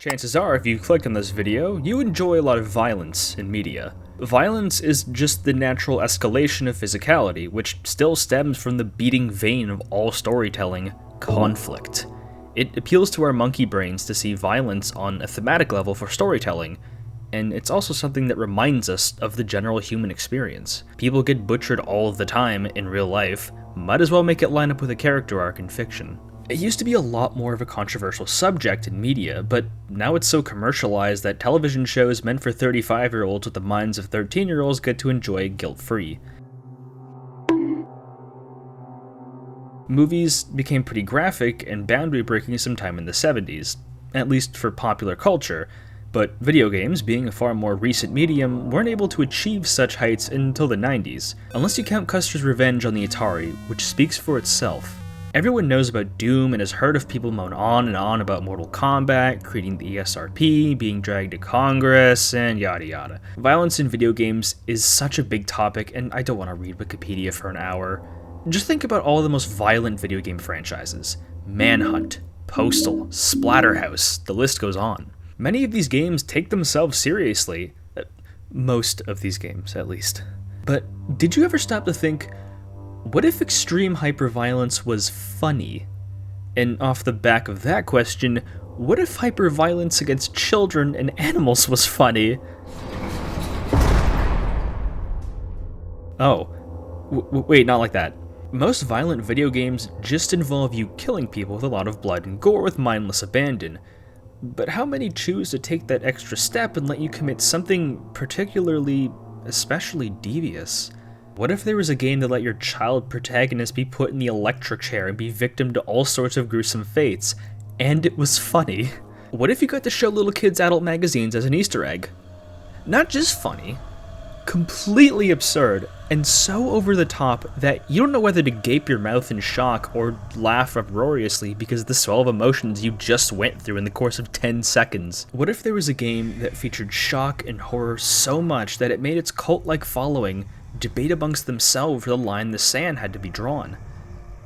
Chances are, if you clicked on this video, you enjoy a lot of violence in media. Violence is just the natural escalation of physicality, which still stems from the beating vein of all storytelling, conflict. It appeals to our monkey brains to see violence on a thematic level for storytelling, and it's also something that reminds us of the general human experience. People get butchered all of the time in real life, might as well make it line up with a character arc in fiction. It used to be a lot more of a controversial subject in media, but now it's so commercialized that television shows meant for 35-year-olds with the minds of 13-year-olds get to enjoy guilt-free. Movies became pretty graphic and boundary-breaking sometime in the 70s, at least for popular culture, but video games, being a far more recent medium, weren't able to achieve such heights until the 90s, unless you count Custer's Revenge on the Atari, which speaks for itself. Everyone knows about Doom and has heard of people moan on and on about Mortal Kombat, creating the ESRP, being dragged to Congress, and yada yada. Violence in video games is such a big topic, and I don't want to read Wikipedia for an hour. Just think about all the most violent video game franchises. Manhunt, Postal, Splatterhouse, the list goes on. Many of these games take themselves seriously. Most of these games, at least. But did you ever stop to think, what if extreme hyperviolence was funny? And off the back of that question, what if hyperviolence against children and animals was funny? Oh, wait, not like that. Most violent video games just involve you killing people with a lot of blood and gore with mindless abandon. But how many choose to take that extra step and let you commit something especially devious? What if there was a game that let your child protagonist be put in the electric chair and be victim to all sorts of gruesome fates, and it was funny? What if you got to show little kids adult magazines as an Easter egg? Not just funny, completely absurd, and so over the top that you don't know whether to gape your mouth in shock or laugh uproariously because of the swell of emotions you just went through in the course of 10 seconds. What if there was a game that featured shock and horror so much that it made its cult-like following debate amongst themselves where the line in the sand had to be drawn?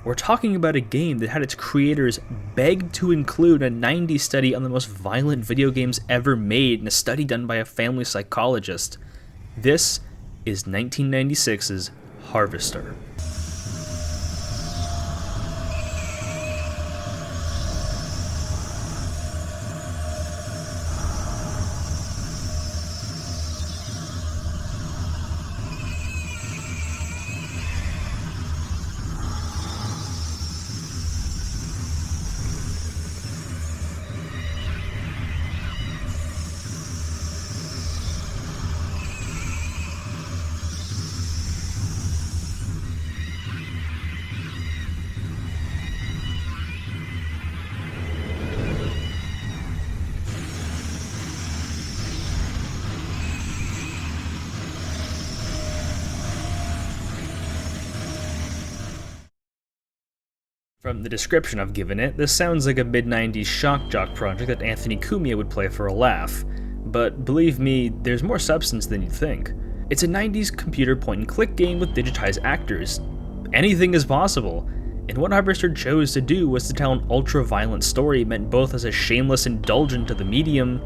We're talking about a game that had its creators beg to include a 90s study on the most violent video games ever made in a study done by a family psychologist. This is 1996's Harvester. From the description I've given it, this sounds like a mid-90s shockjock project that Anthony Cumia would play for a laugh. But believe me, there's more substance than you'd think. It's a 90s computer point-and-click game with digitized actors. Anything is possible. And what Harvester chose to do was to tell an ultra-violent story meant both as a shameless indulgence to the medium,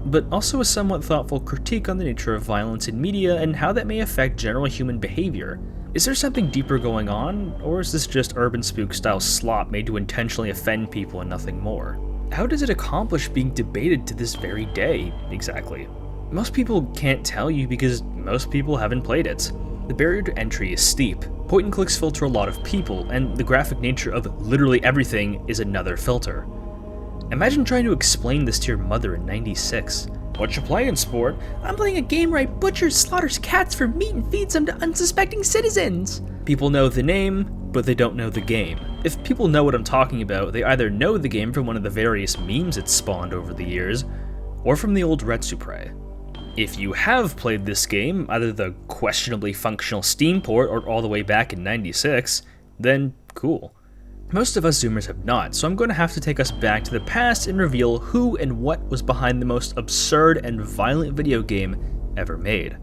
but also a somewhat thoughtful critique on the nature of violence in media and how that may affect general human behavior. Is there something deeper going on, or is this just urban spook-style slop made to intentionally offend people and nothing more? How does it accomplish being debated to this very day, exactly? Most people can't tell you because most people haven't played it. The barrier to entry is steep, point-and-clicks filter a lot of people, and the graphic nature of literally everything is another filter. Imagine trying to explain this to your mother in '96. What you playing, sport? I'm playing a game where I butchers, slaughters cats for meat and feeds them to unsuspecting citizens. People know the name, but they don't know the game. If people know what I'm talking about, they either know the game from one of the various memes it's spawned over the years, or from the old Retrospective. If you have played this game, either the questionably functional Steam port or all the way back in '96, then cool. Most of us Zoomers have not, so I'm going to have to take us back to the past and reveal who and what was behind the most absurd and violent video game ever made.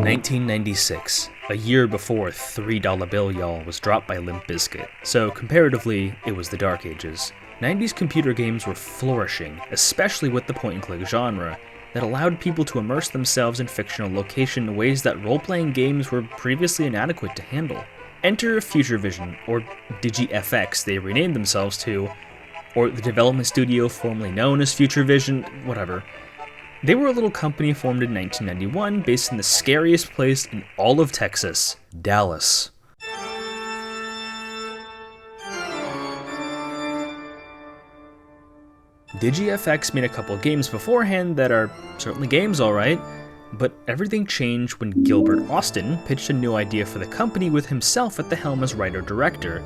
1996, a year before $3 Bill Y'all was dropped by Limp Bizkit, so comparatively, it was the dark ages. 90s computer games were flourishing, especially with the point-and-click genre, that allowed people to immerse themselves in fictional location in ways that role-playing games were previously inadequate to handle. Enter Future Vision, or DigiFX they renamed themselves to, or the development studio formerly known as Future Vision, whatever. They were a little company formed in 1991 based in the scariest place in all of Texas, Dallas. DigiFX made a couple games beforehand that are certainly games alright, but everything changed when Gilbert Austin pitched a new idea for the company with himself at the helm as writer-director,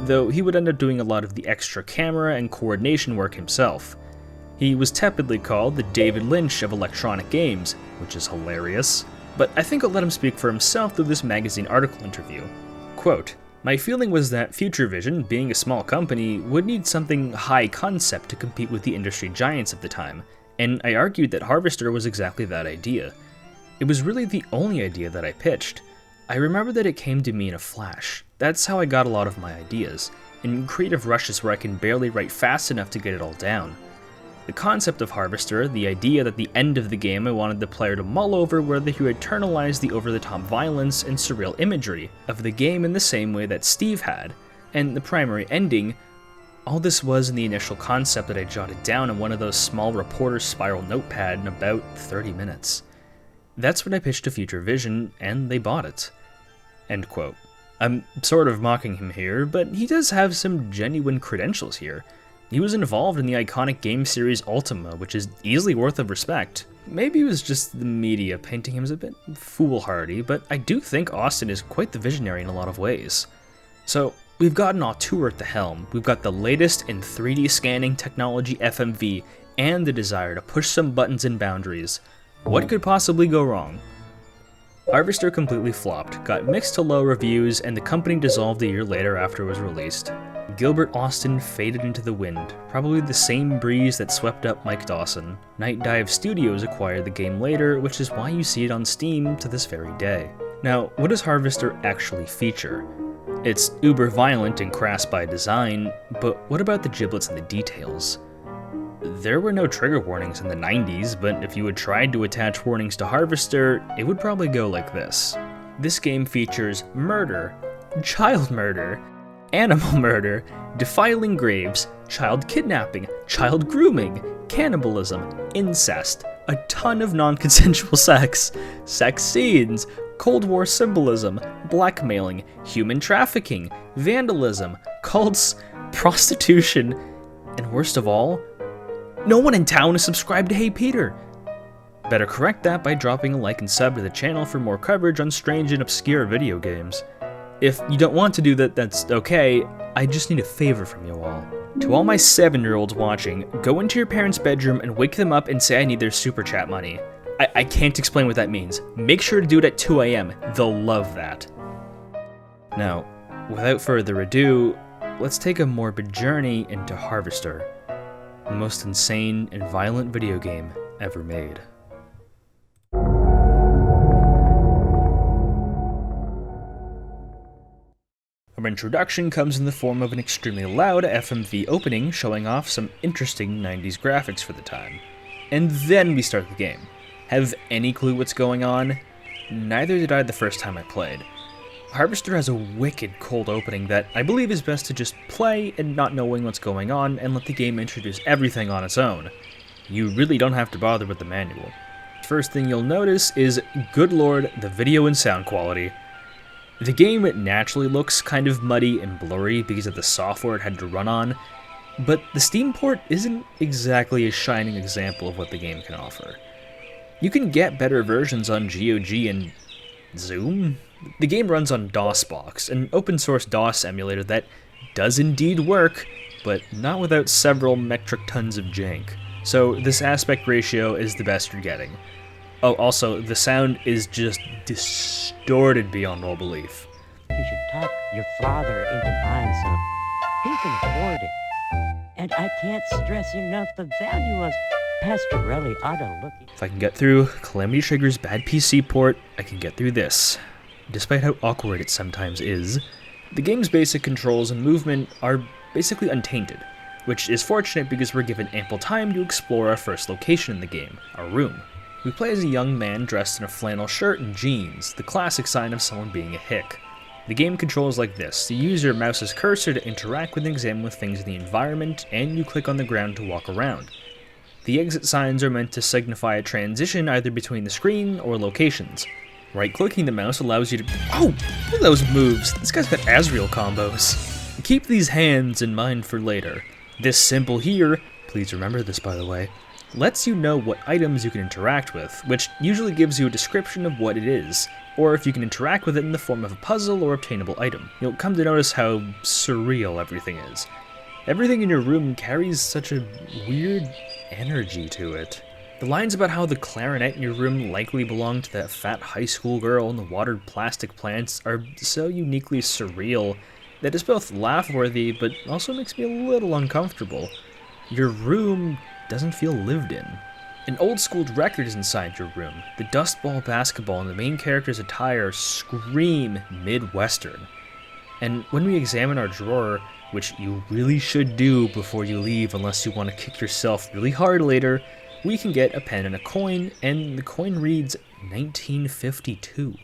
though he would end up doing a lot of the extra camera and coordination work himself. He was tepidly called the David Lynch of electronic games, which is hilarious, but I think I'll let him speak for himself through this magazine article interview. Quote, "My feeling was that Future Vision, being a small company, would need something high concept to compete with the industry giants of the time, and I argued that Harvester was exactly that idea. It was really the only idea that I pitched. I remember that it came to me in a flash. That's how I got a lot of my ideas, in creative rushes where I can barely write fast enough to get it all down. The concept of Harvester, the idea that the end of the game I wanted the player to mull over whether he would internalize the over-the-top violence and surreal imagery of the game in the same way that Steve had, and the primary ending, all this was in the initial concept that I jotted down in one of those small reporter's spiral notepad in about 30 minutes. That's when I pitched to Future Vision, and they bought it." End quote. I'm sort of mocking him here, but he does have some genuine credentials here. He was involved in the iconic game series Ultima, which is easily worth of respect. Maybe it was just the media painting him as a bit foolhardy, but I do think Austin is quite the visionary in a lot of ways. So, we've got an auteur at the helm, we've got the latest in 3D scanning technology FMV, and the desire to push some buttons and boundaries. What could possibly go wrong? Harvester completely flopped, got mixed to low reviews, and the company dissolved a year later after it was released. Gilbert Austin faded into the wind, probably the same breeze that swept up Mike Dawson. Night Dive Studios acquired the game later, which is why you see it on Steam to this very day. Now, what does Harvester actually feature? It's uber violent and crass by design, but what about the giblets and the details? There were no trigger warnings in the 90s, but if you had tried to attach warnings to Harvester, it would probably go like this. This game features murder, child murder, animal murder, defiling graves, child kidnapping, child grooming, cannibalism, incest, a ton of non-consensual sex scenes, Cold War symbolism, blackmailing, human trafficking, vandalism, cults, prostitution, and worst of all, no one in town is subscribed to Hey Peter. Better correct that by dropping a like and sub to the channel for more coverage on strange and obscure video games. If you don't want to do that, that's okay, I just need a favor from you all. To all my 7-year-olds watching, go into your parents' bedroom and wake them up and say I need their super chat money. I can't explain what that means. Make sure to do it at 2 AM, they'll love that. Now, without further ado, let's take a morbid journey into Harvester, the most insane and violent video game ever made. Our introduction comes in the form of an extremely loud FMV opening showing off some interesting 90s graphics for the time. And then we start the game. Have any clue what's going on? Neither did I the first time I played. Harvester has a wicked cold opening that I believe is best to just play and not knowing what's going on and let the game introduce everything on its own. You really don't have to bother with the manual. First thing you'll notice is, good lord, the video and sound quality. The game naturally looks kind of muddy and blurry because of the software it had to run on, but the Steam port isn't exactly a shining example of what the game can offer. You can get better versions on GOG and Zoom. The game runs on DOSBox, an open source DOS emulator that does indeed work, but not without several metric tons of jank. So this aspect ratio is the best you're getting. Oh, also, the sound is just distorted beyond all belief. You should talk your father into buying some. He can afford it. And I can't stress enough the value of pastorelli auto looking. If I can get through Calamity Trigger's bad PC port, I can get through this. Despite how awkward it sometimes is, the game's basic controls and movement are basically untainted, which is fortunate because we're given ample time to explore our first location in the game, our room. We play as a young man dressed in a flannel shirt and jeans, the classic sign of someone being a hick. The game controls like this: you use your mouse's cursor to interact with and examine things in the environment, and you click on the ground to walk around. The exit signs are meant to signify a transition either between the screen or locations. Right-clicking the mouse allows you to— oh, look at those moves! This guy's got Asriel combos. Keep these hands in mind for later. This symbol here, please remember this by the way, lets you know what items you can interact with, which usually gives you a description of what it is, or if you can interact with it in the form of a puzzle or obtainable item. You'll come to notice how surreal everything is. Everything in your room carries such a weird energy to it. The lines about how the clarinet in your room likely belonged to that fat high school girl and the watered plastic plants are so uniquely surreal that it's both laugh-worthy but also makes me a little uncomfortable. Your room doesn't feel lived in. An old-school record is inside your room. The dust ball basketball and the main character's attire scream Midwestern. And when we examine our drawer, which you really should do before you leave unless you want to kick yourself really hard later, we can get a pen and a coin, and the coin reads 1952.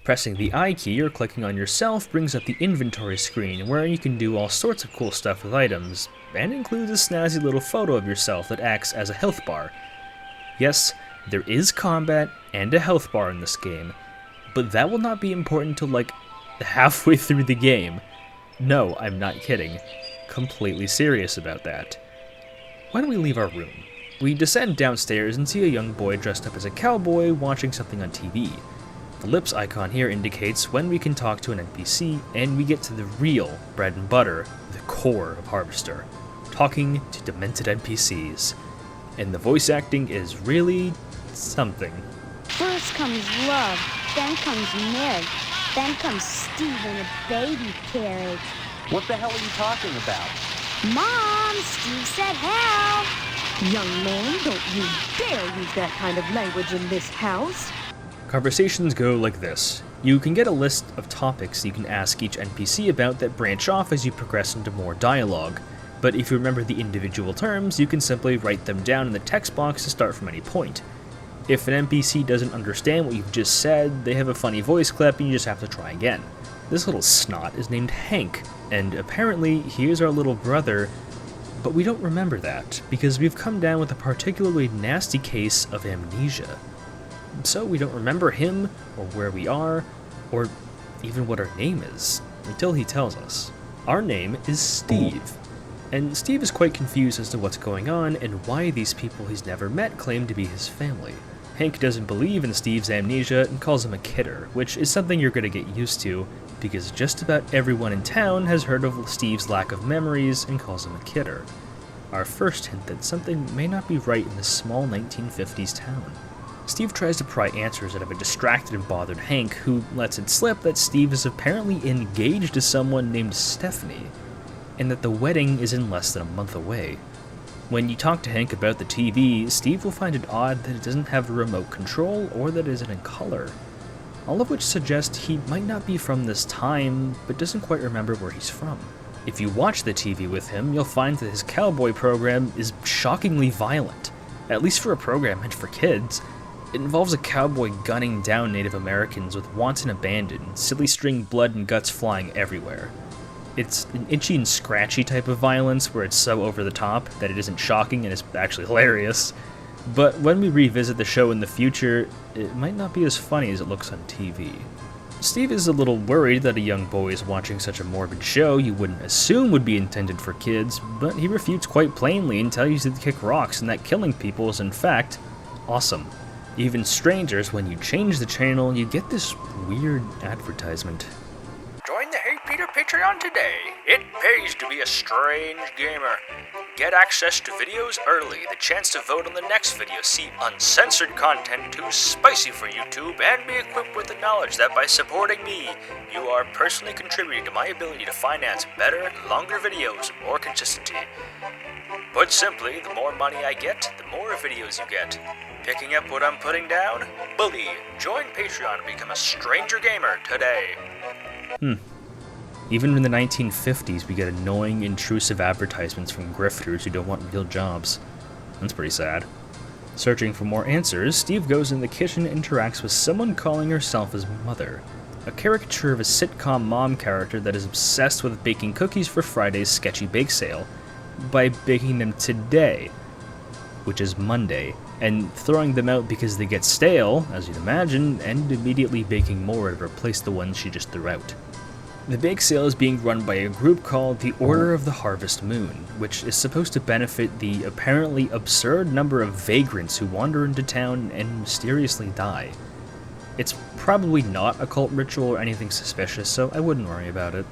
Pressing the I key or clicking on yourself brings up the inventory screen where you can do all sorts of cool stuff with items, and includes a snazzy little photo of yourself that acts as a health bar. Yes, there is combat and a health bar in this game, but that will not be important till like halfway through the game. No, I'm not kidding. Completely serious about that. Why don't we leave our room? We descend downstairs and see a young boy dressed up as a cowboy watching something on TV. The lips icon here indicates when we can talk to an NPC, and we get to the real bread and butter, the core of Harvester, talking to demented NPCs. And the voice acting is really something. First comes love, then comes Ned, then comes Steve in a baby carriage. What the hell are you talking about? Mom, Steve said help! Young man, don't you dare use that kind of language in this house. Conversations go like this. You can get a list of topics you can ask each NPC about that branch off as you progress into more dialogue, but if you remember the individual terms, you can simply write them down in the text box to start from any point. If an NPC doesn't understand what you've just said, they have a funny voice clip and you just have to try again. This little snot is named Hank, and apparently he is our little brother, but we don't remember that, because we've come down with a particularly nasty case of amnesia. So we don't remember him, or where we are, or even what our name is, until he tells us. Our name is Steve, and Steve is quite confused as to what's going on and why these people he's never met claim to be his family. Hank doesn't believe in Steve's amnesia and calls him a kidder, which is something you're going to get used to, because just about everyone in town has heard of Steve's lack of memories and calls him a kidder. Our first hint that something may not be right in this small 1950s town. Steve tries to pry answers out of a distracted and bothered Hank, who lets it slip that Steve is apparently engaged to someone named Stephanie, and that the wedding is in less than a month away. When you talk to Hank about the TV, Steve will find it odd that it doesn't have a remote control or that it isn't in color, all of which suggest he might not be from this time, but doesn't quite remember where he's from. If you watch the TV with him, you'll find that his cowboy program is shockingly violent, at least for a program meant for kids. It involves a cowboy gunning down Native Americans with wanton abandon, silly string blood and guts flying everywhere. It's an itchy and scratchy type of violence where it's so over the top that it isn't shocking and is actually hilarious. But when we revisit the show in the future, it might not be as funny as it looks on TV. Steve is a little worried that a young boy is watching such a morbid show you wouldn't assume would be intended for kids, but he refutes quite plainly and tells you to kick rocks and that killing people is in fact awesome. Even strangers, when you change the channel, you get this weird advertisement. Join the Hey Peter Patreon today. It pays to be a strange gamer. get access to videos early, the chance to vote on the next video, see uncensored content too spicy for YouTube, and be equipped with the knowledge that by supporting me, you are personally contributing to my ability to finance better, longer videos with more consistency. Put simply, the more money I get, the more videos you get. Picking up what I'm putting down? Bully! Join Patreon and become a stranger gamer today. Even in the 1950s, we get annoying, intrusive advertisements from grifters who don't want real jobs. That's pretty sad. Searching for more answers, Steve goes in the kitchen and interacts with someone calling herself his mother. A caricature of a sitcom mom character that is obsessed with baking cookies for Friday's sketchy bake sale, by baking them today, which is Monday, and throwing them out because they get stale, as you'd imagine, and immediately baking more to replace the ones she just threw out. The bake sale is being run by a group called the Order of the Harvest Moon, which is supposed to benefit the apparently absurd number of vagrants who wander into town and mysteriously die. It's probably not a cult ritual or anything suspicious, so I wouldn't worry about it.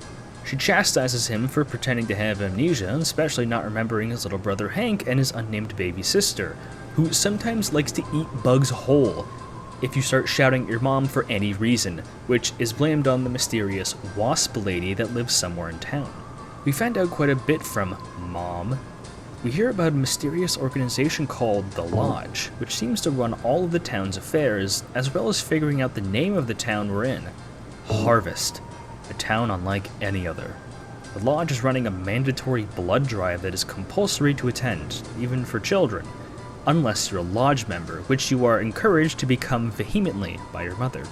She chastises him for pretending to have amnesia, especially not remembering his little brother Hank and his unnamed baby sister, who sometimes likes to eat bugs whole if you start shouting at your mom for any reason, which is blamed on the mysterious wasp lady that lives somewhere in town. We find out quite a bit from Mom. We hear about a mysterious organization called The Lodge, which seems to run all of the town's affairs, as well as figuring out the name of the town we're in. Harvest. A town unlike any other. The Lodge is running a mandatory blood drive that is compulsory to attend, even for children, unless you're a Lodge member, which you are encouraged to become vehemently by your mother.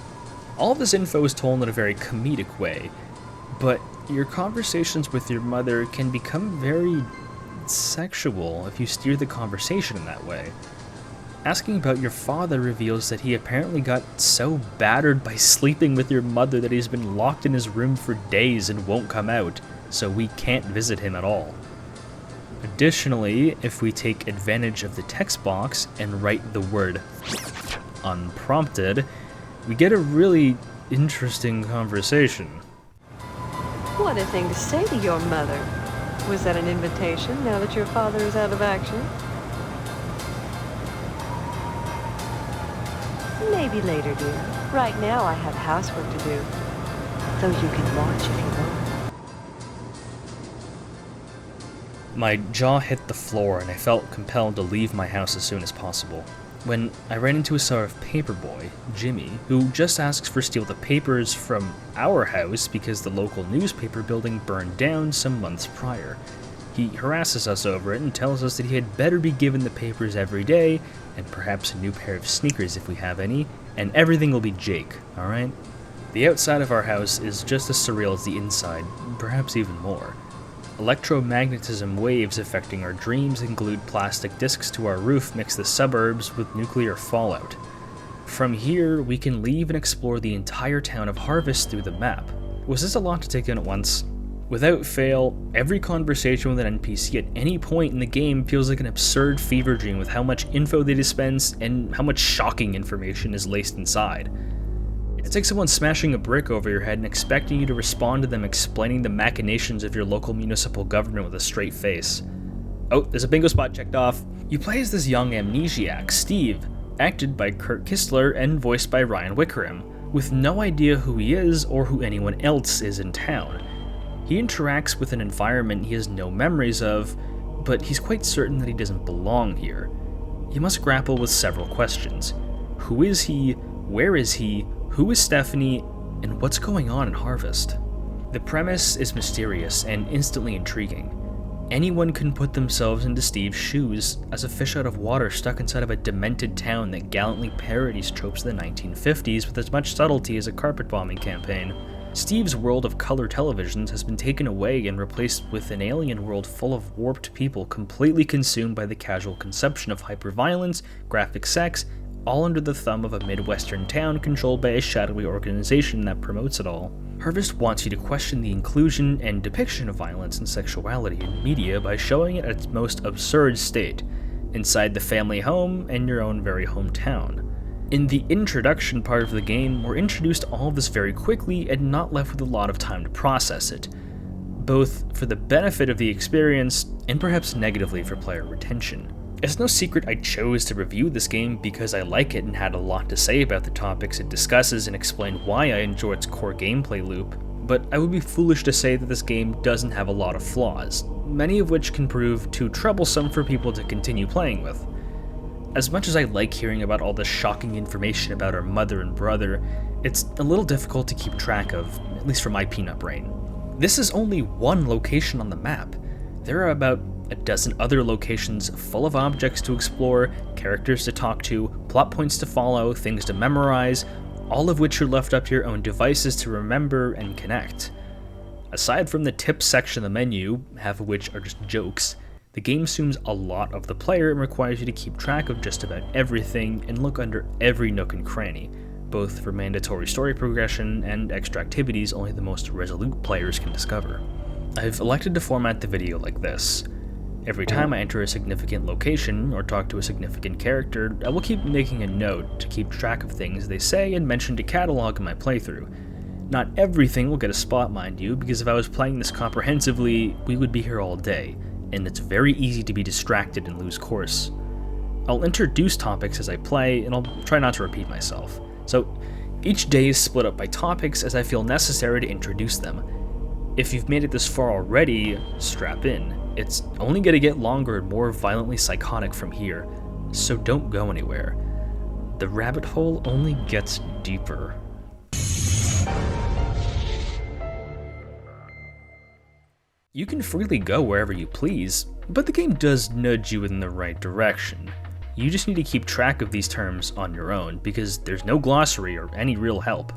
All of this info is told in a very comedic way, but your conversations with your mother can become very sexual if you steer the conversation in that way. Asking about your father reveals that he apparently got so battered by sleeping with your mother that he's been locked in his room for days and won't come out, so we can't visit him at all. Additionally, if we take advantage of the text box and write the word unprompted, we get a really interesting conversation. What a thing to say to your mother. Was that an invitation now that your father is out of action? Maybe later, dear. Right now I have housework to do. Though you can watch if you want. My jaw hit the floor and I felt compelled to leave my house as soon as possible, when I ran into a sort of paper boy, Jimmy, who just asks for steal the papers from our house because the local newspaper building burned down some months prior. He harasses us over it and tells us that he had better be given the papers every day, and perhaps a new pair of sneakers if we have any, and everything will be Jake, alright? The outside of our house is just as surreal as the inside, perhaps even more. Electromagnetism waves affecting our dreams and glued plastic discs to our roof mix the suburbs with nuclear fallout. From here, we can leave and explore the entire town of Harvest through the map. Was this a lot to take in at once? Without fail, every conversation with an NPC at any point in the game feels like an absurd fever dream with how much info they dispense and how much shocking information is laced inside. It's like someone smashing a brick over your head and expecting you to respond to them explaining the machinations of your local municipal government with a straight face. Oh, there's a bingo spot checked off. You play as this young amnesiac, Steve, acted by Kurt Kistler and voiced by Ryan Wickerham, with no idea who he is or who anyone else is in town. He interacts with an environment he has no memories of, but he's quite certain that he doesn't belong here. He must grapple with several questions. Who is he? Where is he? Who is Stephanie? And what's going on in Harvest? The premise is mysterious and instantly intriguing. Anyone can put themselves into Steve's shoes as a fish out of water stuck inside of a demented town that gallantly parodies tropes of the 1950s with as much subtlety as a carpet bombing campaign. Steve's world of color televisions has been taken away and replaced with an alien world full of warped people completely consumed by the casual consumption of hyperviolence, graphic sex, all under the thumb of a Midwestern town controlled by a shadowy organization that promotes it all. Harvest wants you to question the inclusion and depiction of violence and sexuality in media by showing it at its most absurd state, inside the family home and your own very hometown. In the introduction part of the game, we're introduced to all of this very quickly and not left with a lot of time to process it. both for the benefit of the experience and perhaps negatively for player retention. It's no secret I chose to review this game because I like it and had a lot to say about the topics it discusses and explain why I enjoy its core gameplay loop, but I would be foolish to say that this game doesn't have a lot of flaws, many of which can prove too troublesome for people to continue playing with. As much as I like hearing about all the shocking information about our mother and brother, it's a little difficult to keep track of, at least for my peanut brain. This is only one location on the map. There are about a dozen other locations full of objects to explore, characters to talk to, plot points to follow, things to memorize, all of which are left up to your own devices to remember and connect. Aside from the tips section of the menu, half of which are just jokes, the game assumes a lot of the player and requires you to keep track of just about everything and look under every nook and cranny, both for mandatory story progression and extra activities only the most resolute players can discover. I've elected to format the video like this. Every time I enter a significant location or talk to a significant character, I will keep making a note to keep track of things they say and mention to catalog in my playthrough. Not everything will get a spot, mind you, because if I was playing this comprehensively, we would be here all day, and it's very easy to be distracted and lose course. I'll introduce topics as I play, and I'll try not to repeat myself. So each day is split up by topics as I feel necessary to introduce them. If you've made it this far already, strap in. It's only going to get longer and more violently psychotic from here, so don't go anywhere. The rabbit hole only gets deeper. You can freely go wherever you please, but the game does nudge you in the right direction. You just need to keep track of these terms on your own, because there's no glossary or any real help.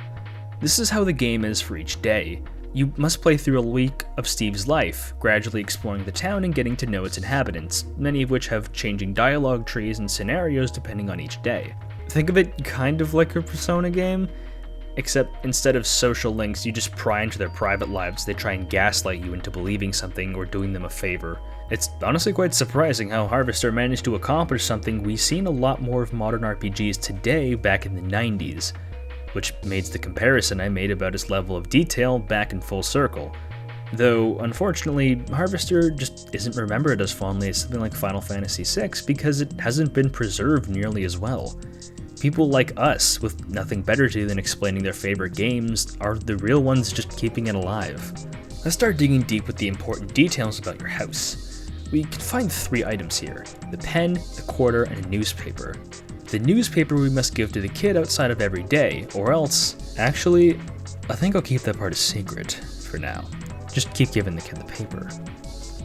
This is how the game is for each day. You must play through a week of Steve's life, gradually exploring the town and getting to know its inhabitants, many of which have changing dialogue trees and scenarios depending on each day. Think of it kind of like a Persona game, except instead of social links, you just pry into their private lives. They try and gaslight you into believing something or doing them a favor. It's honestly quite surprising how Harvester managed to accomplish something we've seen a lot more of modern RPGs today back in the 90s. Which makes the comparison I made about its level of detail back in full circle. Though, unfortunately, Harvester just isn't remembered as fondly as something like Final Fantasy VI because it hasn't been preserved nearly as well. People like us, with nothing better to do than explaining their favorite games, are the real ones just keeping it alive. Let's start digging deep with the important details about your house. We can find 3 items here: the pen, the quarter, and a newspaper. The newspaper we must give to the kid outside of every day, or else, actually, I think I'll keep that part a secret for now. Just keep giving the kid the paper.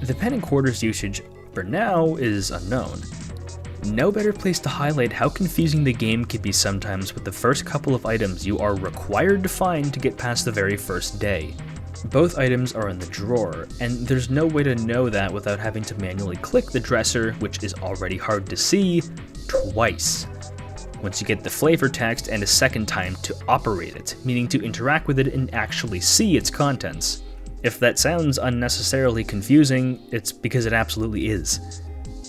The pen and quarters usage, for now, is unknown. No better place to highlight how confusing the game can be sometimes with the first couple of items you are required to find to get past the very first day. Both items are in the drawer, and there's no way to know that without having to manually click the dresser, which is already hard to see, twice. Once you get the flavor text and a second time to operate it, meaning to interact with it and actually see its contents. If that sounds unnecessarily confusing, it's because it absolutely is.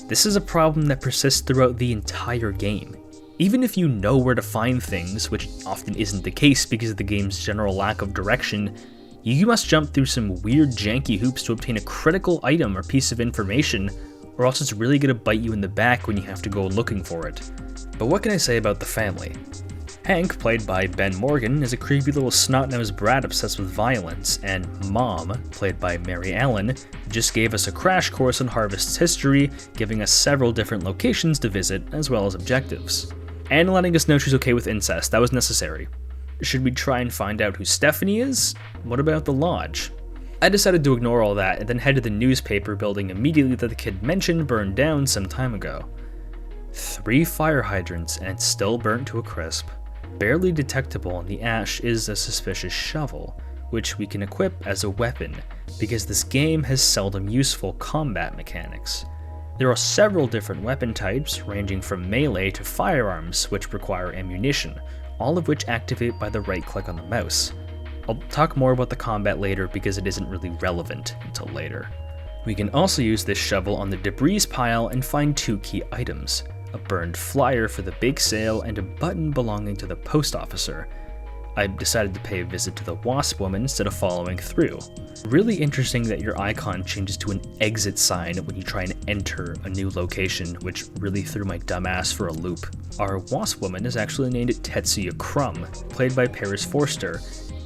This is a problem that persists throughout the entire game. Even if you know where to find things, which often isn't the case because of the game's general lack of direction, you must jump through some weird janky hoops to obtain a critical item or piece of information, or else it's really gonna bite you in the back when you have to go looking for it. But what can I say about the family? Hank, played by Ben Morgan, is a creepy little snot-nosed brat obsessed with violence, and Mom, played by Mary Ellen, just gave us a crash course on Harvest's history, giving us several different locations to visit, as well as objectives. And letting us know she's okay with incest, that was necessary. Should we try and find out who Stephanie is? What about the lodge? I decided to ignore all that and then head to the newspaper building immediately that the kid mentioned burned down some time ago. 3 fire hydrants and it's still burnt to a crisp. Barely detectable in the ash is a suspicious shovel, which we can equip as a weapon, because this game has seldom useful combat mechanics. There are several different weapon types, ranging from melee to firearms, which require ammunition, all of which activate by the right click on the mouse. I'll talk more about the combat later because it isn't really relevant until later. We can also use this shovel on the debris pile and find 2 key items: a burned flyer for the bake sale and a button belonging to the post officer. I decided to pay a visit to the Wasp Woman instead of following through. Really interesting that your icon changes to an exit sign when you try and enter a new location, which really threw my dumb ass for a loop. Our Wasp Woman is actually named Tetsuya Crumb, played by Paris Forster,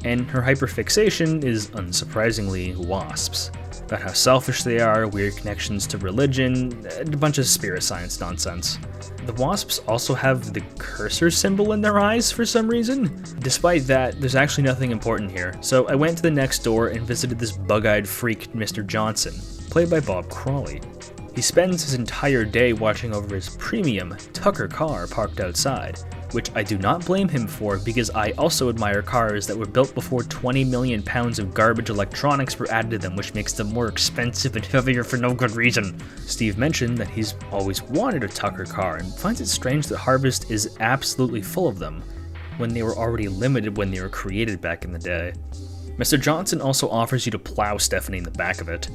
and her hyperfixation is, unsurprisingly, wasps. About how selfish they are, weird connections to religion, a bunch of spirit science nonsense. The wasps also have the cursor symbol in their eyes for some reason. Despite that, there's actually nothing important here, so I went to the next door and visited this bug-eyed freak Mr. Johnson, played by Bob Crawley. He spends his entire day watching over his premium Tucker car parked outside, which I do not blame him for because I also admire cars that were built before 20 million pounds of garbage electronics were added to them, which makes them more expensive and heavier for no good reason. Steve mentioned that he's always wanted a Tucker car and finds it strange that Harvest is absolutely full of them, when they were already limited when they were created back in the day. Mr. Johnson also offers you to plow Stephanie in the back of it.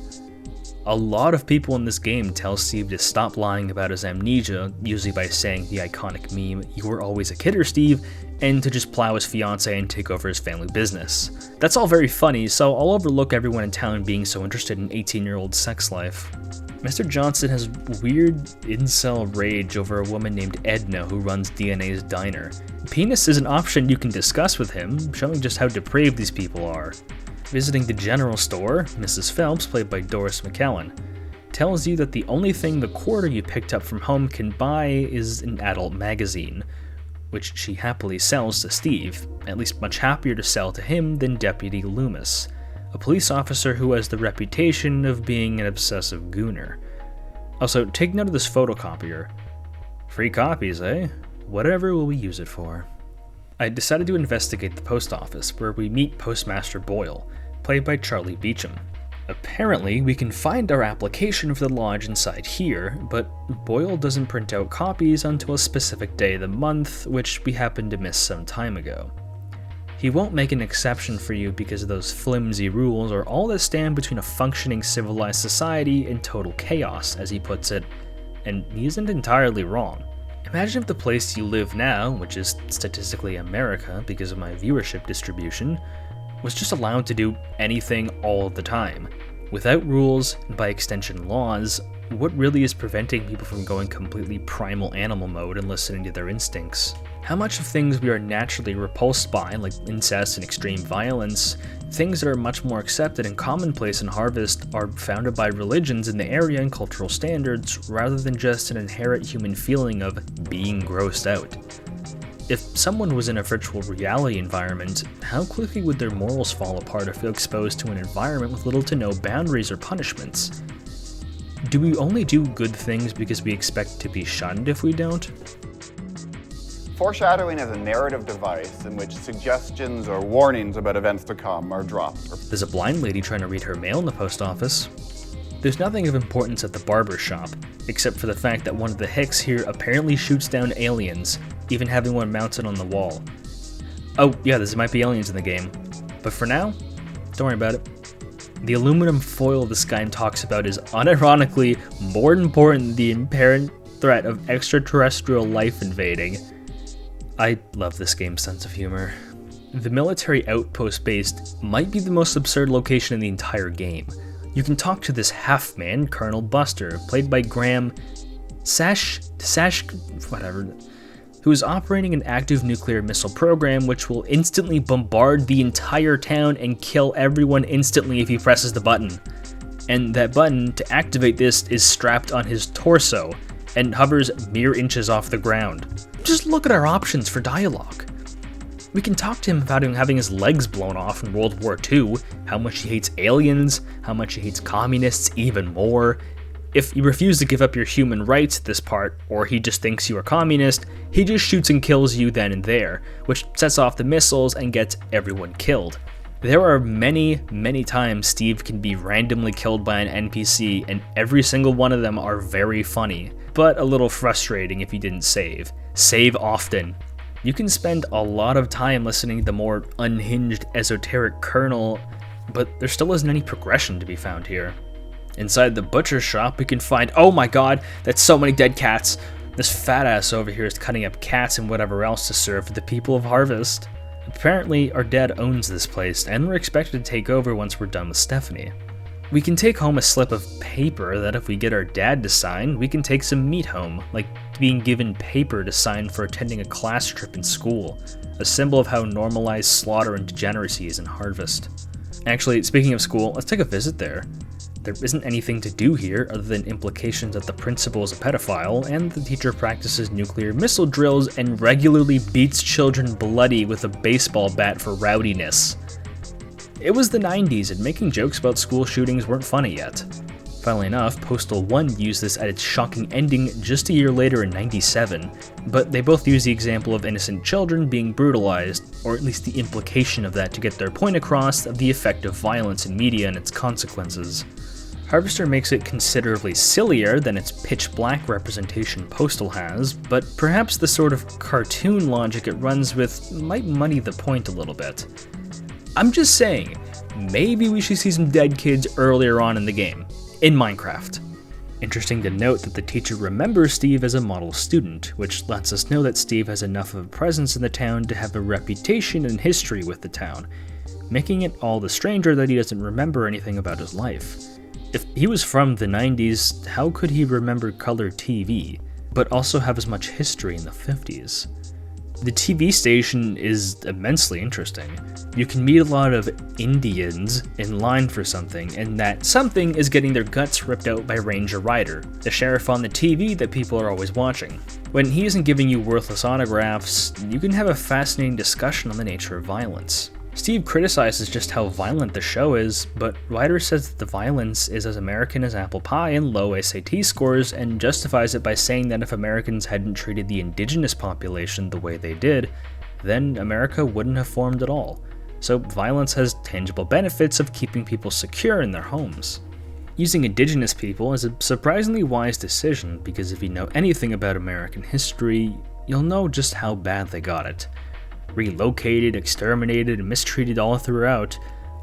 A lot of people in this game tell Steve to stop lying about his amnesia, usually by saying the iconic meme, "You were always a kidder, Steve," and to just plow his fiancée and take over his family business. That's all very funny, so I'll overlook everyone in town being so interested in 18-year-old sex life. Mr. Johnson has weird incel rage over a woman named Edna who runs DNA's diner. Penis is an option you can discuss with him, showing just how depraved these people are. Visiting the general store, Mrs. Phelps, played by Doris McKellen, tells you that the only thing the quarter you picked up from home can buy is an adult magazine, which she happily sells to Steve, at least much happier to sell to him than Deputy Loomis, a police officer who has the reputation of being an obsessive gooner. Also, take note of this photocopier. Free copies, eh? Whatever will we use it for? I decided to investigate the post office, where we meet Postmaster Boyle, played by Charlie Beecham. Apparently, we can find our application for the lodge inside here, but Boyle doesn't print out copies until a specific day of the month, which we happened to miss some time ago. He won't make an exception for you because of those flimsy rules are all that stand between a functioning civilized society and total chaos, as he puts it, and he isn't entirely wrong. Imagine if the place you live now, which is statistically America because of my viewership distribution, was just allowed to do anything all the time. Without rules, and by extension laws, what really is preventing people from going completely primal animal mode and listening to their instincts? How much of things we are naturally repulsed by, like incest and extreme violence, things that are much more accepted and commonplace in Harvest, are founded by religions in the area and cultural standards, rather than just an inherent human feeling of being grossed out? If someone was in a virtual reality environment, how quickly would their morals fall apart if they're exposed to an environment with little to no boundaries or punishments? Do we only do good things because we expect to be shunned if we don't? Foreshadowing is a narrative device in which suggestions or warnings about events to come are dropped. There's a blind lady trying to read her mail in the post office. There's nothing of importance at the barber shop, except for the fact that one of the Hicks here apparently shoots down aliens, even having one mounted on the wall. Oh yeah, there might be aliens in the game, but for now, don't worry about it. The aluminum foil this guy talks about is unironically more important than the apparent threat of extraterrestrial life invading. I love this game's sense of humor. The military outpost base might be the most absurd location in the entire game. You can talk to this half-man, Colonel Buster, played by Graham who is operating an active nuclear missile program which will instantly bombard the entire town and kill everyone instantly if he presses the button. And that button, to activate this, is strapped on his torso and hovers mere inches off the ground. Just look at our options for dialogue. We can talk to him about him having his legs blown off in World War II, how much he hates aliens, how much he hates communists even more. If you refuse to give up your human rights at this part, or he just thinks you are communist, he just shoots and kills you then and there, which sets off the missiles and gets everyone killed. There are many, many times Steve can be randomly killed by an NPC, and every single one of them are very funny, but a little frustrating if you didn't save. Save often. You can spend a lot of time listening to the more unhinged, esoteric Colonel, but there still isn't any progression to be found here. Inside the butcher shop, we can find, oh my god, that's so many dead cats. This fat ass over here is cutting up cats and whatever else to serve for the people of Harvest. Apparently, our dad owns this place, and we're expected to take over once we're done with Stephanie. We can take home a slip of paper that if we get our dad to sign, we can take some meat home, like being given paper to sign for attending a class trip in school, a symbol of how normalized slaughter and degeneracy is in Harvest. Actually, speaking of school, let's take a visit there. There isn't anything to do here other than implications that the principal is a pedophile, and the teacher practices nuclear missile drills and regularly beats children bloody with a baseball bat for rowdiness. It was the 90s, and making jokes about school shootings weren't funny yet. Funnily enough, Postal 1 used this at its shocking ending just a year later in 97, but they both use the example of innocent children being brutalized, or at least the implication of that to get their point across of the effect of violence in media and its consequences. Harvester makes it considerably sillier than its pitch-black representation Postal has, but perhaps the sort of cartoon logic it runs with might muddy the point a little bit. I'm just saying, maybe we should see some dead kids earlier on in the game, in Minecraft. Interesting to note that the teacher remembers Steve as a model student, which lets us know that Steve has enough of a presence in the town to have a reputation and history with the town, making it all the stranger that he doesn't remember anything about his life. If he was from the 90s, how could he remember color TV, but also have as much history in the 50s? The TV station is immensely interesting. You can meet a lot of Indians in line for something, and that something is getting their guts ripped out by Ranger Ryder, the sheriff on the TV that people are always watching. When he isn't giving you worthless autographs, you can have a fascinating discussion on the nature of violence. Steve criticizes just how violent the show is, but Ryder says that the violence is as American as apple pie and low SAT scores, and justifies it by saying that if Americans hadn't treated the indigenous population the way they did, then America wouldn't have formed at all. So violence has tangible benefits of keeping people secure in their homes. Using indigenous people is a surprisingly wise decision, because if you know anything about American history, you'll know just how bad they got it. Relocated, exterminated, and mistreated all throughout,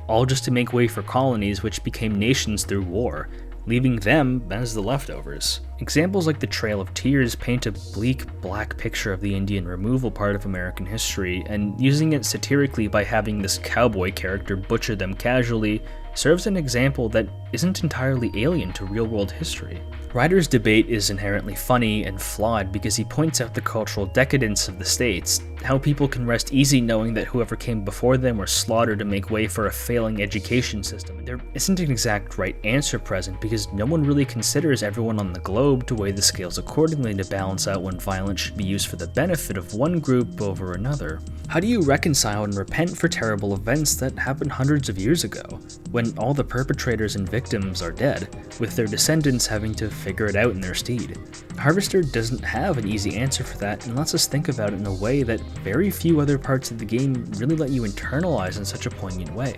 all just to make way for colonies which became nations through war, leaving them as the leftovers. Examples like the Trail of Tears paint a bleak, black picture of the Indian removal part of American history, and using it satirically by having this cowboy character butcher them casually serves an example that isn't entirely alien to real-world history. Ryder's debate is inherently funny and flawed because he points out the cultural decadence of the states, how people can rest easy knowing that whoever came before them were slaughtered to make way for a failing education system. There isn't an exact right answer present because no one really considers everyone on the globe to weigh the scales accordingly to balance out when violence should be used for the benefit of one group over another. How do you reconcile and repent for terrible events that happened hundreds of years ago, when all the perpetrators and victims are dead, with their descendants having to figure it out in their stead? Harvester doesn't have an easy answer for that and lets us think about it in a way that very few other parts of the game really let you internalize in such a poignant way.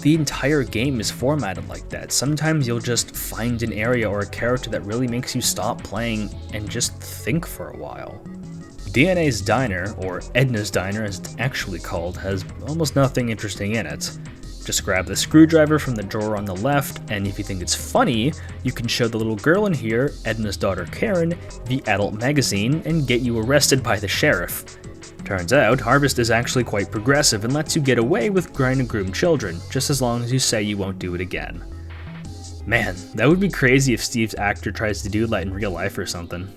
The entire game is formatted like that. Sometimes you'll just find an area or a character that really makes you stop playing and just think for a while. DNA's Diner, or Edna's Diner as it's actually called, has almost nothing interesting in it. Just grab the screwdriver from the drawer on the left, and if you think it's funny, you can show the little girl in here, Edna's daughter Karen, the adult magazine, and get you arrested by the sheriff. Turns out, Harvest is actually quite progressive and lets you get away with grind and groom children, just as long as you say you won't do it again. Man, that would be crazy if Steve's actor tries to do that in real life or something.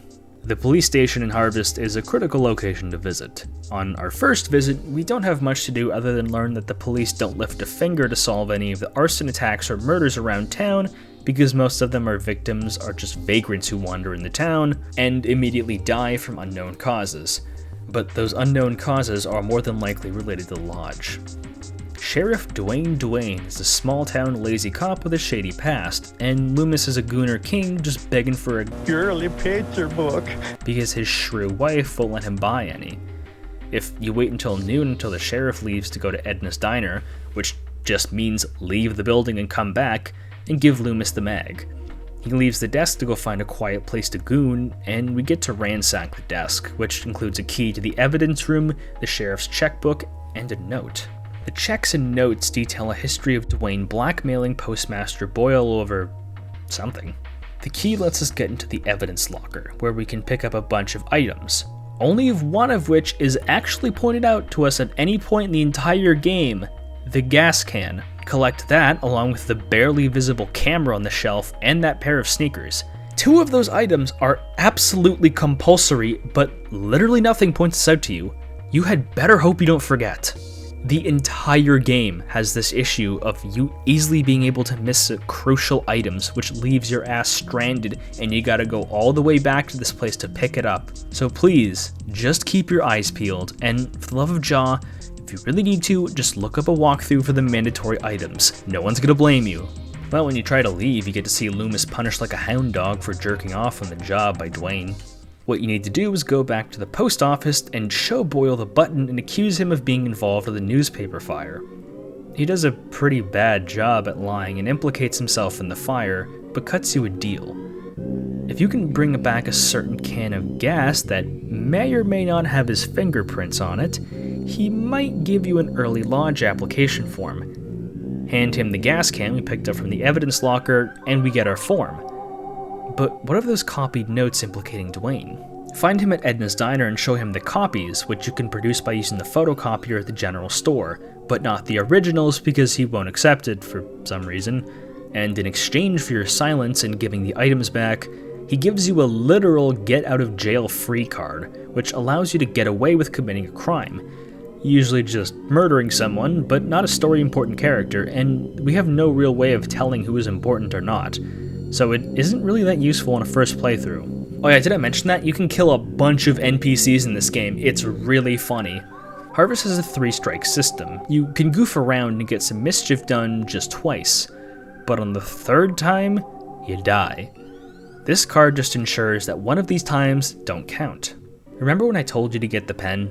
The police station in Harvest is a critical location to visit. On our first visit, we don't have much to do other than learn that the police don't lift a finger to solve any of the arson attacks or murders around town, because most of them are victims are just vagrants who wander in the town and immediately die from unknown causes. But those unknown causes are more than likely related to the lodge. Sheriff Dwayne is a small-town lazy cop with a shady past, and Loomis is a gooner king just begging for a girly picture book because his shrew wife won't let him buy any. If you wait until noon until the sheriff leaves to go to Edna's Diner, which just means leave the building and come back, and give Loomis the mag. He leaves the desk to go find a quiet place to goon, and we get to ransack the desk, which includes a key to the evidence room, the sheriff's checkbook, and a note. The checks and notes detail a history of Dwayne blackmailing Postmaster Boyle over something. The key lets us get into the evidence locker, where we can pick up a bunch of items. only one of which is actually pointed out to us at any point in the entire game: the gas can. Collect that along with the barely visible camera on the shelf and that pair of sneakers. 2 of those items are absolutely compulsory, but literally nothing points this out to you. You had better hope you don't forget. The entire game has this issue of you easily being able to miss crucial items, which leaves your ass stranded and you gotta go all the way back to this place to pick it up. So please, just keep your eyes peeled, and for the love of Jah, if you really need to, just look up a walkthrough for the mandatory items. No one's gonna blame you. But when you try to leave, you get to see Loomis punished like a hound dog for jerking off on the job by Dwayne. What you need to do is go back to the post office and show Boyle the button and accuse him of being involved with a newspaper fire. He does a pretty bad job at lying and implicates himself in the fire, but cuts you a deal. If you can bring back a certain can of gas that may or may not have his fingerprints on it, he might give you an early lodge application form. Hand him the gas can we picked up from the evidence locker, and we get our form. But what of those copied notes implicating Dwayne? Find him at Edna's Diner and show him the copies, which you can produce by using the photocopier at the general store, but not the originals because he won't accept it for some reason. And in exchange for your silence and giving the items back, he gives you a literal get-out-of-jail-free card, which allows you to get away with committing a crime. Usually just murdering someone, but not a story-important character, and we have no real way of telling who is important or not. So it isn't really that useful in a first playthrough. Oh yeah, did I mention that? You can kill a bunch of NPCs in this game. It's really funny. Harvest has a 3-strike system. You can goof around and get some mischief done just twice, but on the 3rd time, you die. This card just ensures that one of these times don't count. Remember when I told you to get the pen?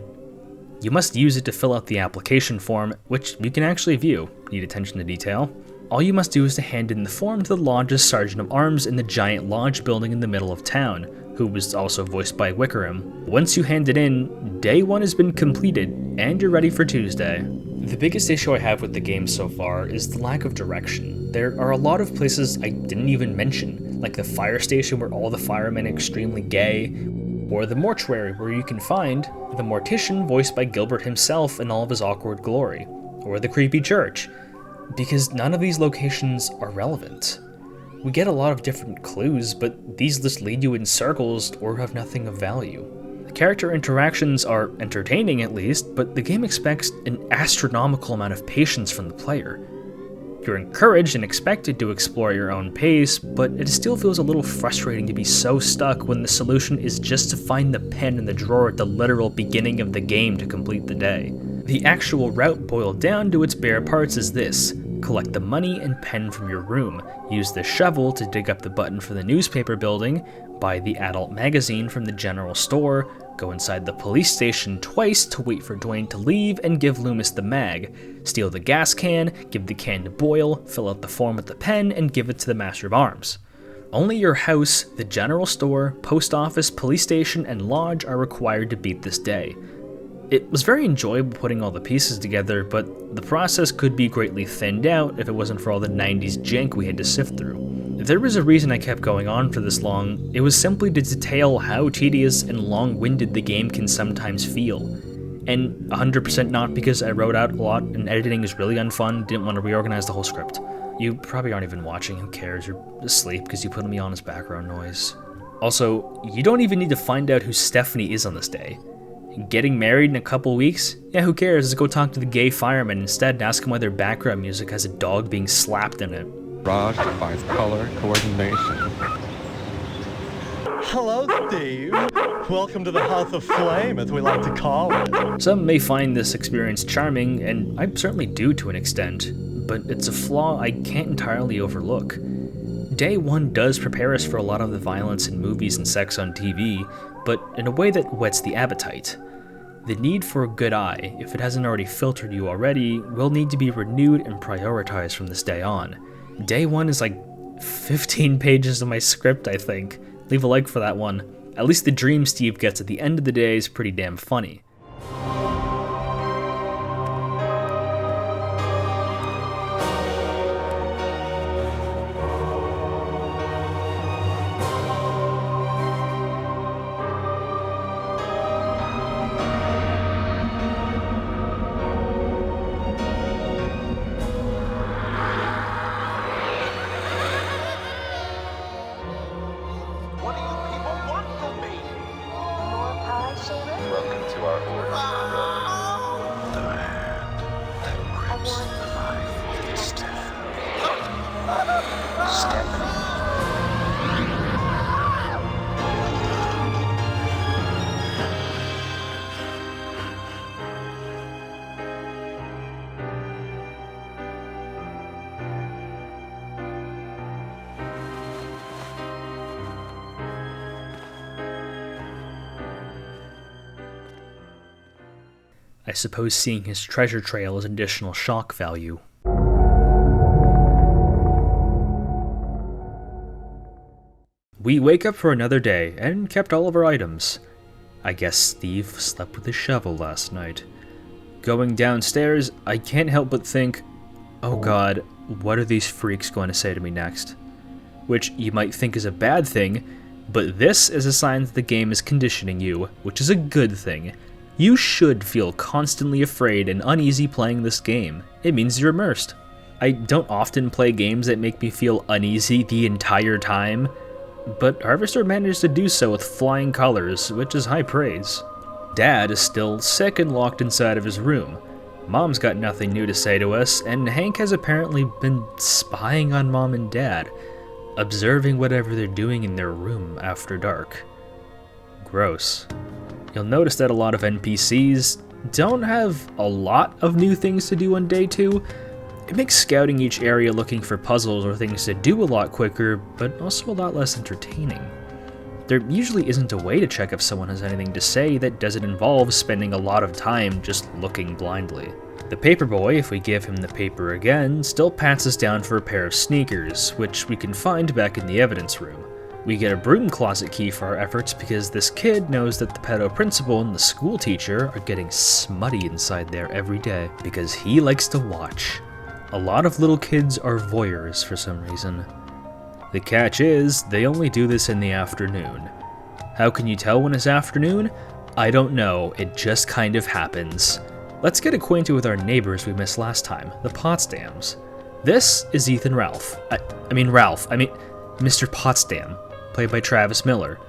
You must use it to fill out the application form, which you can actually view. Need attention to detail? All you must do is to hand in the form to the lodge's sergeant of arms in the giant lodge building in the middle of town, who was also voiced by Wickerham. Once you hand it in, day 1 has been completed, and you're ready for Tuesday. The biggest issue I have with the game so far is the lack of direction. There are a lot of places I didn't even mention, like the fire station where all the firemen are extremely gay, or the mortuary where you can find the mortician voiced by Gilbert himself in all of his awkward glory, or the creepy church, because none of these locations are relevant. We get a lot of different clues, but these just lead you in circles or have nothing of value. The character interactions are entertaining at least, but the game expects an astronomical amount of patience from the player. You're encouraged and expected to explore your own pace, but it still feels a little frustrating to be so stuck when the solution is just to find the pen in the drawer at the literal beginning of the game to complete the day. The actual route boiled down to its bare parts is this: collect the money and pen from your room, use the shovel to dig up the button for the newspaper building, buy the adult magazine from the general store, go inside the police station twice to wait for Dwayne to leave and give Loomis the mag, steal the gas can, give the can to Boyle, fill out the form with the pen, and give it to the Master of Arms. Only your house, the general store, post office, police station, and lodge are required to beat this day. It was very enjoyable putting all the pieces together, but the process could be greatly thinned out if it wasn't for all the 90s jank we had to sift through. There was a reason I kept going on for this long. It was simply to detail how tedious and long-winded the game can sometimes feel. And 100% not because I wrote out a lot and editing is really unfun, didn't want to reorganize the whole script. You probably aren't even watching, who cares, you're asleep because you put me on as background noise. Also, you don't even need to find out who Stephanie is on this day. Getting married in a couple weeks? Yeah, who cares? Let's go talk to the gay firemen instead and ask them why their background music has a dog being slapped in it. Raj defines color coordination. Hello, Steve. Welcome to the House of Flame, as we like to call it. Some may find this experience charming, and I certainly do to an extent, but it's a flaw I can't entirely overlook. Day 1 does prepare us for a lot of the violence in movies and sex on TV, but in a way that whets the appetite. The need for a good eye, if it hasn't already filtered you already, will need to be renewed and prioritized from this day on. Day 1 is like 15 pages of my script, I think. Leave a like for that one. At least the dream Steve gets at the end of the day is pretty damn funny. are horrifying. The hand that grips life is Stephanie. I suppose seeing his treasure trail is additional shock value. We wake up for another day, and kept all of our items. I guess Steve slept with a shovel last night. Going downstairs, I can't help but think, oh god, what are these freaks going to say to me next? Which you might think is a bad thing, but this is a sign that the game is conditioning you, which is a good thing. You should feel constantly afraid and uneasy playing this game. It means you're immersed. I don't often play games that make me feel uneasy the entire time, but Harvester managed to do so with flying colors, which is high praise. Dad is still sick and locked inside of his room. Mom's got nothing new to say to us, and Hank has apparently been spying on Mom and Dad, observing whatever they're doing in their room after dark. Gross. You'll notice that a lot of NPCs don't have a lot of new things to do on day 2. It makes scouting each area looking for puzzles or things to do a lot quicker, but also a lot less entertaining. There usually isn't a way to check if someone has anything to say that doesn't involve spending a lot of time just looking blindly. The paperboy, if we give him the paper again, still pats us down for a pair of sneakers, which we can find back in the evidence room. We get a broom closet key for our efforts because this kid knows that the pedo principal and the school teacher are getting smutty inside there every day because he likes to watch. A lot of little kids are voyeurs for some reason. The catch is, they only do this in the afternoon. How can you tell when it's afternoon? I don't know, it just kind of happens. Let's get acquainted with our neighbors we missed last time, the Potsdams. This is Ethan Ralph. I mean Mr. Potsdam, played by Travis Miller.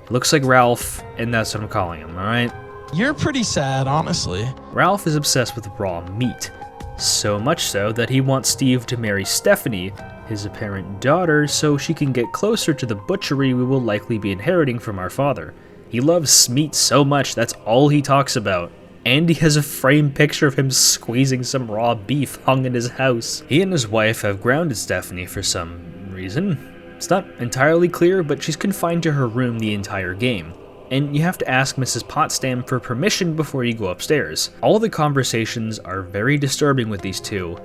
Looks like Ralph, and that's what I'm calling him, alright? You're pretty sad, honestly. Ralph is obsessed with raw meat. So much so that he wants Steve to marry Stephanie, his apparent daughter, so she can get closer to the butchery we will likely be inheriting from our father. He loves meat so much that's all he talks about. And he has a framed picture of him squeezing some raw beef hung in his house. He and his wife have grounded Stephanie for some reason. It's not entirely clear, but she's confined to her room the entire game. And you have to ask Mrs. Potsdam for permission before you go upstairs. All the conversations are very disturbing with these two,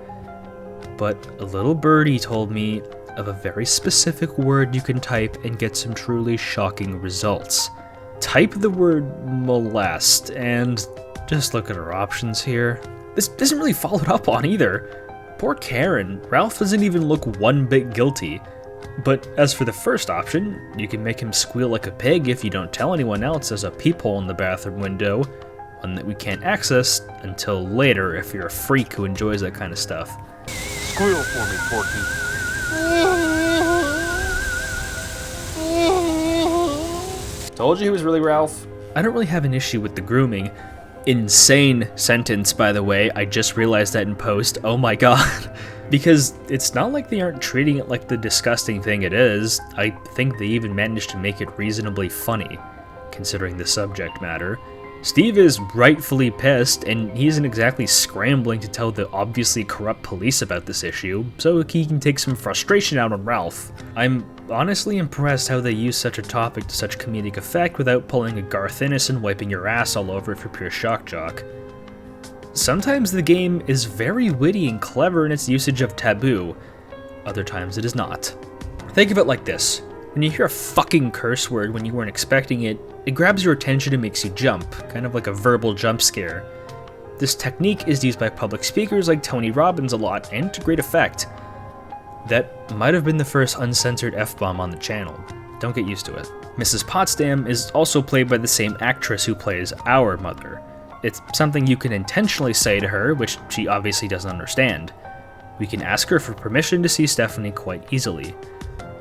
but a little birdie told me of a very specific word you can type and get some truly shocking results. Type the word molest, and just look at our options here. This isn't really followed up on either. Poor Karen, Ralph doesn't even look one bit guilty. But as for the first option, you can make him squeal like a pig if you don't tell anyone else there's a peephole in the bathroom window, one that we can't access until later if you're a freak who enjoys that kind of stuff. Squeal for me, Porky. Told you he was really Ralph. I don't really have an issue with the grooming. Insane sentence, by the way. I just realized that in post. Oh my god. Because it's not like they aren't treating it like the disgusting thing it is. I think they even managed to make it reasonably funny, considering the subject matter. Steve is rightfully pissed, and he isn't exactly scrambling to tell the obviously corrupt police about this issue, so he can take some frustration out on Ralph. I'm honestly impressed how they use such a topic to such comedic effect without pulling a Garth Ennis and wiping your ass all over it for pure shockjock. Sometimes the game is very witty and clever in its usage of taboo, other times it is not. Think of it like this. When you hear a fucking curse word when you weren't expecting it, it grabs your attention and makes you jump, kind of like a verbal jump scare. This technique is used by public speakers like Tony Robbins a lot, and to great effect. That might have been the first uncensored F-bomb on the channel. Don't get used to it. Mrs. Potsdam is also played by the same actress who plays our mother. It's something you can intentionally say to her, which she obviously doesn't understand. We can ask her for permission to see Stephanie quite easily.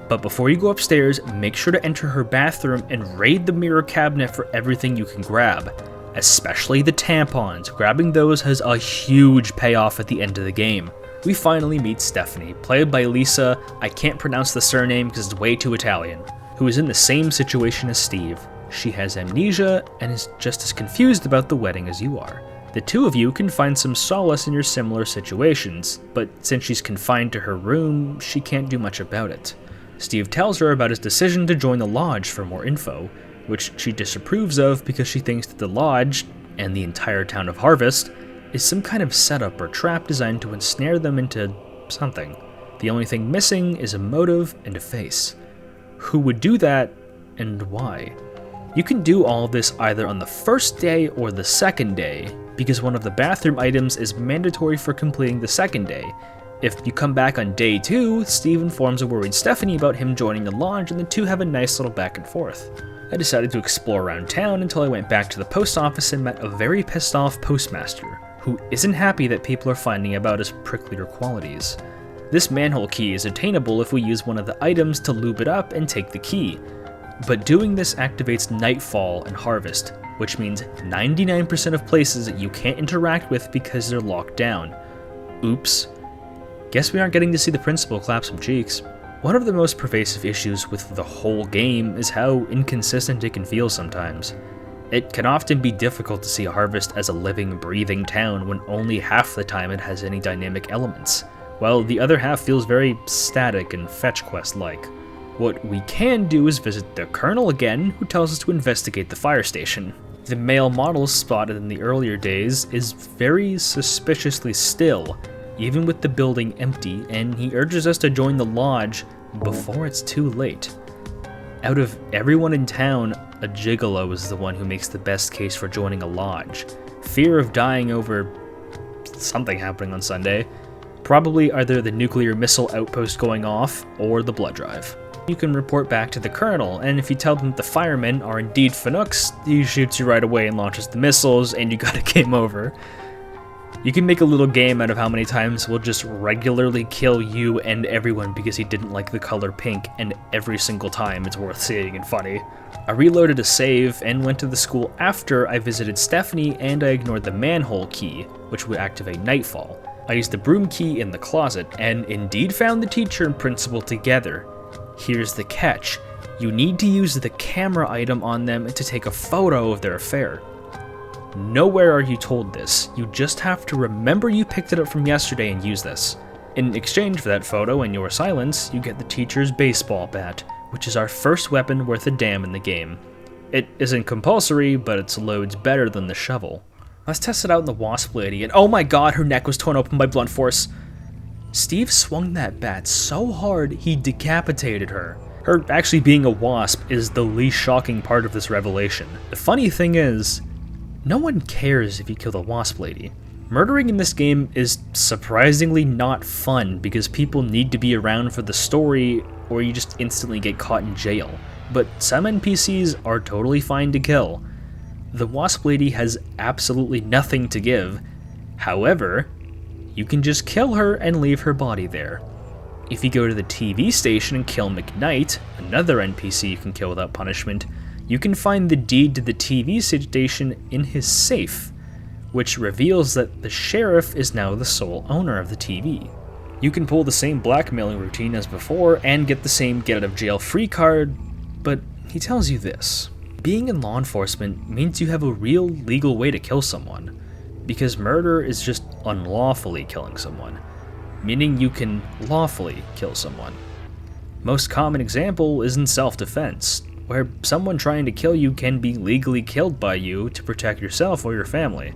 But before you go upstairs, make sure to enter her bathroom and raid the mirror cabinet for everything you can grab. especially the tampons. Grabbing those has a huge payoff at the end of the game. We finally meet Stephanie, played by Lisa, I can't pronounce the surname because it's way too Italian, who is in the same situation as Steve. She has amnesia and is just as confused about the wedding as you are. The two of you can find some solace in your similar situations, but since she's confined to her room, she can't do much about it. Steve tells her about his decision to join the lodge for more info, which she disapproves of because she thinks that the lodge, and the entire town of Harvest, is some kind of setup or trap designed to ensnare them into something. The only thing missing is a motive and a face. Who would do that, and why? You can do all of this either on the first day or the second day, because one of the bathroom items is mandatory for completing the second day. If you come back on day 2, Steve informs a worried Stephanie about him joining the lodge and the two have a nice little back and forth. I decided to explore around town until I went back to the post office and met a very pissed off postmaster, who isn't happy that people are finding about his pricklier qualities. This manhole key is attainable if we use one of the items to lube it up and take the key, but doing this activates Nightfall and Harvest, which means 99% of places that you can't interact with because they're locked down. Oops. Guess we aren't getting to see the principal clap some cheeks. One of the most pervasive issues with the whole game is how inconsistent it can feel sometimes. It can often be difficult to see Harvest as a living, breathing town when only half the time it has any dynamic elements, while the other half feels very static and fetch quest-like. What we can do is visit the Colonel again, who tells us to investigate the fire station. The male model spotted in the earlier days is very suspiciously still, even with the building empty, and he urges us to join the lodge before it's too late. Out of everyone in town, a gigolo is the one who makes the best case for joining a lodge. Fear of dying over something happening on Sunday. Probably either the nuclear missile outpost going off or the blood drive. You can report back to the Colonel, and if you tell them that the firemen are indeed Fanooks, he shoots you right away and launches the missiles, and you got a game over. You can make a little game out of how many times we'll just regularly kill you and everyone because he didn't like the color pink, and every single time it's worth seeing and funny. I reloaded a save and went to the school after I visited Stephanie, and I ignored the manhole key, which would activate Nightfall. I used the broom key in the closet, and indeed found the teacher and principal together. Here's the catch. You need to use the camera item on them to take a photo of their affair. Nowhere are you told this. You just have to remember you picked it up from yesterday and use this. In exchange for that photo and your silence, you get the teacher's baseball bat, which is our first weapon worth a damn in the game. It isn't compulsory, but it's loads better than the shovel. Let's test it out in the wasp lady, and oh my god, her neck was torn open by blunt force. Steve swung that bat so hard he decapitated her. Her actually being a wasp is the least shocking part of this revelation. The funny thing is, no one cares if you kill the wasp lady. Murdering in this game is surprisingly not fun because people need to be around for the story or you just instantly get caught in jail. But some NPCs are totally fine to kill. The wasp lady has absolutely nothing to give. However, you can just kill her and leave her body there. If you go to the TV station and kill McKnight, another NPC you can kill without punishment, you can find the deed to the TV station in his safe, which reveals that the sheriff is now the sole owner of the TV. You can pull the same blackmailing routine as before and get the same get out of jail free card, but he tells you this. Being in law enforcement means you have a real legal way to kill someone, because murder is just unlawfully killing someone, meaning you can lawfully kill someone. Most common example is in self-defense, where someone trying to kill you can be legally killed by you to protect yourself or your family.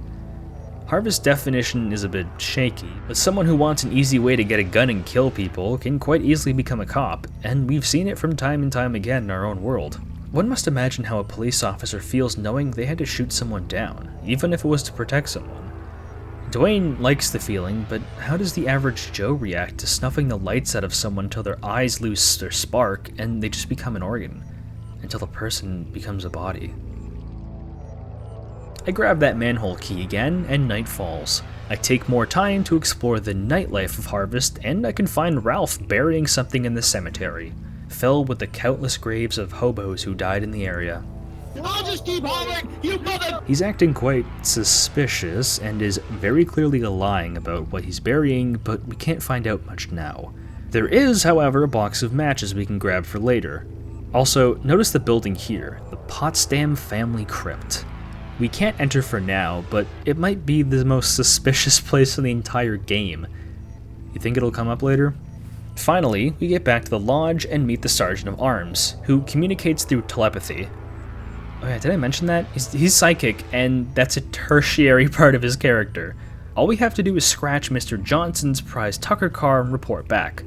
Harvest's definition is a bit shaky, but someone who wants an easy way to get a gun and kill people can quite easily become a cop, and we've seen it from time and time again in our own world. One must imagine how a police officer feels knowing they had to shoot someone down, even if it was to protect someone. Dwayne likes the feeling, but how does the average Joe react to snuffing the lights out of someone till their eyes lose their spark and they just become an organ, until the person becomes a body? I grab that manhole key again, and night falls. I take more time to explore the nightlife of Harvest, and I can find Ralph burying something in the cemetery, filled with the countless graves of hobos who died in the area. I'll just keep hollering, you mother... He's acting quite suspicious and is very clearly lying about what he's burying, but we can't find out much now. There is, however, a box of matches we can grab for later. Also, notice the building here, the Potsdam Family Crypt. We can't enter for now, but it might be the most suspicious place in the entire game. You think it'll come up later? Finally, we get back to the lodge and meet the Sergeant of Arms, who communicates through telepathy. Oh yeah, did I mention that? He's psychic, and that's a tertiary part of his character. All we have to do is scratch Mr. Johnson's prize Tucker car and report back.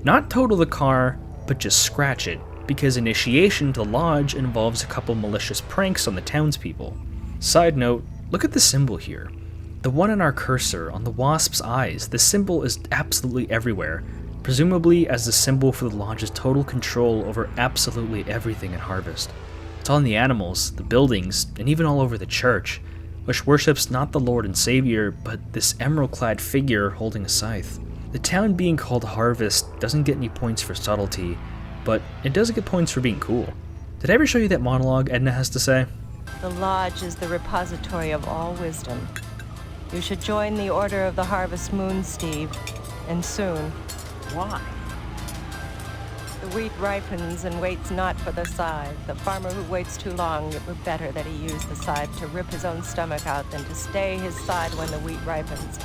Not total the car, but just scratch it, because initiation to the lodge involves a couple malicious pranks on the townspeople. Side note, look at the symbol here. The one on our cursor, on the wasp's eyes, the symbol is absolutely everywhere, presumably as the symbol for the lodge's total control over absolutely everything in Harvest. It's all in the animals, the buildings, and even all over the church, which worships not the Lord and Savior, but this emerald-clad figure holding a scythe. The town being called Harvest doesn't get any points for subtlety, but it does get points for being cool. Did I ever show you that monologue Edna has to say? The lodge is the repository of all wisdom. You should join the Order of the Harvest Moon, Steve, and soon. Why? The wheat ripens and waits not for the scythe. The farmer who waits too long, it were better that he use the scythe to rip his own stomach out than to stay his side when the wheat ripens.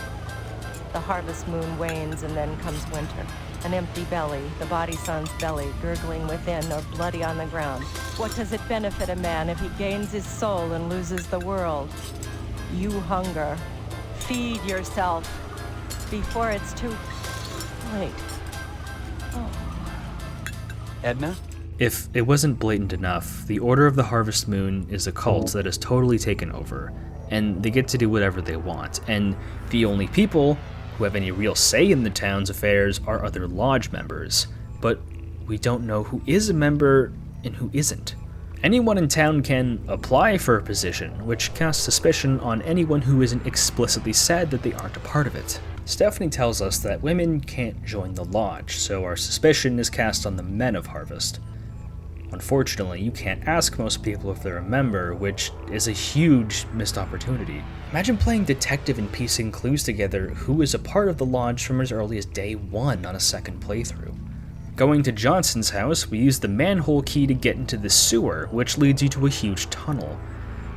The harvest moon wanes and then comes winter. An empty belly, the body sun's belly, gurgling within or bloody on the ground. What does it benefit a man if he gains his soul and loses the world? You hunger. Feed yourself before it's too late. Oh. Edna? If it wasn't blatant enough, the Order of the Harvest Moon is a cult that has totally taken over, and they get to do whatever they want, and the only people who have any real say in the town's affairs are other lodge members, but we don't know who is a member and who isn't. Anyone in town can apply for a position, which casts suspicion on anyone who isn't explicitly said that they aren't a part of it. Stephanie tells us that women can't join the lodge, so our suspicion is cast on the men of Harvest. Unfortunately, you can't ask most people if they're a member, which is a huge missed opportunity. Imagine playing detective and piecing clues together who is a part of the lodge from as early as day 1 on a second playthrough. Going to Johnson's house, we use the manhole key to get into the sewer, which leads you to a huge tunnel.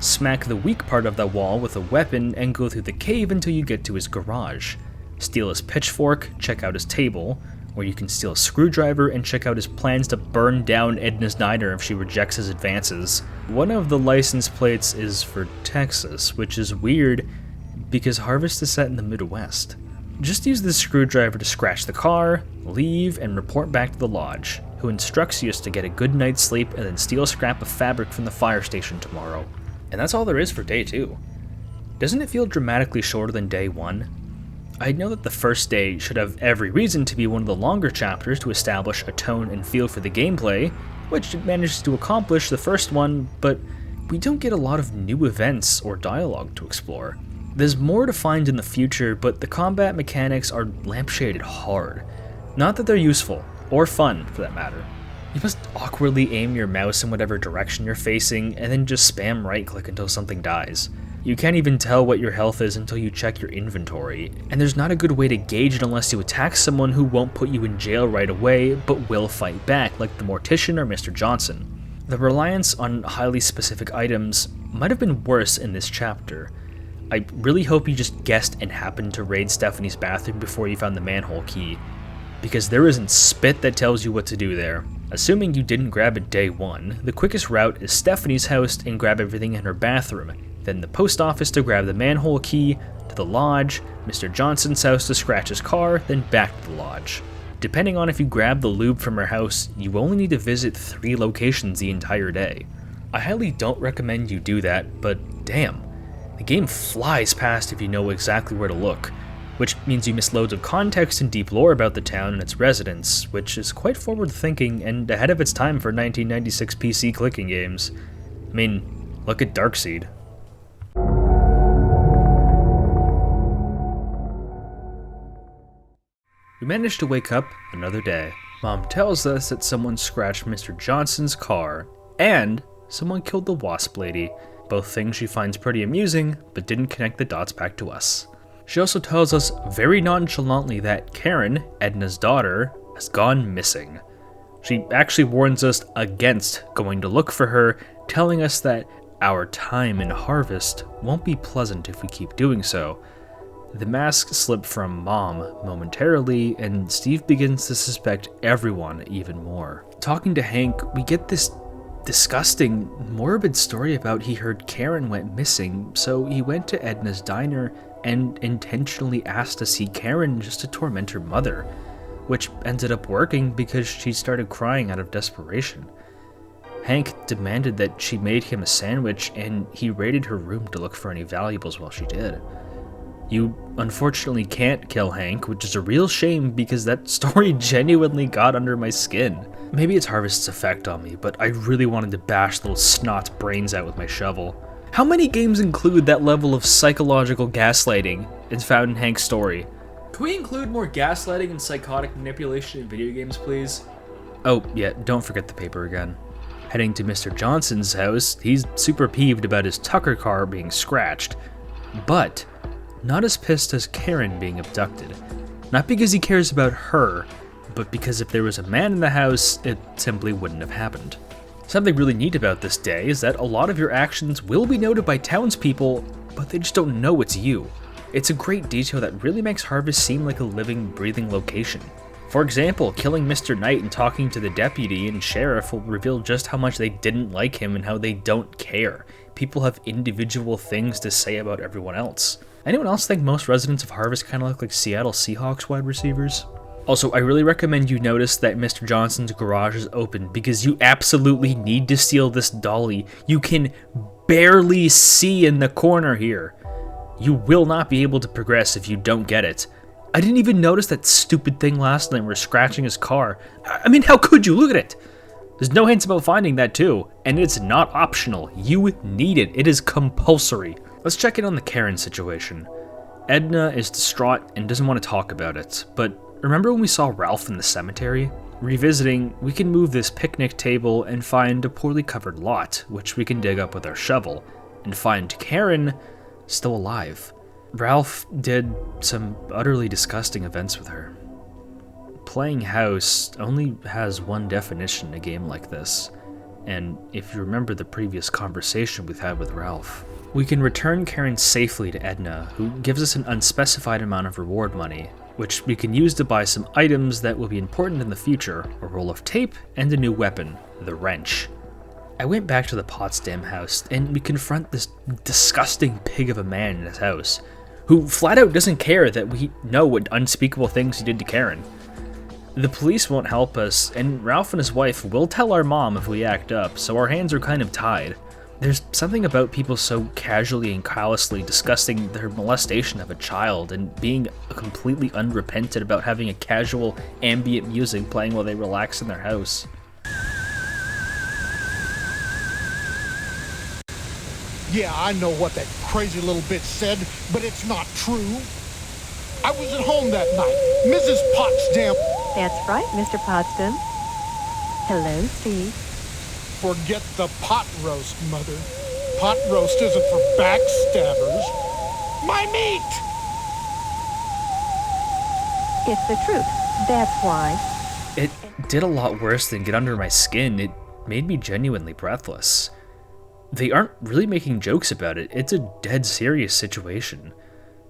Smack the weak part of the wall with a weapon and go through the cave until you get to his garage. Steal his pitchfork, check out his table, or you can steal a screwdriver and check out his plans to burn down Edna's diner if she rejects his advances. One of the license plates is for Texas, which is weird because Harvest is set in the Midwest. Just use the screwdriver to scratch the car, leave, and report back to the lodge, who instructs you to get a good night's sleep and then steal a scrap of fabric from the fire station tomorrow. And that's all there is for day 2. Doesn't it feel dramatically shorter than day 1? I know that the first day should have every reason to be one of the longer chapters to establish a tone and feel for the gameplay, which it manages to accomplish the first one, but we don't get a lot of new events or dialogue to explore. There's more to find in the future, but the combat mechanics are lampshaded hard. Not that they're useful, or fun for that matter. You must awkwardly aim your mouse in whatever direction you're facing, and then just spam right-click until something dies. You can't even tell what your health is until you check your inventory, and there's not a good way to gauge it unless you attack someone who won't put you in jail right away, but will fight back, like the Mortician or Mr. Johnson. The reliance on highly specific items might have been worse in this chapter. I really hope you just guessed and happened to raid Stephanie's bathroom before you found the manhole key, because there isn't spit that tells you what to do there. Assuming you didn't grab it day 1, the quickest route is Stephanie's house and grab everything in her bathroom, then the post office to grab the manhole key, to the lodge, Mr. Johnson's house to scratch his car, then back to the lodge. Depending on if you grab the lube from her house, you only need to visit 3 locations the entire day. I highly don't recommend you do that, but damn, the game flies past if you know exactly where to look, which means you miss loads of context and deep lore about the town and its residents, which is quite forward-thinking and ahead of its time for 1996 PC clicking games. I mean, look at Darkseid. We managed to wake up another day. Mom tells us that someone scratched Mr. Johnson's car, and someone killed the wasp lady, both things she finds pretty amusing, but didn't connect the dots back to us. She also tells us very nonchalantly that Karen, Edna's daughter, has gone missing. She actually warns us against going to look for her, telling us that our time in Harvest won't be pleasant if we keep doing so. The mask slipped from Mom momentarily, and Steve begins to suspect everyone even more. Talking to Hank, we get this disgusting, morbid story about he heard Karen went missing, so he went to Edna's diner and intentionally asked to see Karen just to torment her mother, which ended up working because she started crying out of desperation. Hank demanded that she made him a sandwich, and he raided her room to look for any valuables while she did. You unfortunately can't kill Hank, which is a real shame because that story genuinely got under my skin. Maybe it's Harvest's effect on me, but I really wanted to bash little snot's brains out with my shovel. How many games include that level of psychological gaslighting as found in Hank's story? Can we include more gaslighting and psychotic manipulation in video games, please? Oh, yeah, don't forget the paper again. Heading to Mr. Johnson's house, he's super peeved about his Tucker car being scratched, but not as pissed as Karen being abducted. Not because he cares about her, but because if there was a man in the house, it simply wouldn't have happened. Something really neat about this day is that a lot of your actions will be noted by townspeople, but they just don't know it's you. It's a great detail that really makes Harvest seem like a living, breathing location. For example, killing Mr. Knight and talking to the deputy and sheriff will reveal just how much they didn't like him and how they don't care. People have individual things to say about everyone else. Anyone else think most residents of Harvest kind of look like Seattle Seahawks wide receivers? Also, I really recommend you notice that Mr. Johnson's garage is open because you absolutely need to steal this dolly. You can barely see in the corner here. You will not be able to progress if you don't get it. I didn't even notice that stupid thing last night where scratching his car. I mean, how could you? Look at it. There's no hints about finding that too, and it's not optional. You need it. It is compulsory. Let's check in on the Karen situation. Edna is distraught and doesn't want to talk about it, but remember when we saw Ralph in the cemetery? Revisiting, we can move this picnic table and find a poorly covered lot, which we can dig up with our shovel, and find Karen still alive. Ralph did some utterly disgusting events with her. Playing house only has one definition in a game like this, and if you remember the previous conversation we've had with Ralph, we can return Karen safely to Edna, who gives us an unspecified amount of reward money, which we can use to buy some items that will be important in the future, a roll of tape and a new weapon, the wrench. I went back to the Potsdam house, and we confront this disgusting pig of a man in his house, who flat out doesn't care that we know what unspeakable things he did to Karen. The police won't help us, and Ralph and his wife will tell our mom if we act up, so our hands are kind of tied. There's something about people so casually and callously discussing their molestation of a child and being completely unrepentant about having a casual ambient music playing while they relax in their house. Yeah, I know what that crazy little bitch said, but it's not true. I was at home that night. Mrs. Potsdam... That's right, Mr. Potsdam. Hello, Steve. Forget the pot roast, Mother. Pot roast isn't for backstabbers. My meat! It's the truth. That's why. It did a lot worse than get under my skin. It made me genuinely breathless. They aren't really making jokes about it. It's a dead serious situation.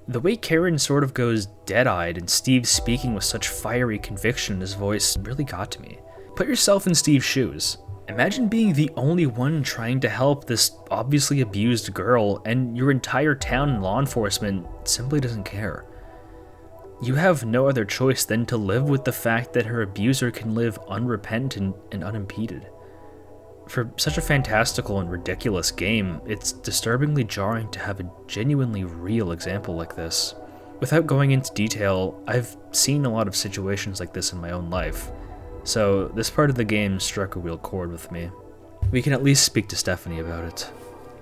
The way Karen sort of goes dead-eyed and Steve speaking with such fiery conviction in his voice really got to me. Put yourself in Steve's shoes. Imagine being the only one trying to help this obviously abused girl, and your entire town and law enforcement simply doesn't care. You have no other choice than to live with the fact that her abuser can live unrepentant and unimpeded. For such a fantastical and ridiculous game, it's disturbingly jarring to have a genuinely real example like this. Without going into detail, I've seen a lot of situations like this in my own life, so this part of the game struck a real chord with me. We can at least speak to Stephanie about it.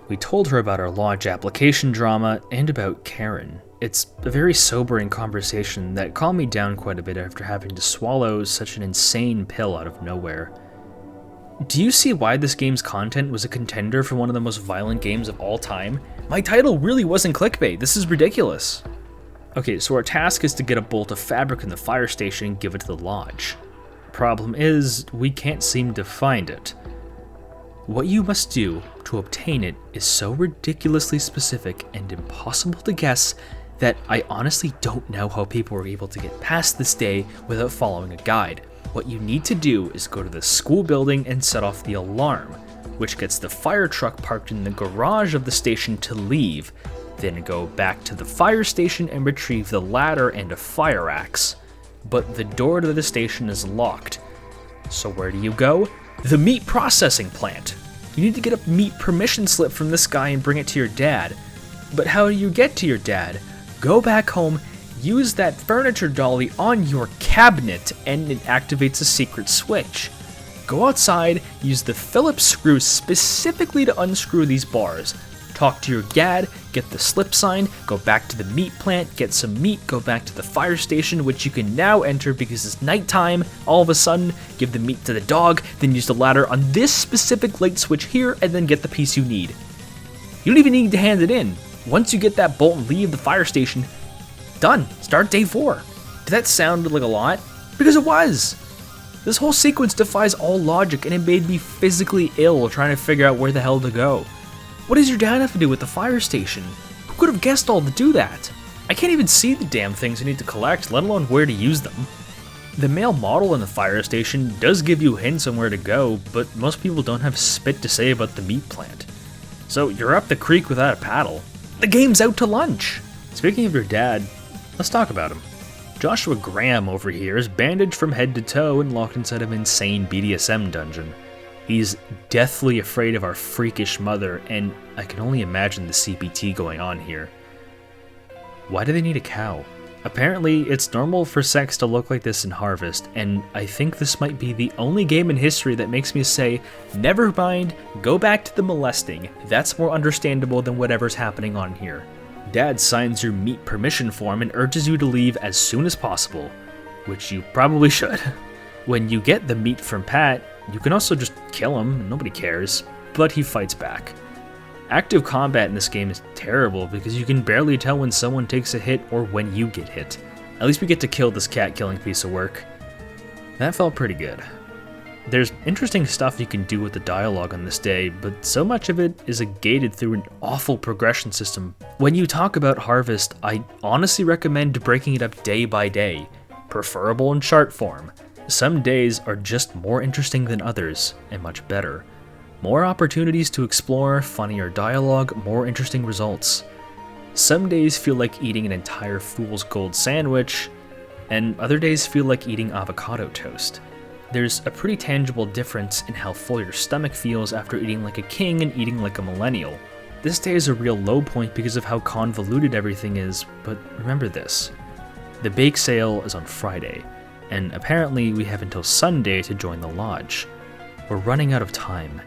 We told her about our launch application drama and about Karen. It's a very sobering conversation that calmed me down quite a bit after having to swallow such an insane pill out of nowhere. Do you see why this game's content was a contender for one of the most violent games of all time? My title really wasn't clickbait, this is ridiculous. Okay, so our task is to get a bolt of fabric in the fire station and give it to the lodge. Problem is, we can't seem to find it. What you must do to obtain it is so ridiculously specific and impossible to guess that I honestly don't know how people were able to get past this day without following a guide. What you need to do is go to the school building and set off the alarm, which gets the fire truck parked in the garage of the station to leave, then go back to the fire station and retrieve the ladder and a fire axe. But the door to the station is locked. So where do you go? The meat processing plant. You need to get a meat permission slip from this guy and bring it to your dad. But how do you get to your dad? Go back home, use that furniture dolly on your cabinet, and it activates a secret switch. Go outside, use the Phillips screw specifically to unscrew these bars. Talk to your dad, get the slip signed, go back to the meat plant, get some meat, go back to the fire station, which you can now enter because it's nighttime. All of a sudden, give the meat to the dog, then use the ladder on this specific light switch here, and then get the piece you need. You don't even need to hand it in. Once you get that bolt and leave the fire station, done. Start day 4. Did that sound like a lot? Because it was. This whole sequence defies all logic and it made me physically ill trying to figure out where the hell to go. What does your dad have to do with the fire station? Who could have guessed all to do that? I can't even see the damn things I need to collect, let alone where to use them. The male model in the fire station does give you hints on where to go, but most people don't have spit to say about the meat plant. So you're up the creek without a paddle. The game's out to lunch. Speaking of your dad, let's talk about him. Joshua Graham over here is bandaged from head to toe and locked inside an insane BDSM dungeon. He's deathly afraid of our freakish mother, and I can only imagine the CPT going on here. Why do they need a cow? Apparently, it's normal for sex to look like this in Harvest, and I think this might be the only game in history that makes me say, never mind, go back to the molesting. That's more understandable than whatever's happening on here. Dad signs your meat permission form and urges you to leave as soon as possible, which you probably should. When you get the meat from Pat, you can also just kill him, nobody cares, but he fights back. Active combat in this game is terrible because you can barely tell when someone takes a hit or when you get hit. At least we get to kill this cat-killing piece of work. That felt pretty good. There's interesting stuff you can do with the dialogue on this day, but so much of it is gated through an awful progression system. When you talk about Harvest, I honestly recommend breaking it up day by day, preferable in chart form. Some days are just more interesting than others, and much better. More opportunities to explore, funnier dialogue, more interesting results. Some days feel like eating an entire fool's gold sandwich, and other days feel like eating avocado toast. There's a pretty tangible difference in how full your stomach feels after eating like a king and eating like a millennial. This day is a real low point because of how convoluted everything is, but remember this. The bake sale is on Friday, and apparently we have until Sunday to join the lodge. We're running out of time.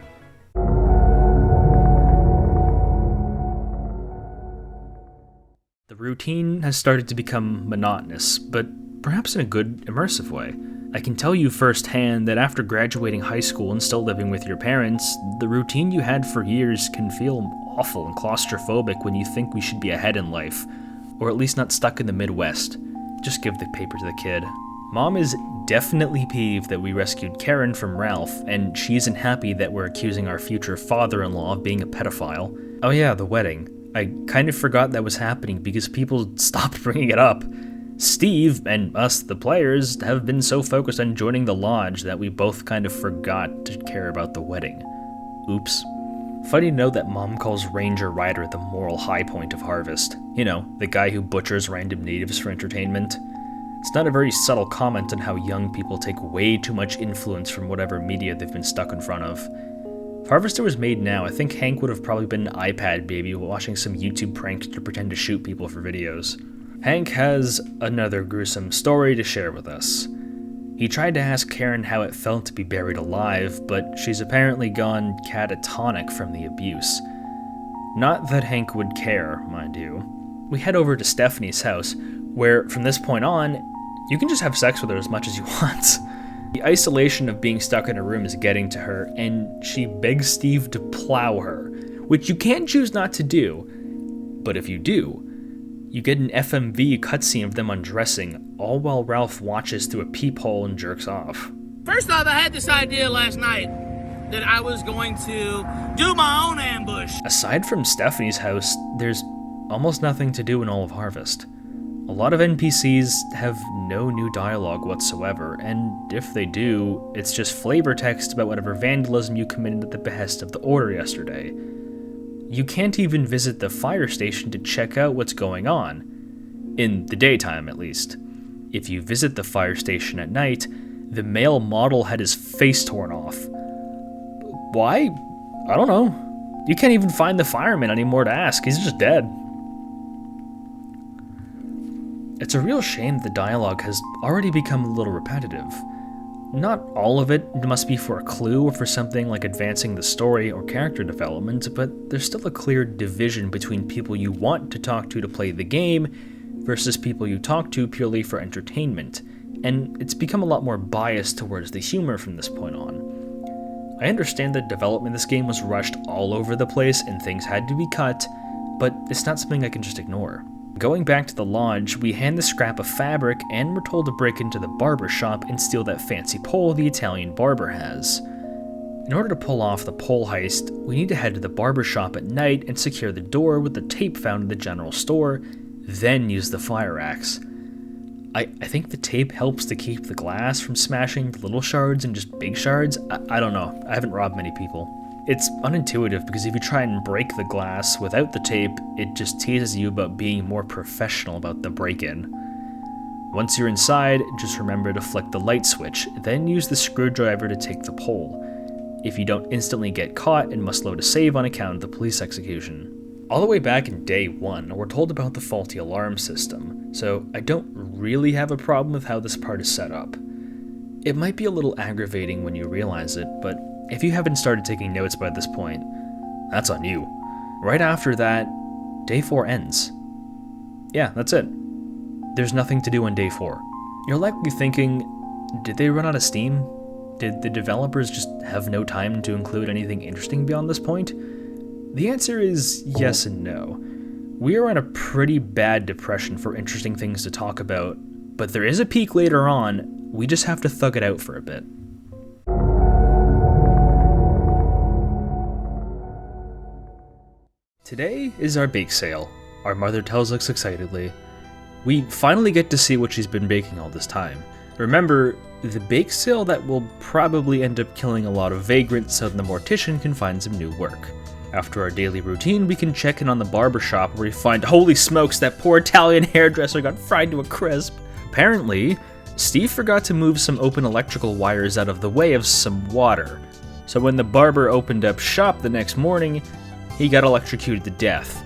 The routine has started to become monotonous, but perhaps in a good, immersive way. I can tell you firsthand that after graduating high school and still living with your parents, the routine you had for years can feel awful and claustrophobic when you think we should be ahead in life, or at least not stuck in the Midwest. Just give the paper to the kid. Mom is definitely peeved that we rescued Karen from Ralph, and she isn't happy that we're accusing our future father-in-law of being a pedophile. Oh yeah, the wedding. I kind of forgot that was happening because people stopped bringing it up. Steve, and us, the players, have been so focused on joining the lodge that we both kind of forgot to care about the wedding. Oops. Funny to know that Mom calls Ranger Ryder the moral high point of Harvest. You know, the guy who butchers random natives for entertainment. It's not a very subtle comment on how young people take way too much influence from whatever media they've been stuck in front of. If Harvester was made now, I think Hank would have probably been an iPad baby watching some YouTube prank to pretend to shoot people for videos. Hank has another gruesome story to share with us. He tried to ask Karen how it felt to be buried alive, but she's apparently gone catatonic from the abuse. Not that Hank would care, mind you. We head over to Stephanie's house, where from this point on, you can just have sex with her as much as you want. The isolation of being stuck in a room is getting to her, and she begs Steve to plow her, which you can choose not to do, but if you do, you get an FMV cutscene of them undressing, all while Ralph watches through a peephole and jerks off. First off, I had this idea last night that I was going to do my own ambush. Aside from Stephanie's house, there's almost nothing to do in all of Harvest. A lot of NPCs have no new dialogue whatsoever, and if they do, it's just flavor text about whatever vandalism you committed at the behest of the Order yesterday. You can't even visit the fire station to check out what's going on. In the daytime, at least. If you visit the fire station at night, the male model had his face torn off. Why? I don't know. You can't even find the fireman anymore to ask, he's just dead. It's a real shame the dialogue has already become a little repetitive. Not all of it must be for a clue or for something like advancing the story or character development, but there's still a clear division between people you want to talk to play the game versus people you talk to purely for entertainment, and it's become a lot more biased towards the humor from this point on. I understand that development of this game was rushed all over the place and things had to be cut, but it's not something I can just ignore. Going back to the lodge, we hand the scrap of fabric and we're told to break into the barber shop and steal that fancy pole the Italian barber has. In order to pull off the pole heist, we need to head to the barber shop at night and secure the door with the tape found in the general store, then use the fire axe. I think the tape helps to keep the glass from smashing to little shards and just big shards. I don't know, I haven't robbed many people. It's unintuitive because if you try and break the glass without the tape, it just teases you about being more professional about the break-in. Once you're inside, just remember to flick the light switch, then use the screwdriver to take the pole. If you don't instantly get caught and must load a save on account of the police execution. All the way back in day 1, we're told about the faulty alarm system, so I don't really have a problem with how this part is set up. It might be a little aggravating when you realize it, but if you haven't started taking notes by this point, that's on you. Right after that, day 4 ends. Yeah, that's it. There's nothing to do on day 4. You're likely thinking, did they run out of steam? Did the developers just have no time to include anything interesting beyond this point? The answer is yes and no. We are in a pretty bad depression for interesting things to talk about, but there is a peak later on, we just have to thug it out for a bit. Today is our bake sale, our mother tells us excitedly. We finally get to see what she's been baking all this time. Remember, the bake sale that will probably end up killing a lot of vagrants so the mortician can find some new work. After our daily routine, we can check in on the barber shop where we find, holy smokes, that poor Italian hairdresser got fried to a crisp. Apparently, Steve forgot to move some open electrical wires out of the way of some water. So when the barber opened up shop the next morning, he got electrocuted to death.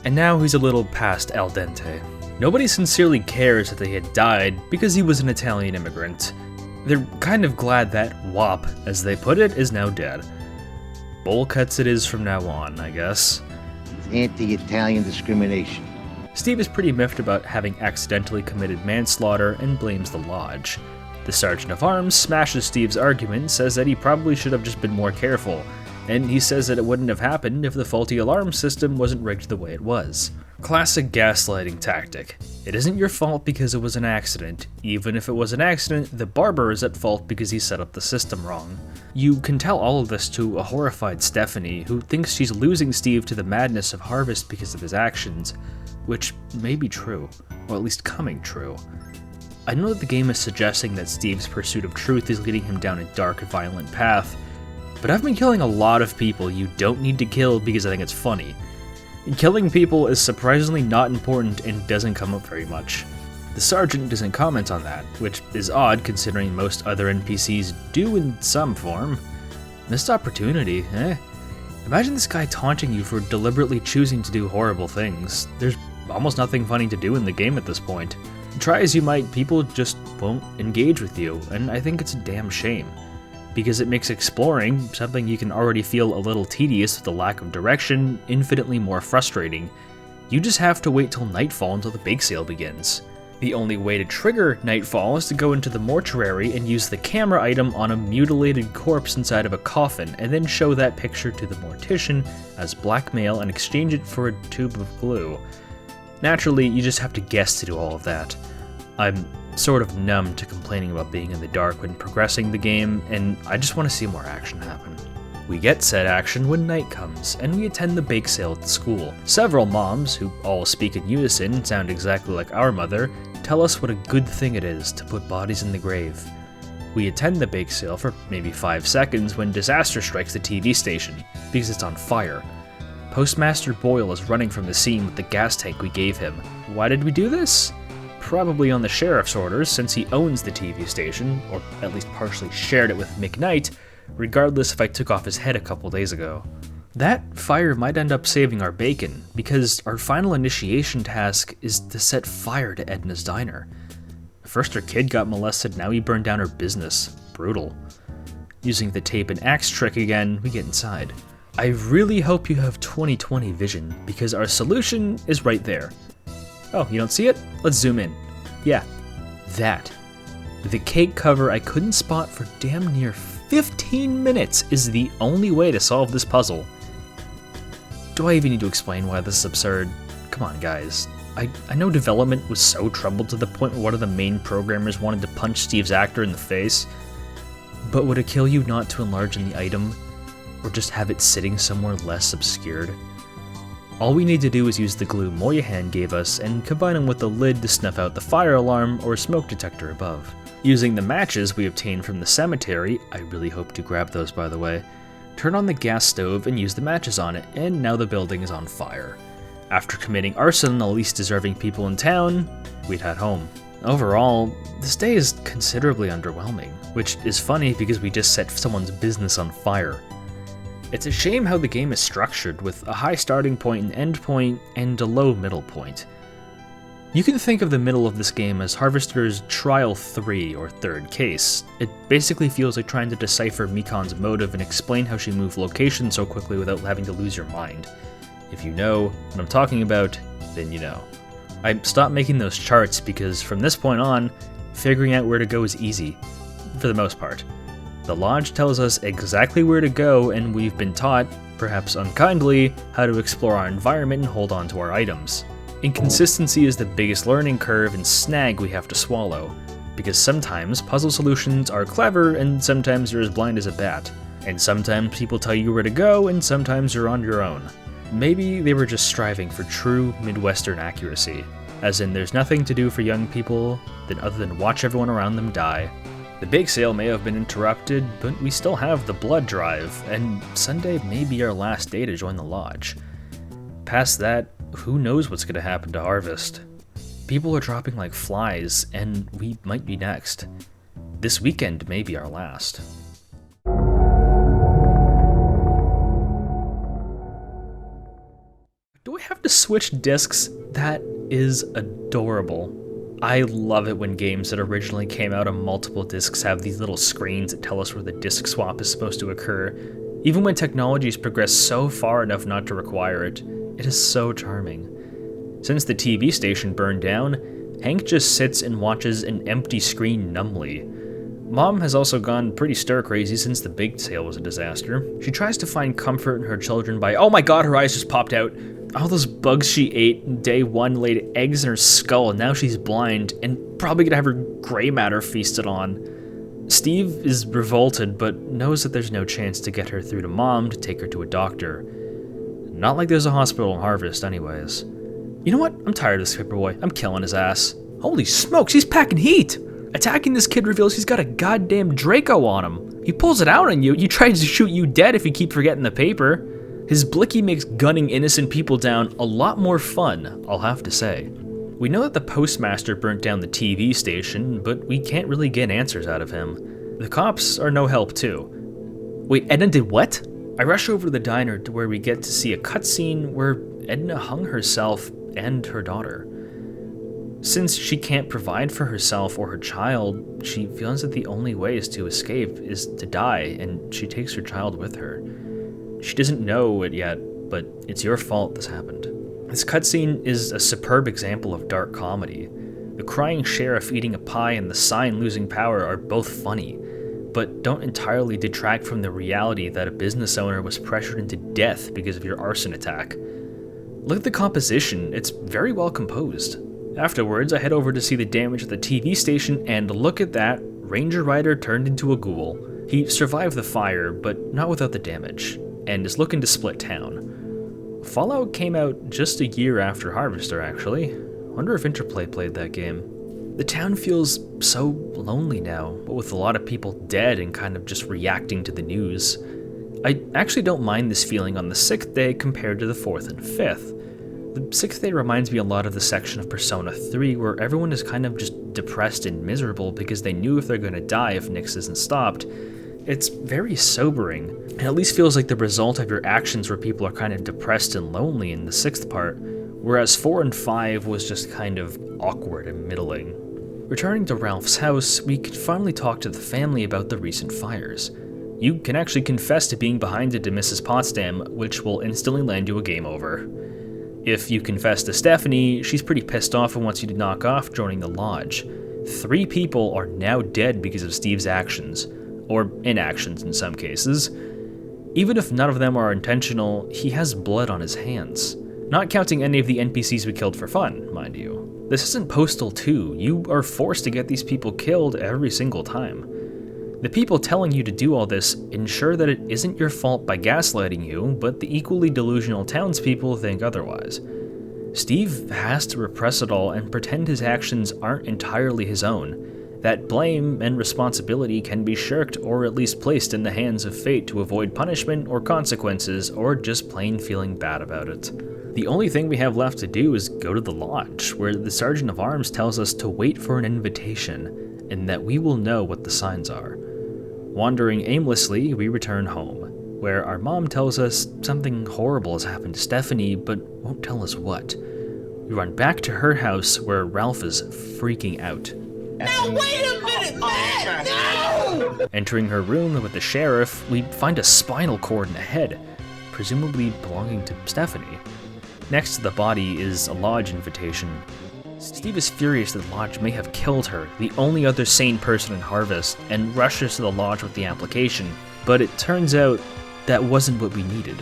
And now he's a little past al dente. Nobody sincerely cares that he had died because he was an Italian immigrant. They're kind of glad that WAP, as they put it, is now dead. Bowl cuts it is from now on, I guess. Anti-Italian discrimination. Steve is pretty miffed about having accidentally committed manslaughter and blames the lodge. The sergeant of arms smashes Steve's argument and says that he probably should have just been more careful, and he says that it wouldn't have happened if the faulty alarm system wasn't rigged the way it was. Classic gaslighting tactic. It isn't your fault because it was an accident. Even if it was an accident, the barber is at fault because he set up the system wrong. You can tell all of this to a horrified Stephanie, who thinks she's losing Steve to the madness of Harvest because of his actions, which may be true, or at least coming true. I know that the game is suggesting that Steve's pursuit of truth is leading him down a dark, violent path, but I've been killing a lot of people you don't need to kill because I think it's funny. Killing people is surprisingly not important and doesn't come up very much. The sergeant doesn't comment on that, which is odd considering most other NPCs do in some form. Missed opportunity, eh? Imagine this guy taunting you for deliberately choosing to do horrible things. There's almost nothing funny to do in the game at this point. Try as you might, people just won't engage with you, and I think it's a damn shame. Because it makes exploring, something you can already feel a little tedious with the lack of direction, infinitely more frustrating. You just have to wait till nightfall until the bake sale begins. The only way to trigger Nightfall is to go into the mortuary and use the camera item on a mutilated corpse inside of a coffin, and then show that picture to the mortician as blackmail and exchange it for a tube of glue. Naturally, you just have to guess to do all of that. I'm sort of numb to complaining about being in the dark when progressing the game, and I just want to see more action happen. We get said action when night comes, and we attend the bake sale at the school. Several moms, who all speak in unison and sound exactly like our mother, tell us what a good thing it is to put bodies in the grave. We attend the bake sale for maybe 5 seconds when disaster strikes the TV station, because it's on fire. Postmaster Boyle is running from the scene with the gas tank we gave him. Why did we do this? Probably on the sheriff's orders, since he owns the TV station, or at least partially shared it with McKnight, regardless if I took off his head a couple days ago. That fire might end up saving our bacon, because our final initiation task is to set fire to Edna's diner. First her kid got molested, now he burned down her business. Brutal. Using the tape and axe trick again, we get inside. I really hope you have 20/20 vision, because our solution is right there. Oh, you don't see it? Let's zoom in. Yeah, that. The cake cover I couldn't spot for damn near 15 minutes is the only way to solve this puzzle. Do I even need to explain why this is absurd? Come on, guys. I know development was so troubled to the point where one of the main programmers wanted to punch Steve's actor in the face, but would it kill you not to enlarge in the item, or just have it sitting somewhere less obscured? All we need to do is use the glue Moynihan gave us and combine them with the lid to snuff out the fire alarm or smoke detector above. Using the matches we obtained from the cemetery, I really hope to grab those by the way, turn on the gas stove and use the matches on it, and now the building is on fire. After committing arson on the least deserving people in town, we'd head home. Overall, this day is considerably underwhelming, which is funny because we just set someone's business on fire. It's a shame how the game is structured, with a high starting point and end point, and a low middle point. You can think of the middle of this game as Harvester's Trial 3, or third case. It basically feels like trying to decipher Mikan's motive and explain how she moved locations so quickly without having to lose your mind. If you know what I'm talking about, then you know. I stopped making those charts because from this point on, figuring out where to go is easy, for the most part. The Lodge tells us exactly where to go, and we've been taught, perhaps unkindly, how to explore our environment and hold on to our items. Inconsistency is the biggest learning curve and snag we have to swallow, because sometimes puzzle solutions are clever and sometimes you're as blind as a bat, and sometimes people tell you where to go and sometimes you're on your own. Maybe they were just striving for true Midwestern accuracy, as in there's nothing to do for young people other than watch everyone around them die. The bake sale may have been interrupted, but we still have the blood drive, and Sunday may be our last day to join the Lodge. Past that, who knows what's going to happen to Harvest? People are dropping like flies, and we might be next. This weekend may be our last. Do I have to switch discs? That is adorable. I love it when games that originally came out on multiple discs have these little screens that tell us where the disc swap is supposed to occur. Even when technology's progressed so far enough not to require it, it is so charming. Since the TV station burned down, Hank just sits and watches an empty screen numbly. Mom has also gone pretty stir-crazy since the bake sale was a disaster. She tries to find comfort in her children by, oh my god, her eyes just popped out. All those bugs she ate day one laid eggs in her skull, and now she's blind, and probably gonna have her gray matter feasted on. Steve is revolted, but knows that there's no chance to get her through to Mom to take her to a doctor. Not like there's a hospital in Harvest anyways. You know what? I'm tired of this paperboy. I'm killing his ass. Holy smokes, he's packing heat! Attacking this kid reveals he's got a goddamn Draco on him. He pulls it out on you. He tries to shoot you dead if you keep forgetting the paper. His blicky makes gunning innocent people down a lot more fun, I'll have to say. We know that the postmaster burnt down the TV station, but we can't really get answers out of him. The cops are no help too. Wait, Edna did what? I rush over to the diner to where we get to see a cutscene where Edna hung herself and her daughter. Since she can't provide for herself or her child, she feels that the only way to escape is to die, and she takes her child with her. She doesn't know it yet, but it's your fault this happened. This cutscene is a superb example of dark comedy. The A crying sheriff eating a pie and the sign losing power are both funny, but don't entirely detract from the reality that a business owner was pressured into death because of your arson attack. Look at the composition, it's very well composed. Afterwards, I head over to see the damage at the TV station, and look at that, Ranger Ryder turned into a ghoul. He survived the fire, but not without the damage, and is looking to split town. Fallout came out just a year after Harvester, actually. Wonder if Interplay played that game. The town feels so lonely now, with a lot of people dead and kind of just reacting to the news. I actually don't mind this feeling on the 6th day compared to the 4th and 5th. The 6th day reminds me a lot of the section of Persona 3 where everyone is kind of just depressed and miserable because they knew if they're going to die if Nyx isn't stopped. It's very sobering. It at least feels like the result of your actions where people are kind of depressed and lonely in the 6th part, whereas 4 and 5 was just kind of awkward and middling. Returning to Ralph's house, we can finally talk to the family about the recent fires. You can actually confess to being behind it to Mrs. Potsdam, which will instantly land you a game over. If you confess to Stephanie, she's pretty pissed off and wants you to knock off joining the lodge. 3 people are now dead because of Steve's actions, or inactions in some cases. Even if none of them are intentional, he has blood on his hands. Not counting any of the NPCs we killed for fun, mind you. This isn't Postal 2, you are forced to get these people killed every single time. The people telling you to do all this ensure that it isn't your fault by gaslighting you, but the equally delusional townspeople think otherwise. Steve has to repress it all and pretend his actions aren't entirely his own, that blame and responsibility can be shirked or at least placed in the hands of fate to avoid punishment or consequences, or just plain feeling bad about it. The only thing we have left to do is go to the lodge, where the Sergeant of Arms tells us to wait for an invitation, and that we will know what the signs are. Wandering aimlessly, we return home, where our mom tells us something horrible has happened to Stephanie, but won't tell us what. We run back to her house, where Ralph is freaking out. Now wait a minute, man! No! Entering her room with the sheriff, we find a spinal cord in the head, presumably belonging to Stephanie. Next to the body is a lodge invitation. Steve is furious that the lodge may have killed her, the only other sane person in Harvest, and rushes to the lodge with the application, but it turns out that wasn't what we needed.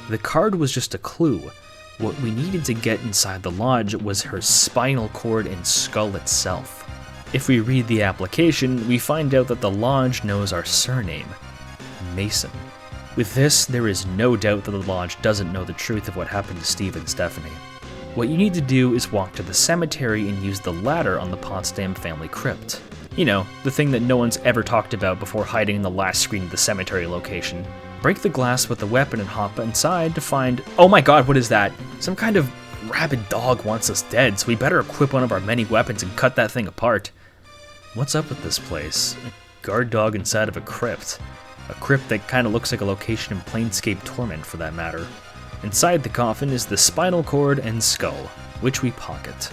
The card was just a clue. What we needed to get inside the lodge was her spinal cord and skull itself. If we read the application, we find out that the lodge knows our surname, Mason. With this, there is no doubt that the lodge doesn't know the truth of what happened to Steve and Stephanie. What you need to do is walk to the cemetery and use the ladder on the Potsdam family crypt. You know, the thing that no one's ever talked about before hiding in the last screen of the cemetery location. Break the glass with the weapon and hop inside to find— oh my god, what is that? Some kind of rabid dog wants us dead, so we better equip one of our many weapons and cut that thing apart. What's up with this place? A guard dog inside of a crypt. A crypt that kinda looks like a location in Planescape Torment, for that matter. Inside the coffin is the spinal cord and skull, which we pocket.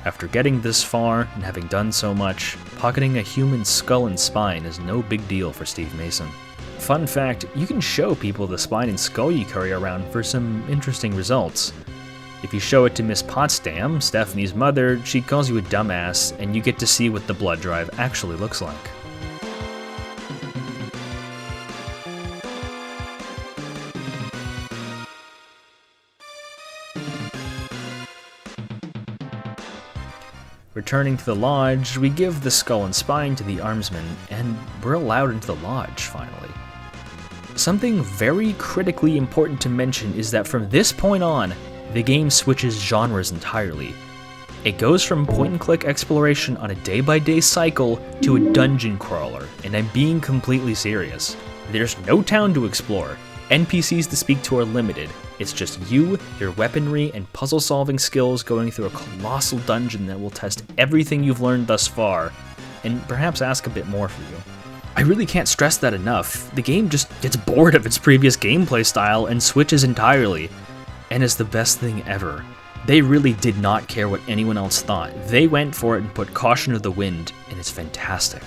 After getting this far, and having done so much, pocketing a human skull and spine is no big deal for Steve Mason. Fun fact, you can show people the spine and skull you carry around for some interesting results. If you show it to Miss Potsdam, Stephanie's mother, she calls you a dumbass, and you get to see what the blood drive actually looks like. Returning to the lodge, we give the skull and spine to the armsman, and we're allowed into the lodge, finally. Something very critically important to mention is that from this point on, the game switches genres entirely. It goes from point-and-click exploration on a day-by-day cycle to a dungeon crawler, and I'm being completely serious. There's no town to explore. NPCs to speak to are limited. It's just you, your weaponry, and puzzle-solving skills going through a colossal dungeon that will test everything you've learned thus far, and perhaps ask a bit more for you. I really can't stress that enough. The game just gets bored of its previous gameplay style and switches entirely. And it's the best thing ever. They really did not care what anyone else thought. They went for it and put caution to the wind, and it's fantastic.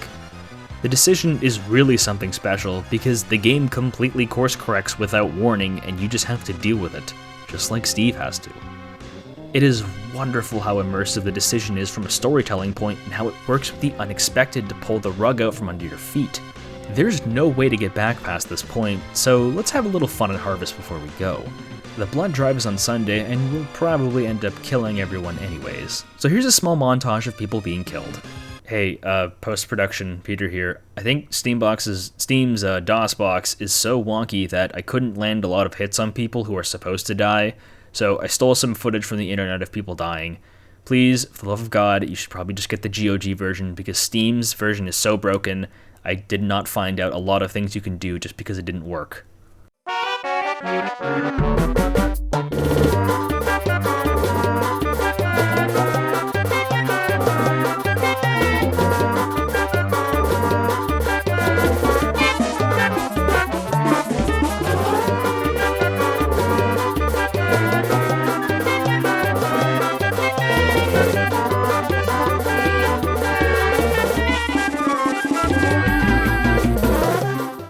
The decision is really something special because the game completely course corrects without warning and you just have to deal with it, just like Steve has to. It is wonderful how immersive the decision is from a storytelling point and how it works with the unexpected to pull the rug out from under your feet. There's no way to get back past this point, so let's have a little fun and harvest before we go. The blood drive is on Sunday, and we'll probably end up killing everyone anyways. So here's a small montage of people being killed. Hey, post-production, Peter here. I think Steam's DOS box is so wonky that I couldn't land a lot of hits on people who are supposed to die, so I stole some footage from the internet of people dying. Please, for the love of God, you should probably just get the GOG version, because Steam's version is so broken, I did not find out a lot of things you can do just because it didn't work.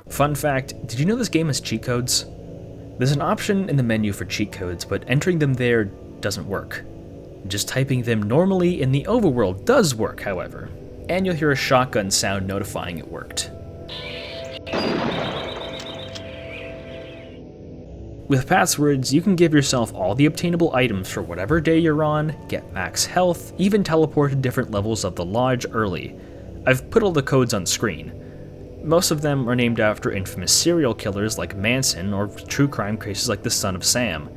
Fun fact, did you know this game has cheat codes? There's an option in the menu for cheat codes, but entering them there doesn't work. Just typing them normally in the overworld does work, however. And you'll hear a shotgun sound notifying it worked. With passwords, you can give yourself all the obtainable items for whatever day you're on, get max health, even teleport to different levels of the lodge early. I've put all the codes on screen. Most of them are named after infamous serial killers like Manson or true crime cases like the Son of Sam.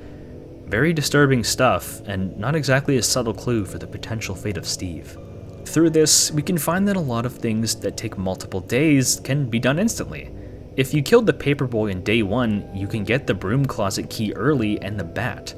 Very disturbing stuff, and not exactly a subtle clue for the potential fate of Steve. Through this, we can find that a lot of things that take multiple days can be done instantly. If you killed the paperboy in day 1, you can get the broom closet key early and the bat.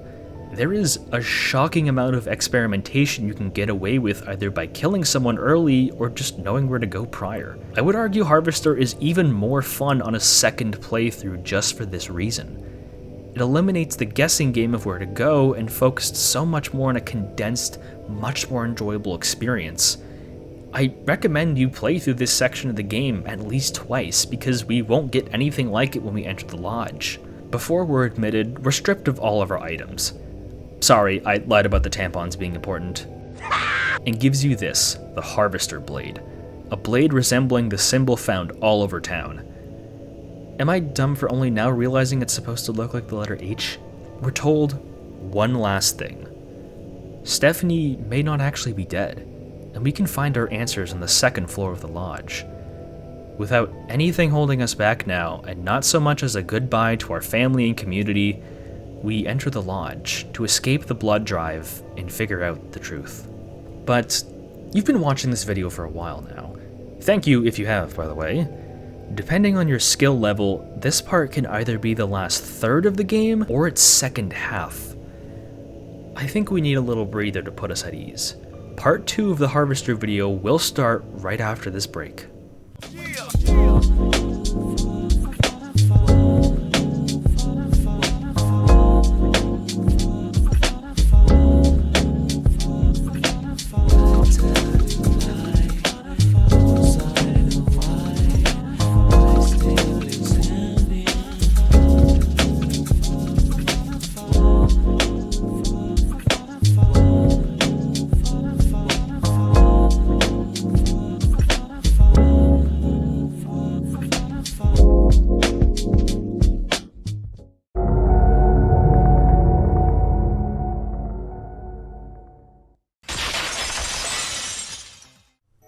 There is a shocking amount of experimentation you can get away with either by killing someone early or just knowing where to go prior. I would argue Harvester is even more fun on a second playthrough just for this reason. It eliminates the guessing game of where to go and focused so much more on a condensed, much more enjoyable experience. I recommend you play through this section of the game at least twice because we won't get anything like it when we enter the lodge. Before we're admitted, we're stripped of all of our items. Sorry, I lied about the tampons being important. And gives you this, the Harvester Blade. A blade resembling the symbol found all over town. Am I dumb for only now realizing it's supposed to look like the letter H? We're told one last thing. Stephanie may not actually be dead, and we can find our answers on the second floor of the lodge. Without anything holding us back now, and not so much as a goodbye to our family and community, we enter the lodge to escape the blood drive and figure out the truth. But you've been watching this video for a while now. Thank you if you have, by the way. Depending on your skill level, this part can either be the last third of the game or its second half. I think we need a little breather to put us at ease. Part 2 of the Harvester video will start right after this break.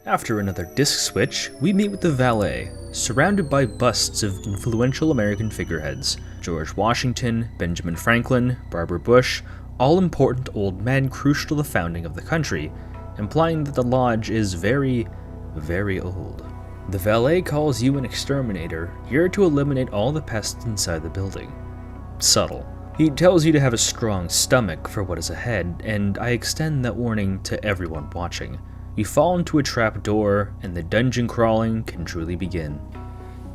After another disc switch, we meet with the valet, surrounded by busts of influential American figureheads. George Washington, Benjamin Franklin, Barbara Bush, all important old men crucial to the founding of the country, implying that the lodge is very, very old. The valet calls you an exterminator, here to eliminate all the pests inside the building. Subtle. He tells you to have a strong stomach for what is ahead, and I extend that warning to everyone watching. You fall into a trap door, and the dungeon crawling can truly begin.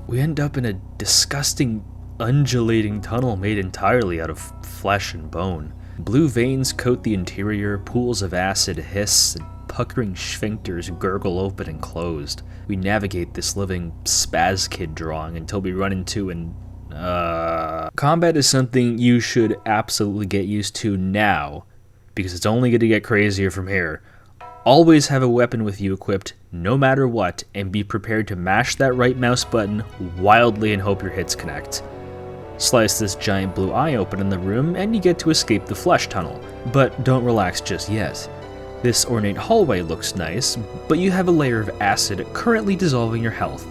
We end up in a disgusting, undulating tunnel made entirely out of flesh and bone. Blue veins coat the interior, pools of acid hiss, and puckering sphincters gurgle open and closed. We navigate this living spaz kid drawing until we run into an combat is something you should absolutely get used to now, because it's only going to get crazier from here. Always have a weapon with you equipped, no matter what, and be prepared to mash that right mouse button wildly and hope your hits connect. Slice this giant blue eye open in the room, and you get to escape the flesh tunnel, but don't relax just yet. This ornate hallway looks nice, but you have a layer of acid currently dissolving your health,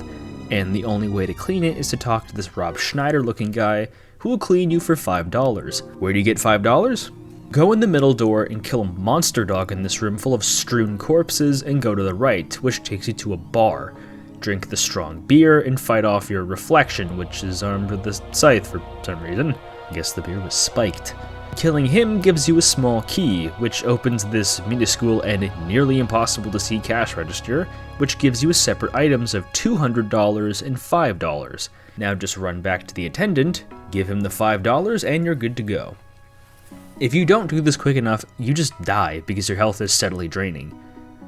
and the only way to clean it is to talk to this Rob Schneider looking guy who will clean you for $5. Where do you get $5? Go in the middle door and kill a monster dog in this room full of strewn corpses, and go to the right, which takes you to a bar. Drink the strong beer and fight off your reflection, which is armed with a scythe for some reason. I guess the beer was spiked. Killing him gives you a small key, which opens this minuscule and nearly impossible to see cash register, which gives you separate items of $200 and $5. Now just run back to the attendant, give him the $5, and you're good to go. If you don't do this quick enough, you just die because your health is steadily draining.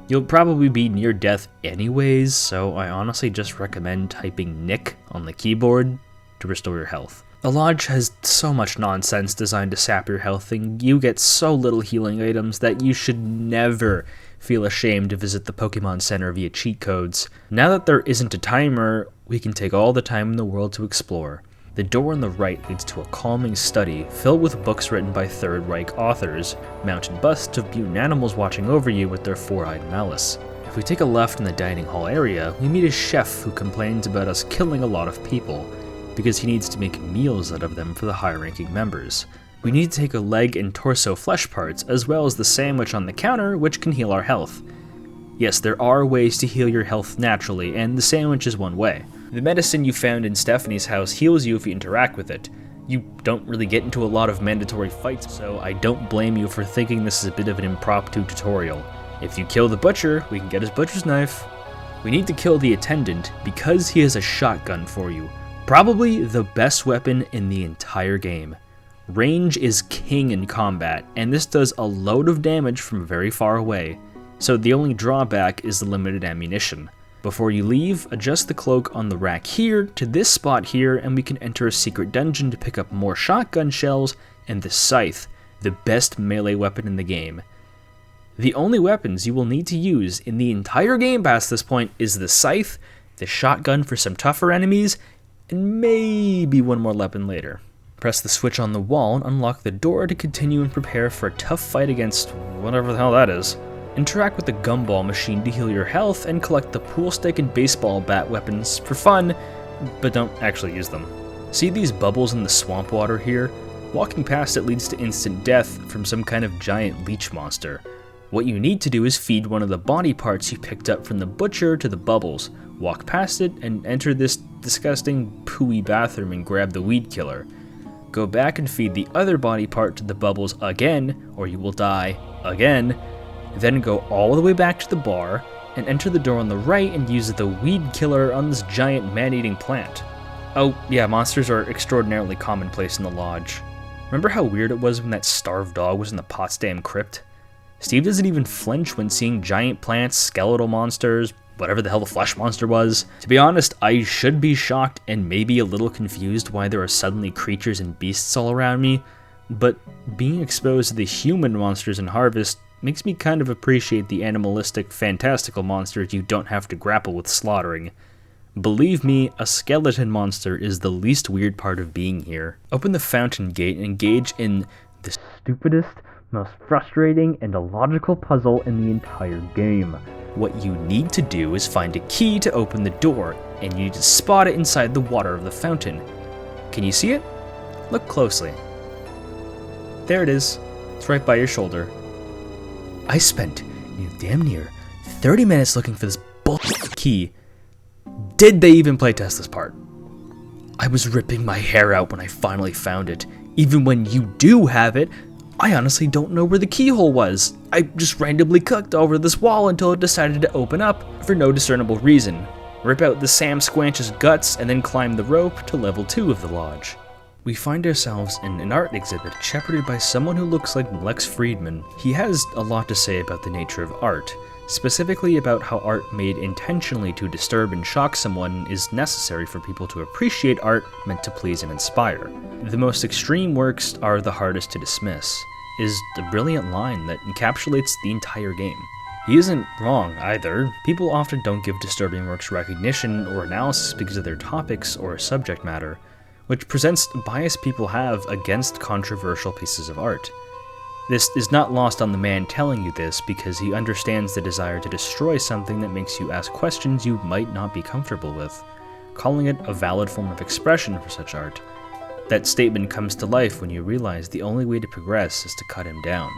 You'll probably be near death anyways, so I honestly just recommend typing Nick on the keyboard to restore your health. The lodge has so much nonsense designed to sap your health, and you get so little healing items that you should never feel ashamed to visit the Pokemon Center via cheat codes. Now that there isn't a timer, we can take all the time in the world to explore. The door on the right leads to a calming study filled with books written by Third Reich authors, mounted busts of mutant animals watching over you with their four-eyed malice. If we take a left in the dining hall area, we meet a chef who complains about us killing a lot of people, because he needs to make meals out of them for the high-ranking members. We need to take a leg and torso flesh parts, as well as the sandwich on the counter, which can heal our health. Yes, there are ways to heal your health naturally, and the sandwich is one way. The medicine you found in Stephanie's house heals you if you interact with it. You don't really get into a lot of mandatory fights, so I don't blame you for thinking this is a bit of an impromptu tutorial. If you kill the butcher, we can get his butcher's knife. We need to kill the attendant because he has a shotgun for you. Probably the best weapon in the entire game. Range is king in combat, and this does a load of damage from very far away, so the only drawback is the limited ammunition. Before you leave, adjust the cloak on the rack here to this spot here, and we can enter a secret dungeon to pick up more shotgun shells and the scythe, the best melee weapon in the game. The only weapons you will need to use in the entire game past this point is the scythe, the shotgun for some tougher enemies, and maybe one more weapon later. Press the switch on the wall and unlock the door to continue and prepare for a tough fight against whatever the hell that is. Interact with the gumball machine to heal your health, and collect the pool stick and baseball bat weapons for fun, but don't actually use them. See these bubbles in the swamp water here? Walking past it leads to instant death from some kind of giant leech monster. What you need to do is feed one of the body parts you picked up from the butcher to the bubbles, walk past it, and enter this disgusting pooey bathroom and grab the weed killer. Go back and feed the other body part to the bubbles again, or you will die again. Then go all the way back to the bar, and enter the door on the right and use the weed killer on this giant man-eating plant. Oh yeah, monsters are extraordinarily commonplace in the lodge. Remember how weird it was when that starved dog was in the Potsdam crypt? Steve doesn't even flinch when seeing giant plants, skeletal monsters, whatever the hell the flesh monster was. To be honest, I should be shocked and maybe a little confused why there are suddenly creatures and beasts all around me, but being exposed to the human monsters in Harvest makes me kind of appreciate the animalistic, fantastical monsters you don't have to grapple with slaughtering. Believe me, a skeleton monster is the least weird part of being here. Open the fountain gate and engage in the stupidest, most frustrating, and illogical puzzle in the entire game. What you need to do is find a key to open the door, and you need to spot it inside the water of the fountain. Can you see it? Look closely. There it is. It's right by your shoulder. I spent damn near 30 minutes looking for this bullshit key. Did they even playtest this part? I was ripping my hair out when I finally found it. Even when you do have it, I honestly don't know where the keyhole was. I just randomly clicked over this wall until it decided to open up for no discernible reason. Rip out the Sam Squanch's guts and then climb the rope to level 2 of the lodge. We find ourselves in an art exhibit shepherded by someone who looks like Lex Friedman. He has a lot to say about the nature of art, specifically about how art made intentionally to disturb and shock someone is necessary for people to appreciate art meant to please and inspire. The most extreme works are the hardest to dismiss. is a brilliant line that encapsulates the entire game. He isn't wrong either. People often don't give disturbing works recognition or analysis because of their topics or subject matter, which presents a bias people have against controversial pieces of art. This is not lost on the man telling you this because he understands the desire to destroy something that makes you ask questions you might not be comfortable with, calling it a valid form of expression for such art. That statement comes to life when you realize the only way to progress is to cut him down.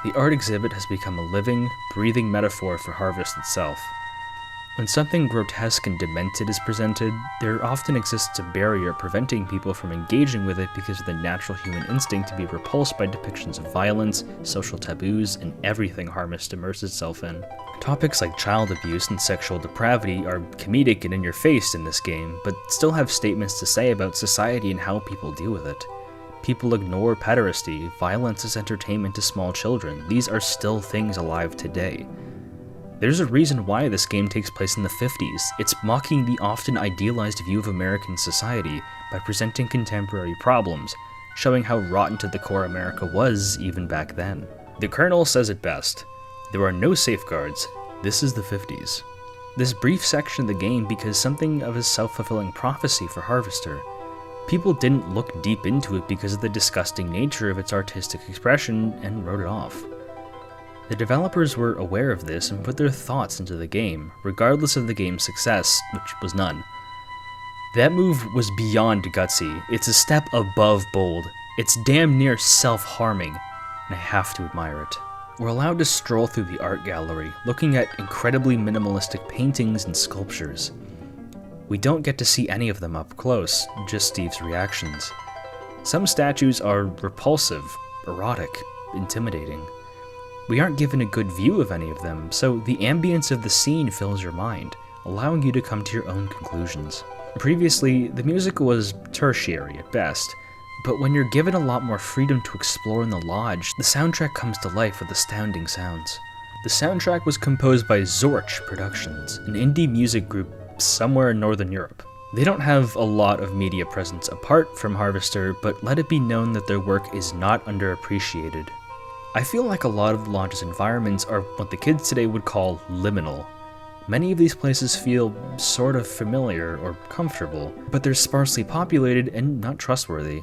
The art exhibit has become a living, breathing metaphor for Harvest itself. When something grotesque and demented is presented, there often exists a barrier preventing people from engaging with it because of the natural human instinct to be repulsed by depictions of violence, social taboos, and everything Harvest immerses itself in. Topics like child abuse and sexual depravity are comedic and in your face in this game, but still have statements to say about society and how people deal with it. People ignore pederasty, violence as entertainment to small children. These are still things alive today. There's a reason why this game takes place in the 50s. It's mocking the often idealized view of American society by presenting contemporary problems, showing how rotten to the core America was even back then. The Colonel says it best: there are no safeguards, this is the 50s. This brief section of the game becomes something of a self-fulfilling prophecy for Harvester. People didn't look deep into it because of the disgusting nature of its artistic expression and wrote it off. The developers were aware of this and put their thoughts into the game, regardless of the game's success, which was none. That move was beyond gutsy. It's a step above bold. It's damn near self-harming, and I have to admire it. We're allowed to stroll through the art gallery, looking at incredibly minimalistic paintings and sculptures. We don't get to see any of them up close, just Steve's reactions. Some statues are repulsive, erotic, intimidating. We aren't given a good view of any of them, so the ambience of the scene fills your mind, allowing you to come to your own conclusions. Previously, the music was tertiary at best, but when you're given a lot more freedom to explore in the lodge, the soundtrack comes to life with astounding sounds. The soundtrack was composed by Zorch Productions, an indie music group somewhere in Northern Europe. They don't have a lot of media presence apart from Harvester, but let it be known that their work is not underappreciated. I feel like a lot of the lodge's environments are what the kids today would call liminal. Many of these places feel sort of familiar or comfortable, but they're sparsely populated and not trustworthy.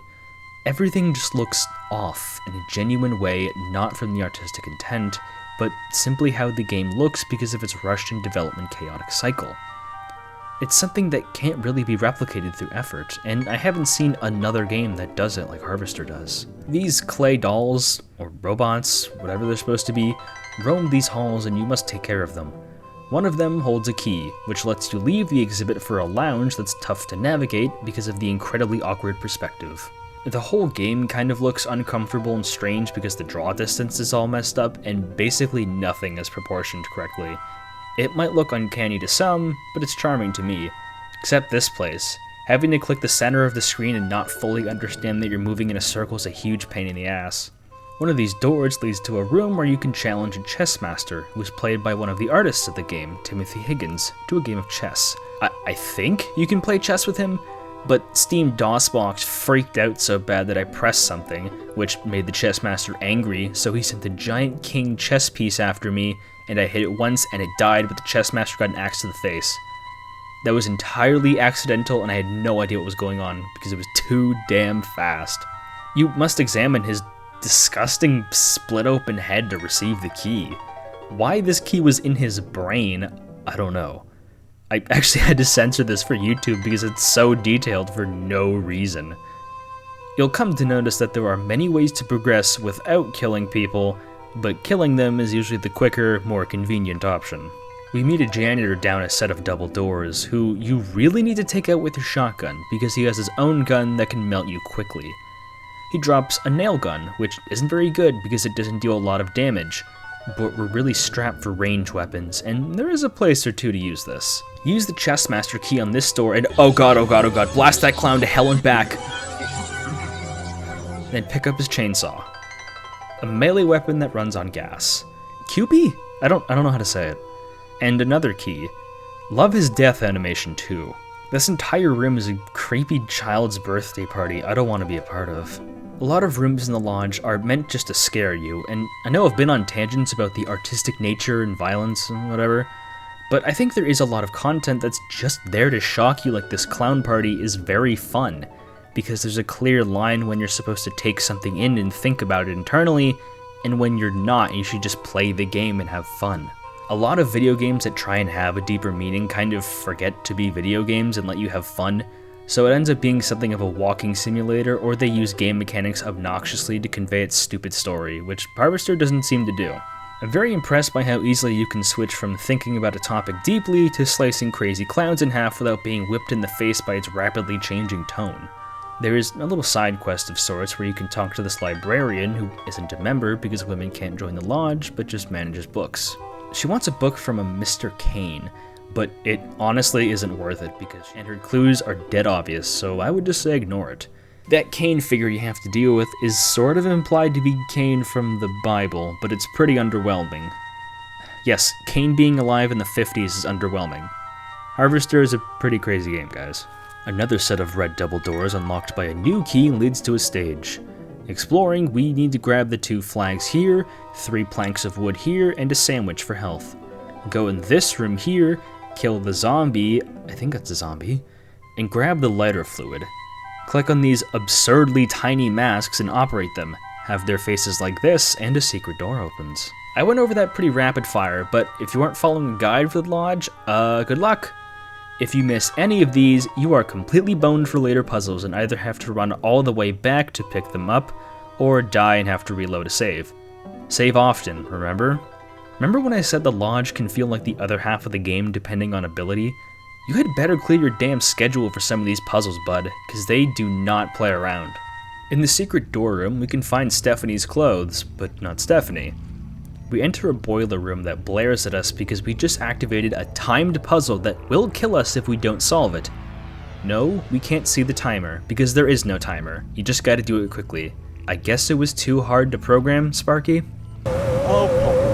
Everything just looks off in a genuine way, not from the artistic intent, but simply how the game looks because of its rushed and development chaotic cycle. It's something that can't really be replicated through effort, and I haven't seen another game that does it like Harvester does. These clay dolls, or robots, whatever they're supposed to be, roam these halls and you must take care of them. One of them holds a key, which lets you leave the exhibit for a lounge that's tough to navigate because of the incredibly awkward perspective. The whole game kind of looks uncomfortable and strange because the draw distance is all messed up and basically nothing is proportioned correctly. It might look uncanny to some, but it's charming to me. Except this place. Having to click the center of the screen and not fully understand that you're moving in a circle is a huge pain in the ass. One of these doors leads to a room where you can challenge a chess master, who is played by one of the artists of the game, Timothy Higgins, to a game of chess. I think you can play chess with him, but Steam DOSBox freaked out so bad that I pressed something, which made the chess master angry, so he sent the giant king chess piece after me, and I hit it once and it died, but the chess master got an axe to the face. That was entirely accidental and I had no idea what was going on because it was too damn fast. You must examine his disgusting split open head to receive the key. Why this key was in his brain, I don't know. I actually had to censor this for YouTube because it's so detailed for no reason. You'll come to notice that there are many ways to progress without killing people, but killing them is usually the quicker, more convenient option. We meet a janitor down a set of double doors, who you really need to take out with your shotgun, because he has his own gun that can melt you quickly. He drops a nail gun, which isn't very good because it doesn't deal a lot of damage, but we're really strapped for range weapons, and there is a place or two to use this. Use the chess master key on this door and oh god, blast that clown to hell and back! Then pick up his chainsaw. A melee weapon that runs on gas. QB? I don't know how to say it. And another key. Love his death animation too. This entire room is a creepy child's birthday party I don't want to be a part of. A lot of rooms in the lodge are meant just to scare you, and I know I've been on tangents about the artistic nature and violence and whatever, but I think there is a lot of content that's just there to shock you, like this clown party is very fun, because there's a clear line when you're supposed to take something in and think about it internally, and when you're not, you should just play the game and have fun. A lot of video games that try and have a deeper meaning kind of forget to be video games and let you have fun, so it ends up being something of a walking simulator, or they use game mechanics obnoxiously to convey its stupid story, which Harvester doesn't seem to do. I'm very impressed by how easily you can switch from thinking about a topic deeply to slicing crazy clowns in half without being whipped in the face by its rapidly changing tone. There is a little side quest of sorts where you can talk to this librarian who isn't a member because women can't join the lodge but just manages books. She wants a book from a Mr. Kane, but it honestly isn't worth it and her clues are dead obvious, so I would just say ignore it. That Kane figure you have to deal with is sort of implied to be Kane from the Bible, but it's pretty underwhelming. Yes, Kane being alive in the 50s is underwhelming. Harvester is a pretty crazy game, guys. Another set of red double doors unlocked by a new key leads to a stage. Exploring, we need to grab the 2 flags here, 3 planks of wood here, and a sandwich for health. Go in this room here, kill the zombie, I think that's a zombie, and grab the lighter fluid. Click on these absurdly tiny masks and operate them. Have their faces like this, and a secret door opens. I went over that pretty rapid fire, but if you aren't following a guide for the lodge, good luck. If you miss any of these, you are completely boned for later puzzles and either have to run all the way back to pick them up, or die and have to reload a save. Save often, remember? Remember when I said the lodge can feel like the other half of the game depending on ability? You had better clear your damn schedule for some of these puzzles, bud, because they do not play around. In the secret door room, we can find Stephanie's clothes, but not Stephanie. We enter a boiler room that blares at us because we just activated a timed puzzle that will kill us if we don't solve it. No, we can't see the timer, because there is no timer. You just gotta do it quickly. I guess it was too hard to program, Sparky? Oh,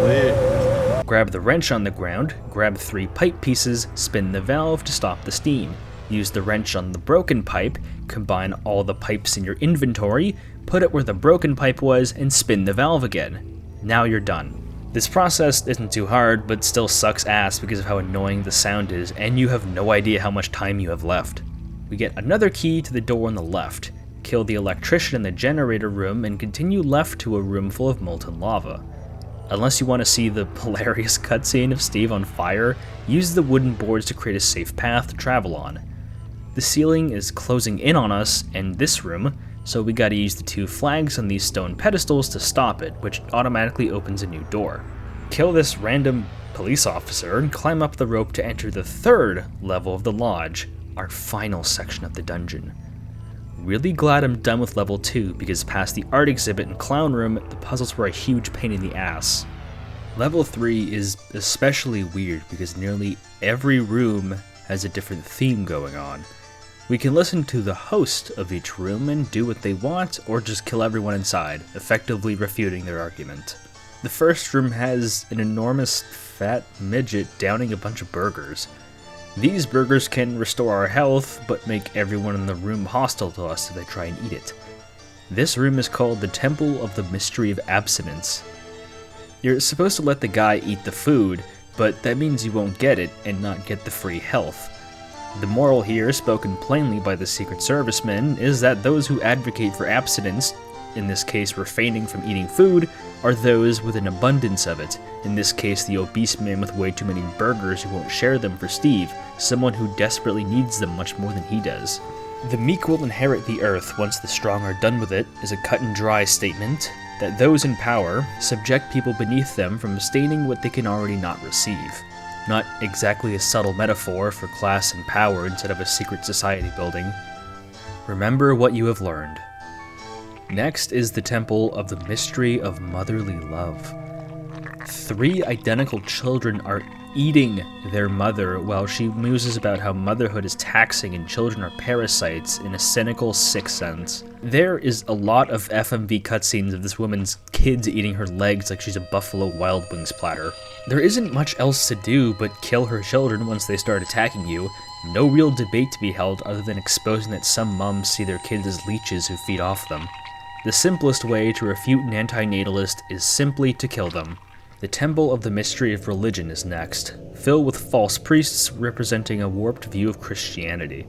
please. Grab the wrench on the ground, grab 3 pipe pieces, spin the valve to stop the steam. Use the wrench on the broken pipe, combine all the pipes in your inventory, put it where the broken pipe was, and spin the valve again. Now you're done. This process isn't too hard, but still sucks ass because of how annoying the sound is, and you have no idea how much time you have left. We get another key to the door on the left, kill the electrician in the generator room, and continue left to a room full of molten lava. Unless you want to see the hilarious cutscene of Steve on fire, use the wooden boards to create a safe path to travel on. The ceiling is closing in on us in this room, so we gotta use the 2 flags on these stone pedestals to stop it, which automatically opens a new door. Kill this random police officer and climb up the rope to enter the 3rd level of the lodge, our final section of the dungeon. Really glad I'm done with level 2 because past the art exhibit and clown room, the puzzles were a huge pain in the ass. Level 3 is especially weird because nearly every room has a different theme going on. We can listen to the host of each room and do what they want, or just kill everyone inside, effectively refuting their argument. The first room has an enormous fat midget downing a bunch of burgers. These burgers can restore our health, but make everyone in the room hostile to us if they try and eat it. This room is called the Temple of the Mystery of Abstinence. You're supposed to let the guy eat the food, but that means you won't get it and not get the free health. The moral here, spoken plainly by the Secret Servicemen, is that those who advocate for abstinence, in this case refraining from eating food, are those with an abundance of it, in this case the obese man with way too many burgers who won't share them for Steve, someone who desperately needs them much more than he does. The meek will inherit the earth once the strong are done with it is a cut and dry statement that those in power subject people beneath them from abstaining what they can already not receive. Not exactly a subtle metaphor for class and power instead of a secret society building. Remember what you have learned. Next is the Temple of the Mystery of Motherly Love. 3 identical children are eating their mother while she muses about how motherhood is taxing and children are parasites in a cynical, sick sense. There is a lot of FMV cutscenes of this woman's kids eating her legs like she's a Buffalo Wild Wings platter. There isn't much else to do but kill her children once they start attacking you. No real debate to be held other than exposing that some moms see their kids as leeches who feed off them. The simplest way to refute an antinatalist is simply to kill them. The Temple of the Mystery of Religion is next, filled with false priests representing a warped view of Christianity.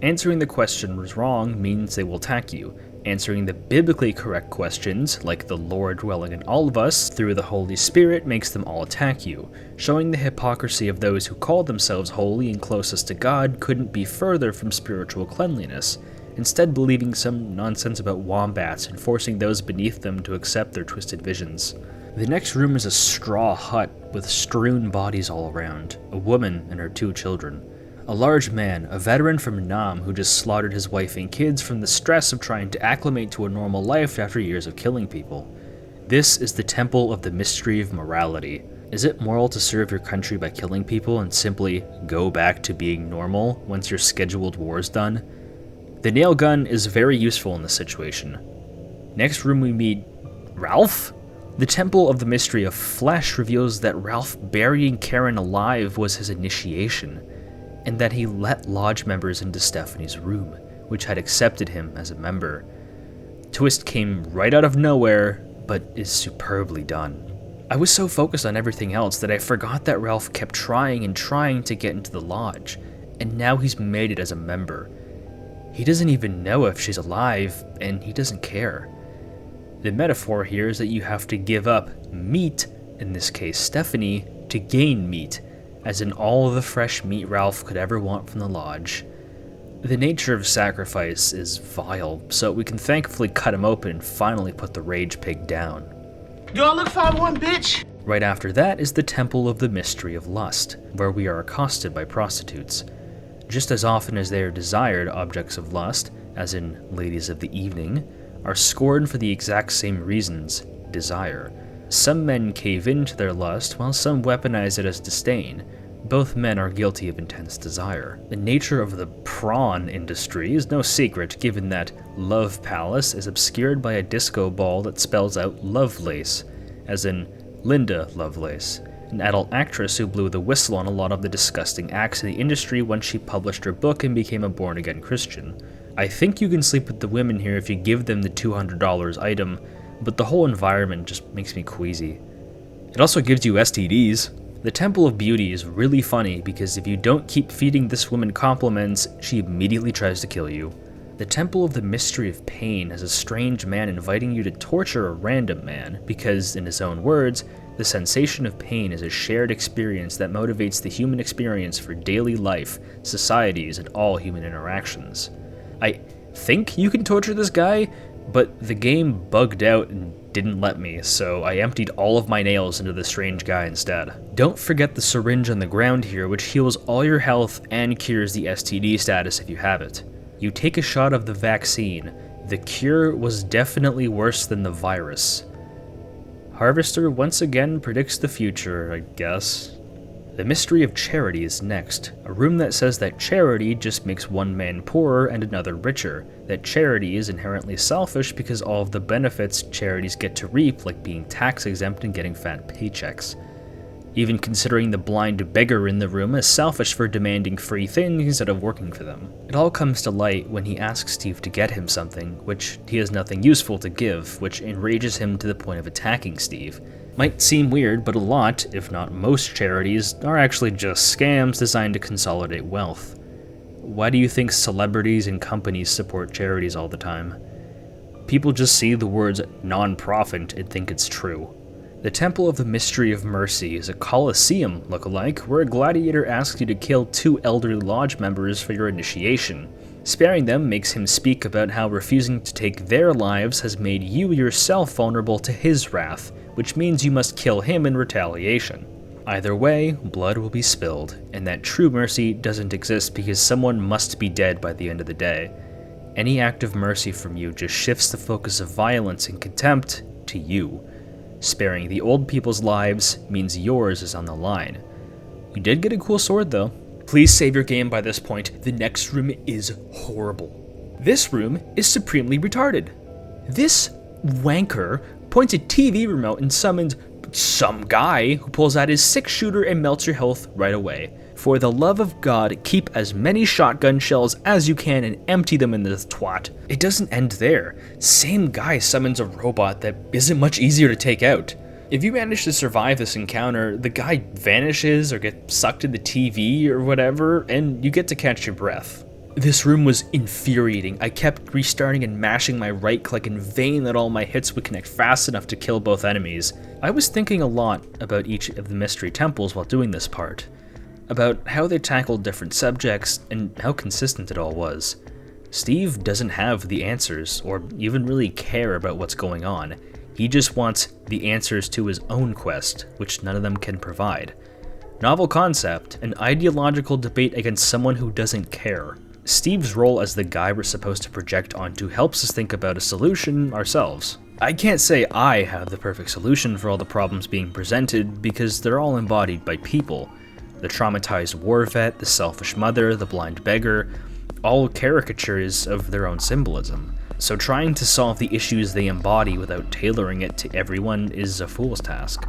Answering the question was wrong means they will attack you. Answering the biblically correct questions, like the Lord dwelling in all of us through the Holy Spirit, makes them all attack you. Showing the hypocrisy of those who call themselves holy and closest to God couldn't be further from spiritual cleanliness, instead believing some nonsense about wombats and forcing those beneath them to accept their twisted visions. The next room is a straw hut with strewn bodies all around, a woman and her 2 children. A large man, a veteran from Nam who just slaughtered his wife and kids from the stress of trying to acclimate to a normal life after years of killing people. This is the Temple of the Mystery of Morality. Is it moral to serve your country by killing people and simply go back to being normal once your scheduled war is done? The nail gun is very useful in this situation. Next room we meet Ralph? The Temple of the Mystery of Flesh reveals that Ralph burying Karen alive was his initiation, and that he let lodge members into Stephanie's room, which had accepted him as a member. Twist came right out of nowhere, but is superbly done. I was so focused on everything else that I forgot that Ralph kept trying and trying to get into the lodge, and now he's made it as a member. He doesn't even know if she's alive, and he doesn't care. The metaphor here is that you have to give up meat, in this case Stephanie, to gain meat, as in all the fresh meat Ralph could ever want from the lodge. The nature of sacrifice is vile, so we can thankfully cut him open and finally put the rage pig down. Do I look 5'1", bitch? Right after that is the Temple of the Mystery of Lust, where we are accosted by prostitutes. Just as often as they are desired objects of lust, as in ladies of the evening, are scorned for the exact same reasons, desire. Some men cave into their lust, while some weaponize it as disdain. Both men are guilty of intense desire. The nature of the prawn industry is no secret, given that Love Palace is obscured by a disco ball that spells out Lovelace, as in Linda Lovelace, an adult actress who blew the whistle on a lot of the disgusting acts in the industry once she published her book and became a born-again Christian. I think you can sleep with the women here if you give them the $200 item, but the whole environment just makes me queasy. It also gives you STDs. The Temple of Beauty is really funny because if you don't keep feeding this woman compliments, she immediately tries to kill you. The Temple of the Mystery of Pain has a strange man inviting you to torture a random man because, in his own words, the sensation of pain is a shared experience that motivates the human experience for daily life, societies, and all human interactions. I think you can torture this guy, but the game bugged out and didn't let me, so I emptied all of my nails into the strange guy instead. Don't forget the syringe on the ground here, which heals all your health and cures the STD status if you have it. You take a shot of the vaccine. The cure was definitely worse than the virus. Harvester once again predicts the future, I guess. The Mystery of Charity is next, a room that says that charity just makes one man poorer and another richer, that charity is inherently selfish because all of the benefits charities get to reap, like being tax exempt and getting fat paychecks. Even considering the blind beggar in the room as selfish for demanding free things instead of working for them. It all comes to light when he asks Steve to get him something, which he has nothing useful to give, which enrages him to the point of attacking Steve. Might seem weird, but a lot, if not most charities, are actually just scams designed to consolidate wealth. Why do you think celebrities and companies support charities all the time? People just see the words non-profit and think it's true. The Temple of the Mystery of Mercy is a Colosseum look-alike where a gladiator asks you to kill 2 elderly lodge members for your initiation. Sparing them makes him speak about how refusing to take their lives has made you yourself vulnerable to his wrath, which means you must kill him in retaliation. Either way, blood will be spilled, and that true mercy doesn't exist because someone must be dead by the end of the day. Any act of mercy from you just shifts the focus of violence and contempt to you. Sparing the old people's lives means yours is on the line. You did get a cool sword though. Please save your game by this point. The next room is horrible. This room is supremely retarded. This wanker points a TV remote and summons some guy who pulls out his 6-shooter and melts your health right away. For the love of God, keep as many shotgun shells as you can and empty them in this twat. It doesn't end there. Same guy summons a robot that isn't much easier to take out. If you manage to survive this encounter, the guy vanishes or gets sucked into TV or whatever, and you get to catch your breath. This room was infuriating. I kept restarting and mashing my right click in vain that all my hits would connect fast enough to kill both enemies. I was thinking a lot about each of the mystery temples while doing this part, about how they tackled different subjects and how consistent it all was. Steve doesn't have the answers or even really care about what's going on. He just wants the answers to his own quest, which none of them can provide. Novel concept, an ideological debate against someone who doesn't care. Steve's role as the guy we're supposed to project onto helps us think about a solution ourselves. I can't say I have the perfect solution for all the problems being presented because they're all embodied by people. The traumatized war vet, the selfish mother, the blind beggar, all caricatures of their own symbolism. So trying to solve the issues they embody without tailoring it to everyone is a fool's task.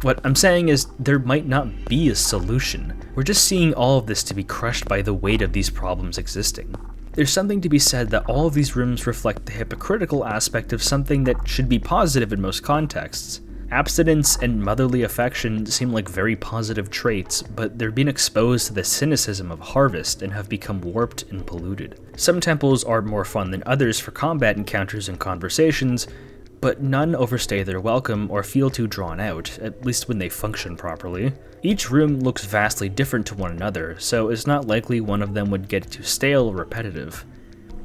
What I'm saying is there might not be a solution. We're just seeing all of this to be crushed by the weight of these problems existing. There's something to be said that all of these rooms reflect the hypocritical aspect of something that should be positive in most contexts. Abstinence and motherly affection seem like very positive traits, but they're being exposed to the cynicism of harvest and have become warped and polluted. Some temples are more fun than others for combat encounters and conversations, but none overstay their welcome or feel too drawn out, at least when they function properly. Each room looks vastly different to one another, so it's not likely one of them would get too stale or repetitive.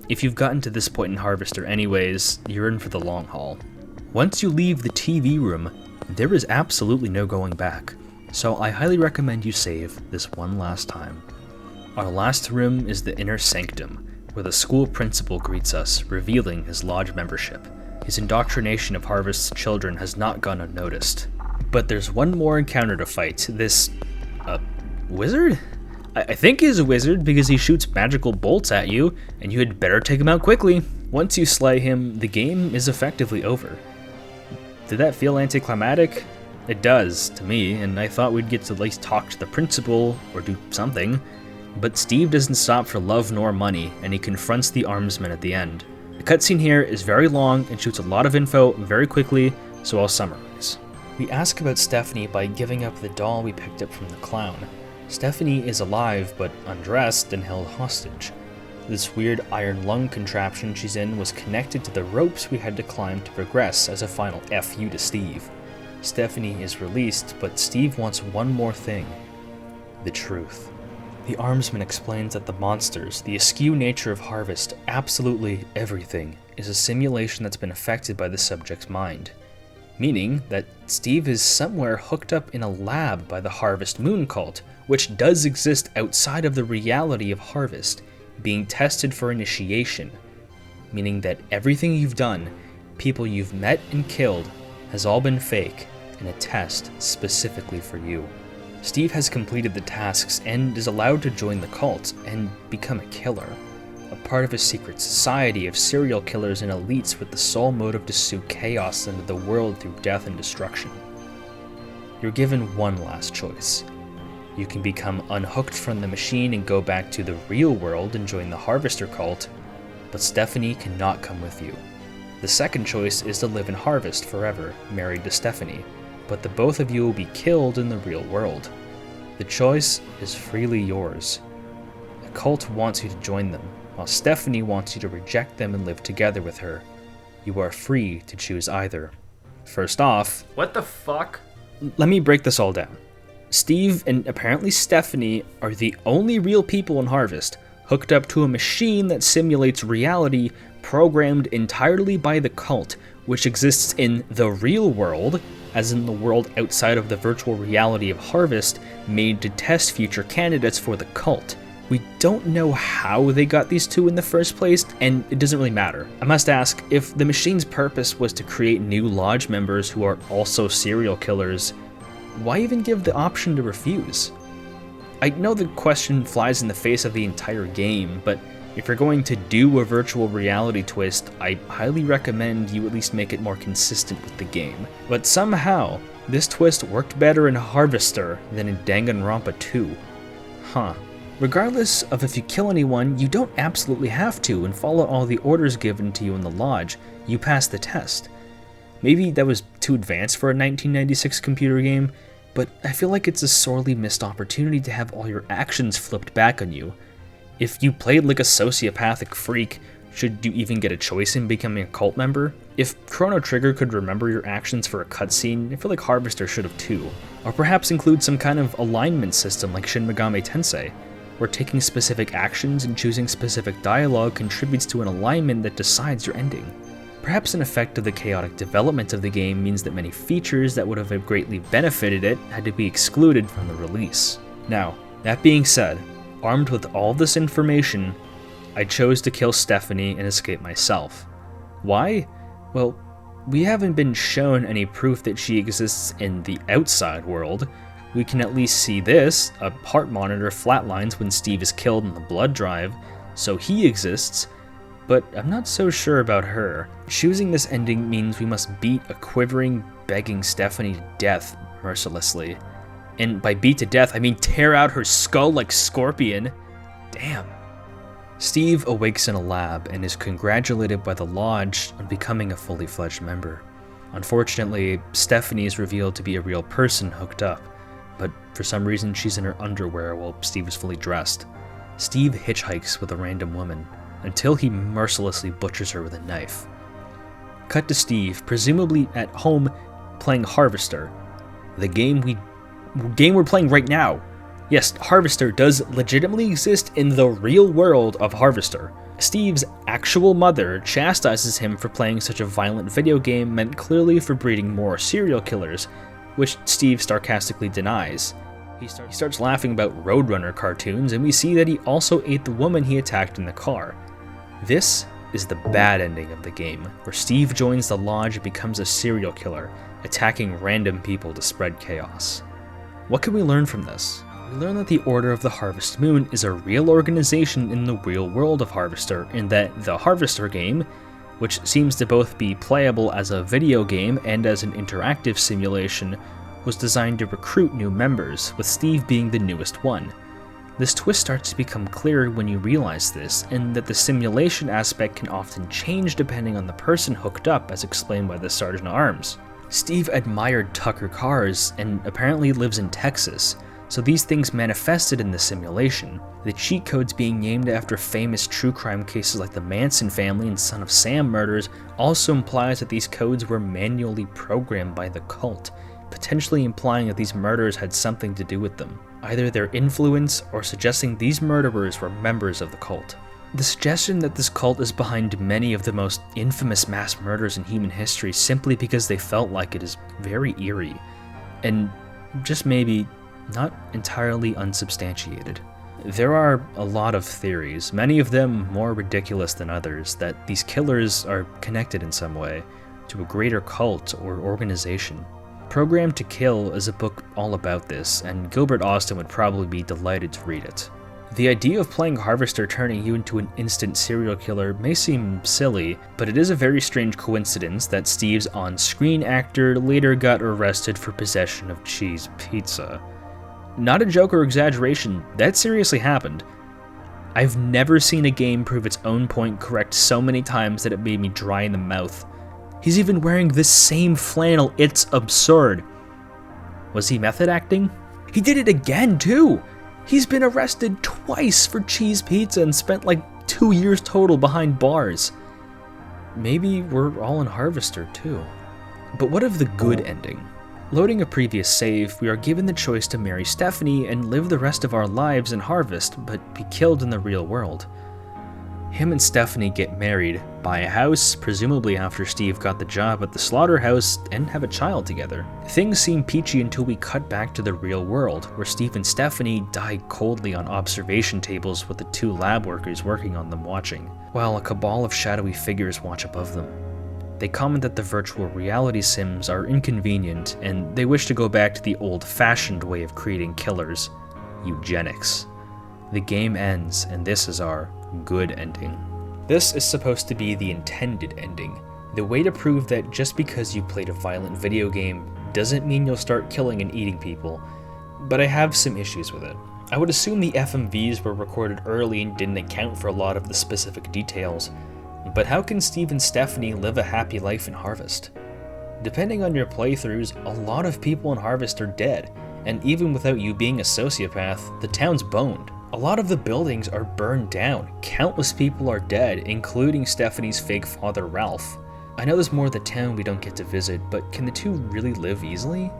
If you've gotten to this point in Harvester anyways, you're in for the long haul. Once you leave the TV room, there is absolutely no going back, so I highly recommend you save this one last time. Our last room is the Inner Sanctum, where the school principal greets us, revealing his lodge membership. His indoctrination of Harvest's children has not gone unnoticed. But there's one more encounter to fight. This, wizard? I think he's a wizard because he shoots magical bolts at you, and you had better take him out quickly. Once you slay him, the game is effectively over. Did that feel anticlimactic? It does, to me, and I thought we'd get to at least talk to the principal, or do something. But Steve doesn't stop for love nor money, and he confronts the armsman at the end. The cutscene here is very long and shoots a lot of info very quickly, so I'll summarize. We ask about Stephanie by giving up the doll we picked up from the clown. Stephanie is alive but undressed and held hostage. This weird iron lung contraption she's in was connected to the ropes we had to climb to progress as a final FU to Steve. Stephanie is released, but Steve wants one more thing: the truth. The armsman explains that the monsters, the askew nature of Harvest, absolutely everything, is a simulation that's been affected by the subject's mind. Meaning that Steve is somewhere hooked up in a lab by the Harvest Moon cult, which does exist outside of the reality of Harvest, being tested for initiation. Meaning that everything you've done, people you've met and killed, has all been fake, and a test specifically for you. Steve has completed the tasks and is allowed to join the cult and become a killer, a part of a secret society of serial killers and elites with the sole motive to sow chaos into the world through death and destruction. You're given one last choice. You can become unhooked from the machine and go back to the real world and join the Harvester cult, but Stephanie cannot come with you. The second choice is to live in Harvest forever, married to Stephanie, but the both of you will be killed in the real world. The choice is freely yours. The cult wants you to join them, while Stephanie wants you to reject them and live together with her. You are free to choose either. First off, what the fuck? Let me break this all down. Steve and apparently Stephanie are the only real people in Harvest, hooked up to a machine that simulates reality programmed entirely by the cult, which exists in the real world, as in the world outside of the virtual reality of Harvest, made to test future candidates for the cult. We don't know how they got these two in the first place, and it doesn't really matter. I must ask, if the machine's purpose was to create new lodge members who are also serial killers, why even give the option to refuse? I know the question flies in the face of the entire game, but if you're going to do a virtual reality twist, I highly recommend you at least make it more consistent with the game. But somehow, this twist worked better in Harvester than in Danganronpa 2. Huh. Regardless of if you kill anyone, you don't absolutely have to and follow all the orders given to you in the lodge. You pass the test. Maybe that was too advanced for a 1996 computer game, but I feel like it's a sorely missed opportunity to have all your actions flipped back on you. If you played like a sociopathic freak, should you even get a choice in becoming a cult member? If Chrono Trigger could remember your actions for a cutscene, I feel like Harvester should have too. Or perhaps include some kind of alignment system like Shin Megami Tensei, where taking specific actions and choosing specific dialogue contributes to an alignment that decides your ending. Perhaps an effect of the chaotic development of the game means that many features that would have greatly benefited it had to be excluded from the release. Now, that being said, armed with all this information, I chose to kill Stephanie and escape myself. Why? Well, we haven't been shown any proof that she exists in the outside world. We can at least see this: a heart monitor flatlines when Steve is killed in the blood drive, so he exists, but I'm not so sure about her. Choosing this ending means we must beat a quivering, begging Stephanie to death mercilessly. And by beat to death, I mean tear out her skull like Scorpion. Damn. Steve awakes in a lab and is congratulated by the Lodge on becoming a fully fledged member. Unfortunately, Stephanie is revealed to be a real person hooked up, but for some reason she's in her underwear while Steve is fully dressed. Steve hitchhikes with a random woman, until he mercilessly butchers her with a knife. Cut to Steve, presumably at home, playing Harvester, the game we're playing right now. Yes, Harvester does legitimately exist in the real world of Harvester. Steve's actual mother chastises him for playing such a violent video game meant clearly for breeding more serial killers, which Steve sarcastically denies. He starts laughing about Roadrunner cartoons, and we see that he also ate the woman he attacked in the car. This is the bad ending of the game, where Steve joins the Lodge and becomes a serial killer, attacking random people to spread chaos. What can we learn from this? We learn that the Order of the Harvest Moon is a real organization in the real world of Harvester, in that the Harvester game, which seems to both be playable as a video game and as an interactive simulation, was designed to recruit new members, with Steve being the newest one. This twist starts to become clearer when you realize this, and that the simulation aspect can often change depending on the person hooked up, as explained by the Sergeant at Arms. Steve admired Tucker cars, and apparently lives in Texas, so these things manifested in the simulation. The cheat codes being named after famous true crime cases like the Manson family and Son of Sam murders also implies that these codes were manually programmed by the cult, potentially implying that these murders had something to do with them, either their influence or suggesting these murderers were members of the cult. The suggestion that this cult is behind many of the most infamous mass murders in human history simply because they felt like it is very eerie, and just maybe not entirely unsubstantiated. There are a lot of theories, many of them more ridiculous than others, that these killers are connected in some way to a greater cult or organization. Programmed to Kill is a book all about this, and Gilbert Austin would probably be delighted to read it. The idea of playing Harvester turning you into an instant serial killer may seem silly, but it is a very strange coincidence that Steve's on-screen actor later got arrested for possession of cheese pizza. Not a joke or exaggeration, that seriously happened. I've never seen a game prove its own point correct so many times that it made me dry in the mouth. He's even wearing this same flannel, it's absurd. Was he method acting? He did it again too! He's been arrested twice for cheese pizza and spent like 2 years total behind bars. Maybe we're all in Harvester too. But what of the good ending? Loading a previous save, we are given the choice to marry Stephanie and live the rest of our lives in Harvest, but be killed in the real world. Him and Stephanie get married, buy a house, presumably after Steve got the job at the slaughterhouse, and have a child together. Things seem peachy until we cut back to the real world, where Steve and Stephanie die coldly on observation tables with the 2 lab workers working on them watching, while a cabal of shadowy figures watch above them. They comment that the virtual reality sims are inconvenient, and they wish to go back to the old-fashioned way of creating killers: eugenics. The game ends, and this is our good ending. This is supposed to be the intended ending, the way to prove that just because you played a violent video game doesn't mean you'll start killing and eating people, but I have some issues with it. I would assume the FMVs were recorded early and didn't account for a lot of the specific details, but how can Steve and Stephanie live a happy life in Harvest? Depending on your playthroughs, a lot of people in Harvest are dead, and even without you being a sociopath, the town's boned. A lot of the buildings are burned down, countless people are dead, including Stephanie's fake father Ralph. I know there's more of the town we don't get to visit, but can the two really live easily?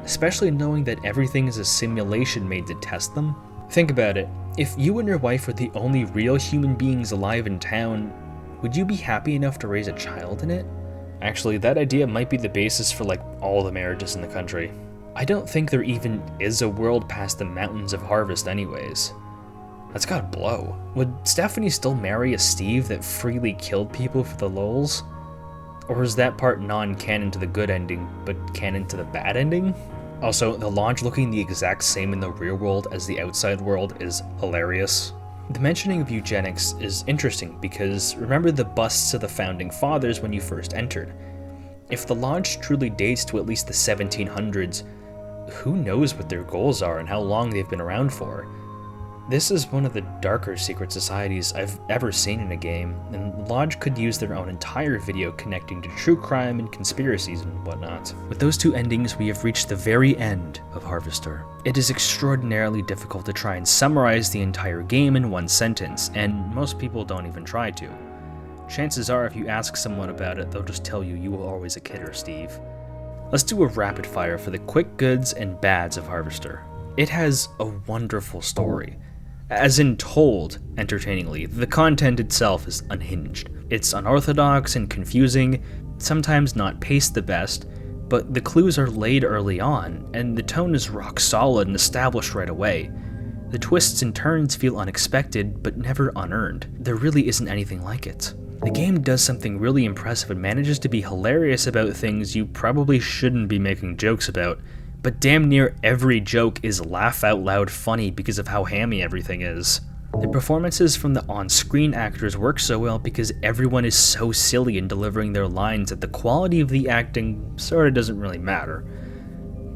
Especially knowing that everything is a simulation made to test them? Think about it, if you and your wife were the only real human beings alive in town, would you be happy enough to raise a child in it? Actually, that idea might be the basis for like all the marriages in the country. I don't think there even is a world past the mountains of Harvest anyways. That's gotta blow. Would Stephanie still marry a Steve that freely killed people for the lulz? Or is that part non-canon to the good ending, but canon to the bad ending? Also, the lodge looking the exact same in the real world as the outside world is hilarious. The mentioning of eugenics is interesting because remember the busts of the founding fathers when you first entered. If the lodge truly dates to at least the 1700s, who knows what their goals are and how long they've been around for? This is one of the darker secret societies I've ever seen in a game, and the Lodge could use their own entire video connecting to true crime and conspiracies and whatnot. With those two endings, we have reached the very end of Harvester. It is extraordinarily difficult to try and summarize the entire game in one sentence, and most people don't even try to. Chances are if you ask someone about it, they'll just tell you you were always a kidder, Steve. Let's do a rapid fire for the quick goods and bads of Harvester. It has a wonderful story. As in told entertainingly, the content itself is unhinged. It's unorthodox and confusing, sometimes not paced the best, but the clues are laid early on, and the tone is rock solid and established right away. The twists and turns feel unexpected, but never unearned. There really isn't anything like it. The game does something really impressive and manages to be hilarious about things you probably shouldn't be making jokes about, but damn near every joke is laugh out loud funny because of how hammy everything is. The performances from the on-screen actors work so well because everyone is so silly in delivering their lines that the quality of the acting sorta doesn't really matter.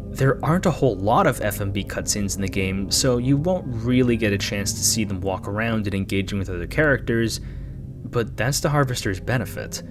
There aren't a whole lot of FMV cutscenes in the game, so you won't really get a chance to see them walk around and engaging with other characters, but that's the Harvester's benefit.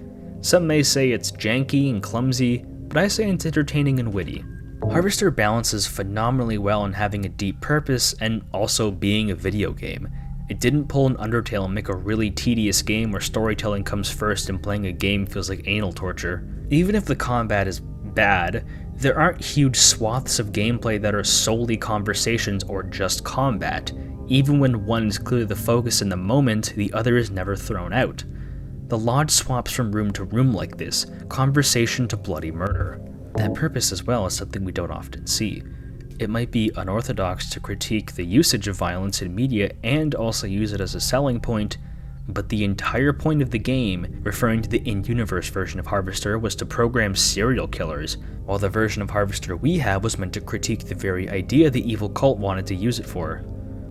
Some may say it's janky and clumsy, but I say it's entertaining and witty. Harvester balances phenomenally well in having a deep purpose and also being a video game. It didn't pull an Undertale and make a really tedious game where storytelling comes first and playing a game feels like anal torture. Even if the combat is bad, there aren't huge swaths of gameplay that are solely conversations or just combat. Even when one is clearly the focus in the moment, the other is never thrown out. The Lodge swaps from room to room like this, conversation to bloody murder. That purpose as well is something we don't often see. It might be unorthodox to critique the usage of violence in media and also use it as a selling point, but the entire point of the game, referring to the in-universe version of Harvester, was to program serial killers, while the version of Harvester we have was meant to critique the very idea the evil cult wanted to use it for.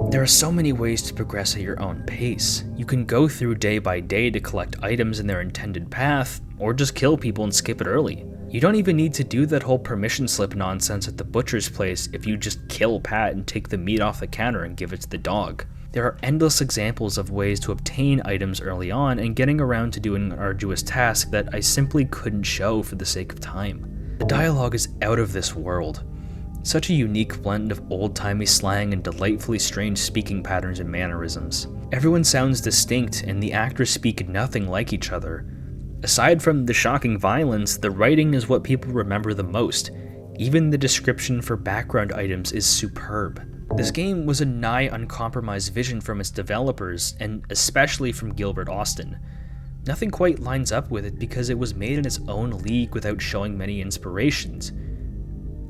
There are so many ways to progress at your own pace. You can go through day by day to collect items in their intended path, or just kill people and skip it early. You don't even need to do that whole permission slip nonsense at the butcher's place if you just kill Pat and take the meat off the counter and give it to the dog. There are endless examples of ways to obtain items early on and getting around to doing an arduous task that I simply couldn't show for the sake of time. The dialogue is out of this world. Such a unique blend of old-timey slang and delightfully strange speaking patterns and mannerisms. Everyone sounds distinct and the actors speak nothing like each other. Aside from the shocking violence, the writing is what people remember the most. Even the description for background items is superb. This game was a nigh uncompromised vision from its developers, and especially from Gilbert Austin. Nothing quite lines up with it because it was made in its own league without showing many inspirations.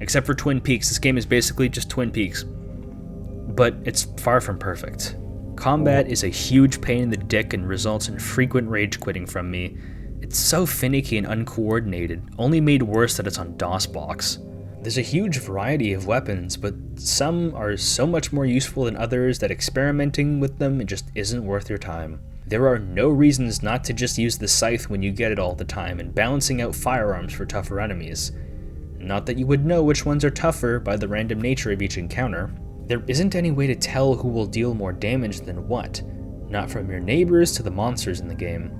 Except for Twin Peaks, this game is basically just Twin Peaks. But it's far from perfect. Combat is a huge pain in the dick and results in frequent rage quitting from me. It's so finicky and uncoordinated, only made worse that it's on DOSBox. There's a huge variety of weapons, but some are so much more useful than others that experimenting with them just isn't worth your time. There are no reasons not to just use the scythe when you get it all the time and balancing out firearms for tougher enemies. Not that you would know which ones are tougher by the random nature of each encounter. There isn't any way to tell who will deal more damage than what, not from your neighbors to the monsters in the game.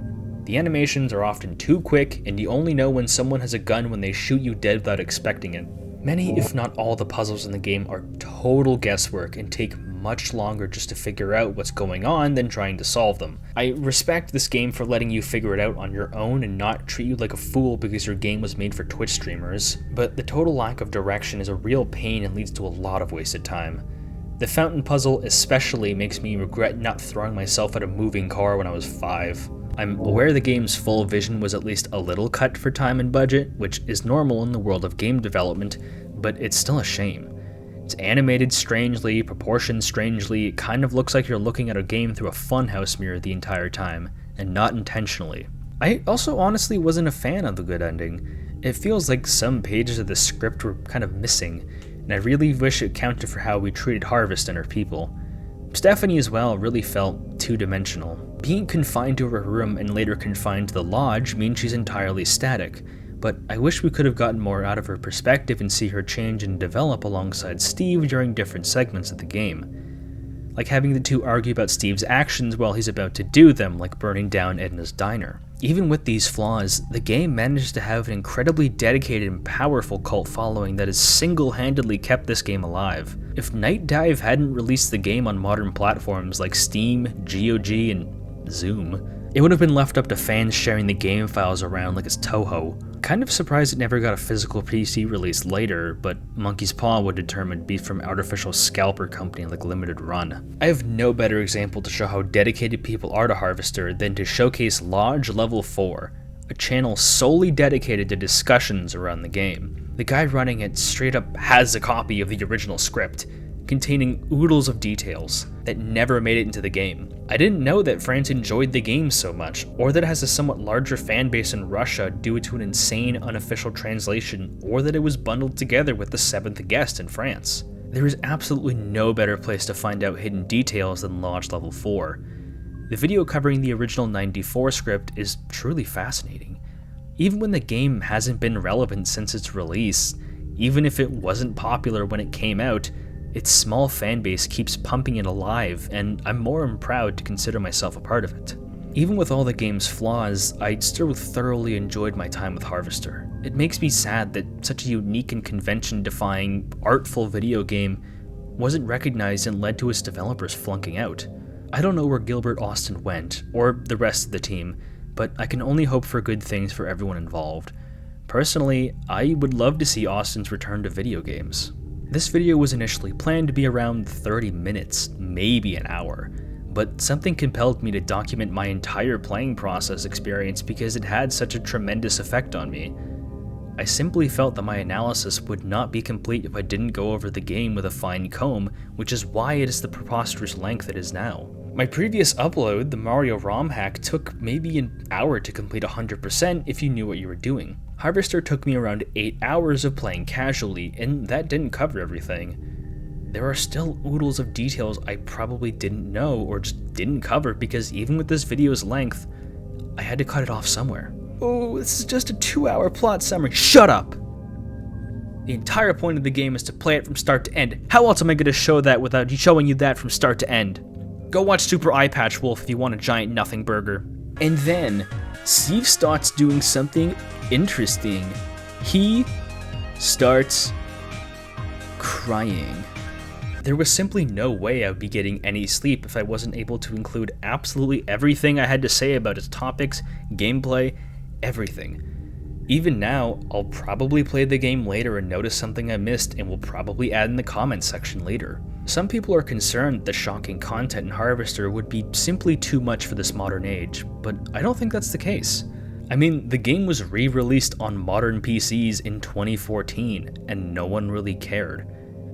The animations are often too quick, and you only know when someone has a gun when they shoot you dead without expecting it. Many, if not all, the puzzles in the game are total guesswork and take much longer just to figure out what's going on than trying to solve them. I respect this game for letting you figure it out on your own and not treat you like a fool because your game was made for Twitch streamers, but the total lack of direction is a real pain and leads to a lot of wasted time. The fountain puzzle especially makes me regret not throwing myself at a moving car when I was 5. I'm aware the game's full vision was at least a little cut for time and budget, which is normal in the world of game development, but it's still a shame. It's animated strangely, proportioned strangely, it kind of looks like you're looking at a game through a funhouse mirror the entire time, and not intentionally. I also honestly wasn't a fan of the good ending. It feels like some pages of the script were kind of missing, and I really wish it counted for how we treated Harvest and her people. Stephanie as well really felt two-dimensional. Being confined to her room and later confined to the lodge means she's entirely static, but I wish we could have gotten more out of her perspective and see her change and develop alongside Steve during different segments of the game. Like having the two argue about Steve's actions while he's about to do them, like burning down Edna's diner. Even with these flaws, the game managed to have an incredibly dedicated and powerful cult following that has single-handedly kept this game alive. If Night Dive hadn't released the game on modern platforms like Steam, GOG, and Zoom, it would have been left up to fans sharing the game files around like it's Toho. Kind of surprised it never got a physical PC release later, but Monkey's Paw would determine to be from artificial scalper company like Limited Run. I have no better example to show how dedicated people are to Harvester than to showcase Lodge Level 4, a channel solely dedicated to discussions around the game. The guy running it straight up has a copy of the original script, containing oodles of details that never made it into the game. I didn't know that France enjoyed the game so much, or that it has a somewhat larger fan base in Russia due to an insane unofficial translation, or that it was bundled together with The Seventh Guest in France. There is absolutely no better place to find out hidden details than Lodge Level 4. The video covering the original 94 script is truly fascinating. Even when the game hasn't been relevant since its release, even if it wasn't popular when it came out, its small fanbase keeps pumping it alive, and I'm more than proud to consider myself a part of it. Even with all the game's flaws, I still thoroughly enjoyed my time with Harvester. It makes me sad that such a unique and convention-defying, artful video game wasn't recognized and led to its developers flunking out. I don't know where Gilbert Austin went, or the rest of the team, but I can only hope for good things for everyone involved. Personally, I would love to see Austin's return to video games. This video was initially planned to be around 30 minutes, maybe an hour, but something compelled me to document my entire playing process experience because it had such a tremendous effect on me. I simply felt that my analysis would not be complete if I didn't go over the game with a fine comb, which is why it is the preposterous length it is now. My previous upload, the Mario ROM hack, took maybe an hour to complete 100% if you knew what you were doing. Harvester took me around 8 hours of playing casually, and that didn't cover everything. There are still oodles of details I probably didn't know or just didn't cover because even with this video's length, I had to cut it off somewhere. Oh, this is just a 2-hour plot summary. Shut up! The entire point of the game is to play it from start to end. How else am I going to show that without showing you that from start to end? Go watch Super Eye Patch Wolf if you want a giant nothing burger. And then, Steve starts doing something interesting. He starts crying. There was simply no way I would be getting any sleep if I wasn't able to include absolutely everything I had to say about its topics, gameplay, everything. Even now, I'll probably play the game later and notice something I missed and will probably add in the comments section later. Some people are concerned that the shocking content in Harvester would be simply too much for this modern age, but I don't think that's the case. I mean, the game was re-released on modern PCs in 2014, and no one really cared.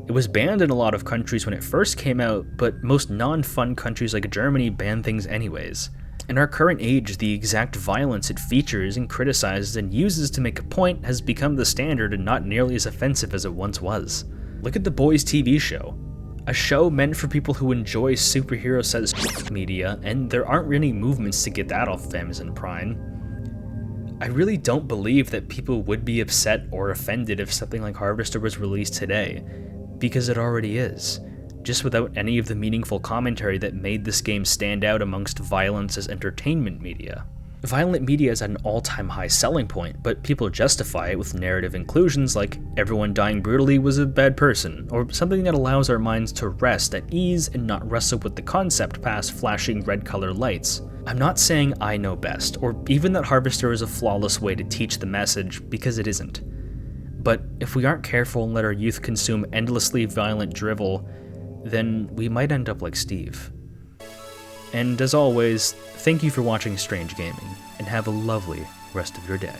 It was banned in a lot of countries when it first came out, but most non-fun countries like Germany banned things anyways. In our current age, the exact violence it features and criticizes and uses to make a point has become the standard and not nearly as offensive as it once was. Look at The Boys TV show. A show meant for people who enjoy superhero-sized media, and there aren't really movements to get that off of Amazon Prime. I really don't believe that people would be upset or offended if something like Harvester was released today, because it already is, just without any of the meaningful commentary that made this game stand out amongst violence as entertainment media. Violent media is at an all-time high selling point, but people justify it with narrative inclusions like everyone dying brutally was a bad person, or something that allows our minds to rest at ease and not wrestle with the concept past flashing red colored lights. I'm not saying I know best, or even that Harvester is a flawless way to teach the message, because it isn't. But if we aren't careful and let our youth consume endlessly violent drivel, then we might end up like Steve. And as always, thank you for watching Strange Gaming, and have a lovely rest of your day.